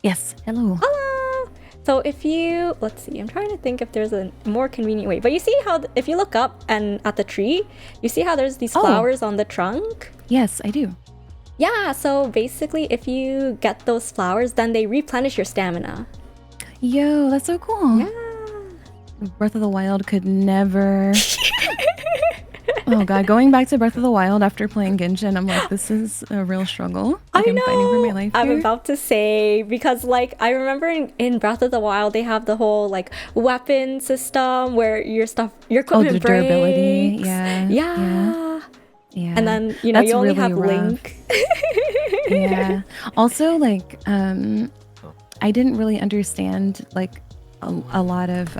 Yes, hello. Hello! So if you, let's see, I'm trying to think if there's a more convenient way. But you see how, if you look up and at the tree, you see how there's these flowers on the trunk? Yes, I do. Yeah, so basically if you get those flowers, then they replenish your stamina. Yo, that's so cool. Yeah. Breath of the Wild could never... Oh god, going back to Breath of the Wild after playing Genshin, I'm like, this is a real struggle. Like, I'm fighting for my life I'm here. about to say, because like I remember in Breath of the Wild they have the whole like weapon system where your equipment the durability. breaks. Yeah. And then you know That's you only really have rough. Link. Yeah. Also, like I didn't really understand like a lot of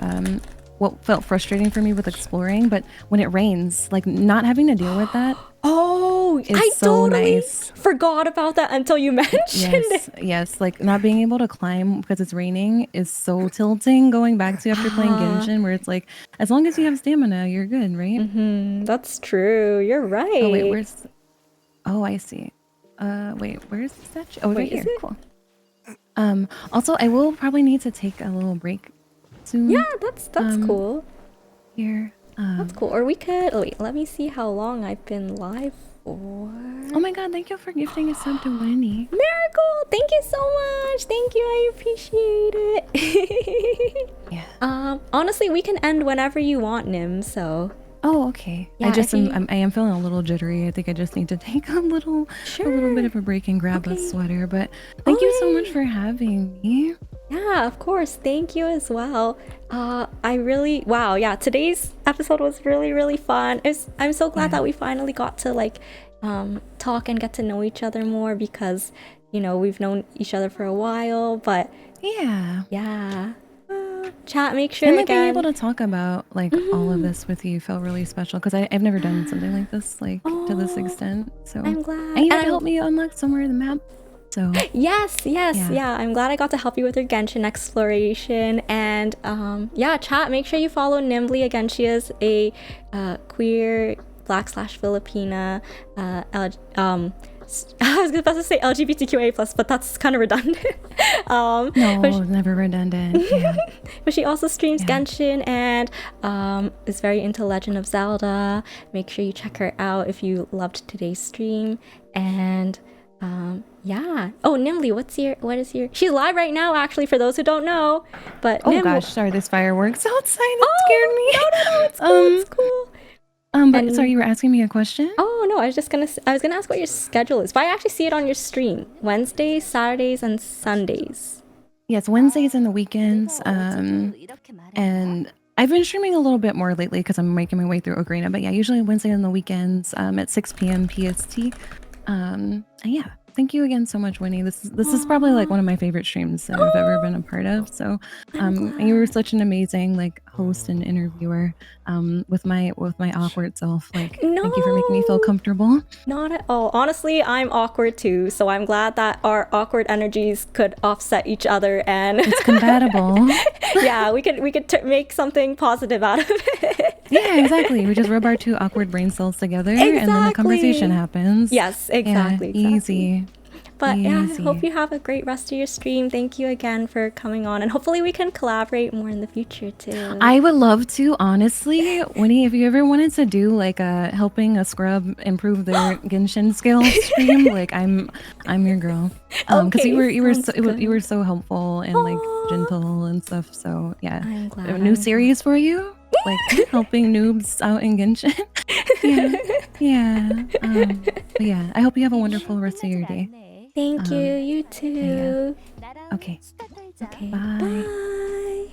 what felt frustrating for me with exploring, but when it rains, like not having to deal with that. I so totally nice. forgot about that until you mentioned it. Yes, like not being able to climb because it's raining is so tilting going back to after playing Genshin, where it's like, as long as you have stamina, you're good, right? That's true. You're right. Oh, wait, I see. Wait, where's the statue? Oh, right here. Cool. Also, I will probably need to take a little break soon. Yeah, that's cool. Here. That's cool. Or we could, wait, let me see how long I've been live for. Oh my god, thank you for gifting a sub to Whinnaay. Miracle! Thank you so much! Thank you, I appreciate it. Yeah. Honestly, we can end whenever you want, Nim, so. Oh, okay. Yeah, I am feeling a little jittery. I think I just need to take a little bit of a break and grab a sweater. But thank you so much for having me. Yeah, of course. Thank you as well. Today's episode was really, really fun. I'm so glad that we finally got to like talk and get to know each other more, because you know we've known each other for a while, but yeah. Chat, make sure and like again. being able to talk about like all of this with you felt really special, because I've never done something like this to this extent. So I'm glad. And you got to help me unlock somewhere in the map. So yes, I'm glad I got to help you with your Genshin exploration. And chat, make sure you follow Nimbly. Again, she is a queer Black/Filipina I was about to say LGBTQA plus, but that's kind of redundant. No, never redundant. Yeah. But she also streams Genshin and is very into Legend of Zelda. Make sure you check her out if you loved today's stream. And yeah. Oh, Nimly, what is your? She's live right now, actually, for those who don't know. But gosh, sorry, there's fireworks outside. It scared me. No, it's cool. It's cool. But sorry, you were asking me a question? Oh no, I was gonna ask what your schedule is. But I actually see it on your stream. Wednesdays, Saturdays, and Sundays. Yes, Wednesdays and the weekends. And I've been streaming a little bit more lately because I'm making my way through Ocarina. But yeah, usually Wednesday and the weekends at 6 p.m. PST. And yeah, thank you again so much, Whinnaay. This is probably like one of my favorite streams that I've ever been a part of. So you were such an amazing like host and interviewer with my awkward self. Like thank you for making me feel comfortable. Not at all. Honestly, I'm awkward too, so I'm glad that our awkward energies could offset each other and it's compatible. Yeah, we could make something positive out of it. Yeah, exactly. We just rub our two awkward brain cells together and then the conversation happens. Yes, exactly. Yeah, easy. But yeah, I hope you have a great rest of your stream. Thank you again for coming on, and hopefully we can collaborate more in the future too. I would love to, honestly. Whinnaay, if you ever wanted to do like helping a scrub improve their Genshin skills stream, like I'm your girl. Because you were so helpful and like gentle and stuff. So yeah, I'm glad. A new series for you, like helping noobs out in Genshin. yeah. But yeah, I hope you have a wonderful rest of your day. Thank you. You too. Yeah. Okay. Okay. Bye.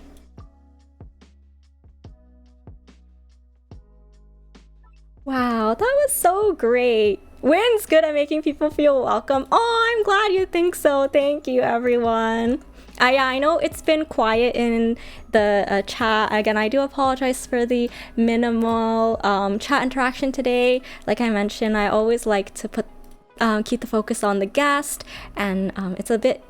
Wow, that was so great. Wynn's good at making people feel welcome. Oh, I'm glad you think so. Thank you, everyone. I know it's been quiet in the chat. Again, I do apologize for the minimal chat interaction today. Like I mentioned, I always like to keep the focus on the guest, and it's a bit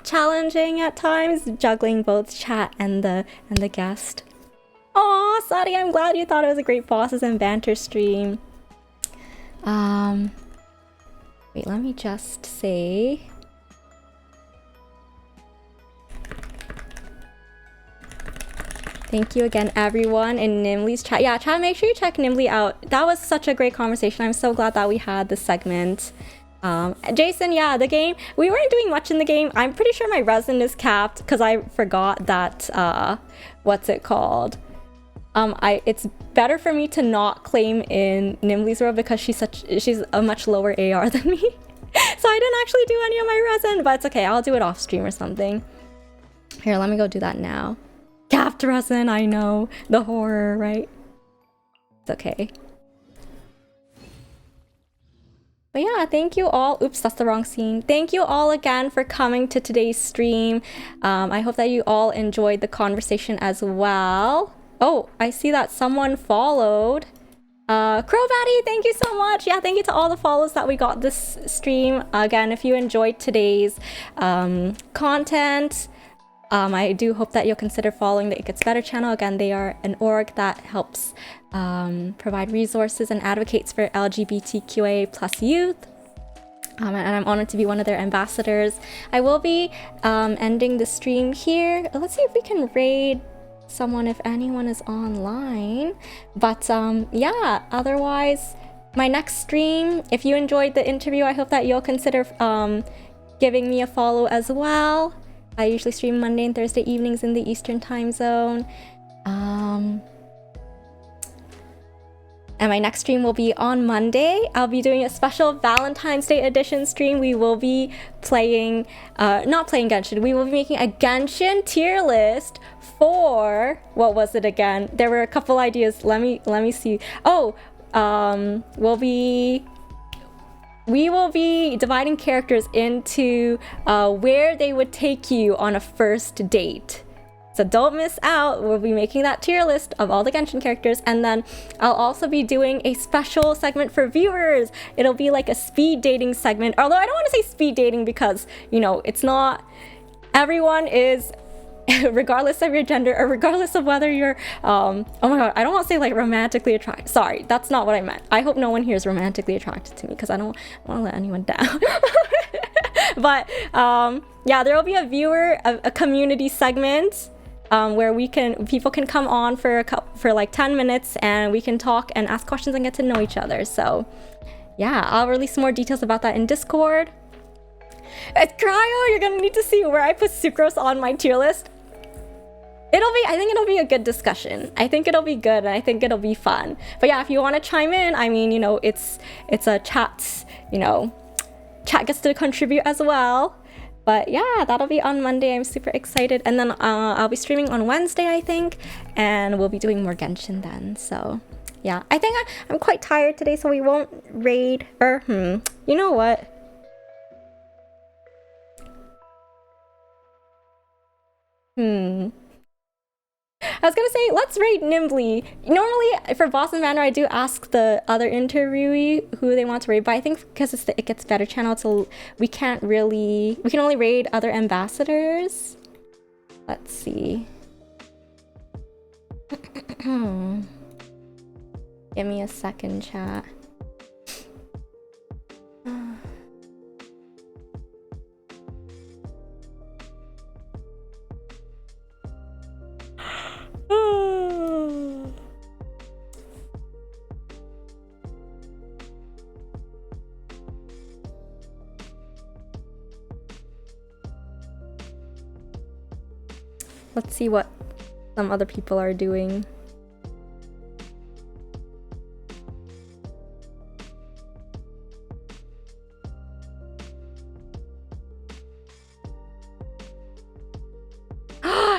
challenging at times juggling both chat and the guest. Aw, Sadi, I'm glad you thought it was a great bosses and banter stream. Wait, let me just say. Thank you again, everyone in Nimly's chat. Yeah, chat, make sure you check Nimly out. That was such a great conversation. I'm so glad that we had this segment. Jason, yeah, the game, we weren't doing much in the game. I'm pretty sure my resin is capped because I forgot that, what's it called? It's better for me to not claim in Nimly's world because she's a much lower AR than me. So I didn't actually do any of my resin, but it's okay. I'll do it off stream or something. Here, let me go do that now. Capped resin, I know. The horror, right? It's okay. But yeah, thank you all. Oops, that's the wrong scene. Thank you all again for coming to today's stream. I hope that you all enjoyed the conversation as well. Oh, I see that someone followed. Crowbatty, thank you so much. Yeah, thank you to all the follows that we got this stream. Again, if you enjoyed today's content, I do hope that you'll consider following the It Gets Better channel. Again, they are an org that helps provide resources and advocates for LGBTQA plus youth. And I'm honored to be one of their ambassadors. I will be ending the stream here. Let's see if we can raid someone if anyone is online. But yeah, otherwise, my next stream, if you enjoyed the interview, I hope that you'll consider giving me a follow as well. I usually stream Monday and Thursday evenings in the Eastern time zone. And my next stream will be on Monday. I'll be doing a special Valentine's Day edition stream. We will be playing, not playing Genshin, we will be making a Genshin tier list for, what was it again? There were a couple ideas. Let me see. Oh, we will be dividing characters into where they would take you on a first date. So don't miss out. We'll be making that tier list of all the Genshin characters, and then I'll also be doing a special segment for viewers. It'll be like a speed dating segment, although I don't want to say speed dating because, you know, it's not, everyone is regardless of your gender or regardless of whether you're oh my god, I don't want to say like romantically attracted. Sorry, that's not what I meant. I hope no one here is romantically attracted to me because I don't want to let anyone down. But yeah, there will be a community segment where people can come on for like 10 minutes and we can talk and ask questions and get to know each other. So yeah, I'll release more details about that in Discord. At Cryo, you're gonna need to see where I put sucrose on my tier list. I think it'll be a good discussion. I think it'll be good and I think it'll be fun. But yeah, if you want to chime in, I mean, it's a chat, chat gets to contribute as well. But yeah, that'll be on Monday. I'm super excited. And then I'll be streaming on Wednesday, I think, and we'll be doing more Genshin then. So yeah, I think I'm quite tired today, so we won't raid. You know what? I was gonna say, let's raid Nimbly. Normally, for Boss and Banter, I do ask the other interviewee who they want to raid, but I think because it's the It Gets Better channel, so we can only raid other ambassadors. Let's see. Give me a second, chat. Let's see what some other people are doing.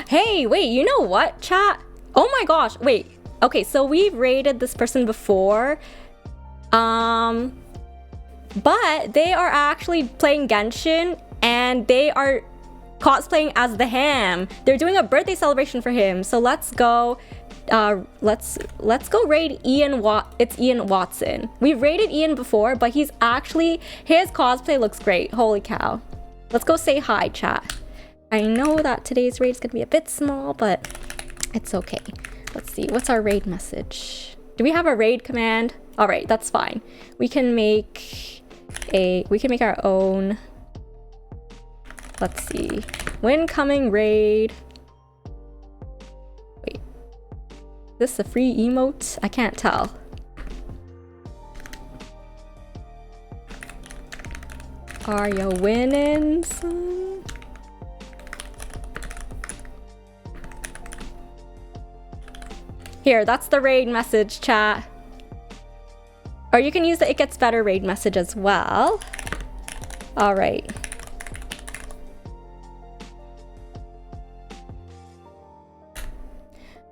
Hey, wait, you know what, chat? Oh my gosh, wait. Okay, so we've raided this person before. But they are actually playing Genshin and they are cosplaying as the Ham. They're doing a birthday celebration for him. So let's go let's go raid Ian it's Ian Watson. We've raided Ian before, but his cosplay looks great. Holy cow. Let's go say hi, chat. I know that today's raid is gonna be a bit small, but it's okay. Let's see, what's our raid message? Do we have a raid command? All right, that's fine. We can make our own. Let's see, incoming raid. Wait, is this a free emote? I can't tell. Are you winning some? Here, that's the raid message, chat. Or you can use the It Gets Better raid message as well. All right.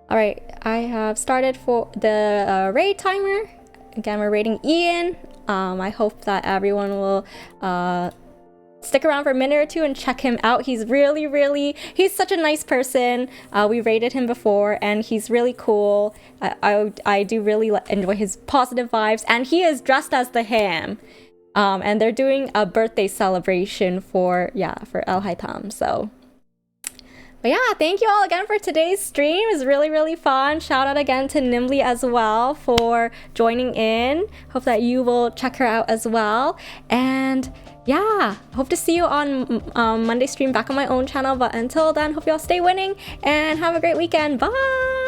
All right, I have started for the raid timer. Again, we're raiding Ian. I hope that everyone will stick around for a minute or two and check him out. He's he's such a nice person. We rated him before and he's really cool. I do really enjoy his positive vibes, and he is dressed as the Ham. And they're doing a birthday celebration for El Haitam. So but yeah, thank you all again for today's stream. It was really fun. Shout out again to Nimbly as well for joining in. Hope that you will check her out as well. And yeah, hope to see you on Monday stream back on my own channel. But until then, hope you all stay winning and have a great weekend. Bye!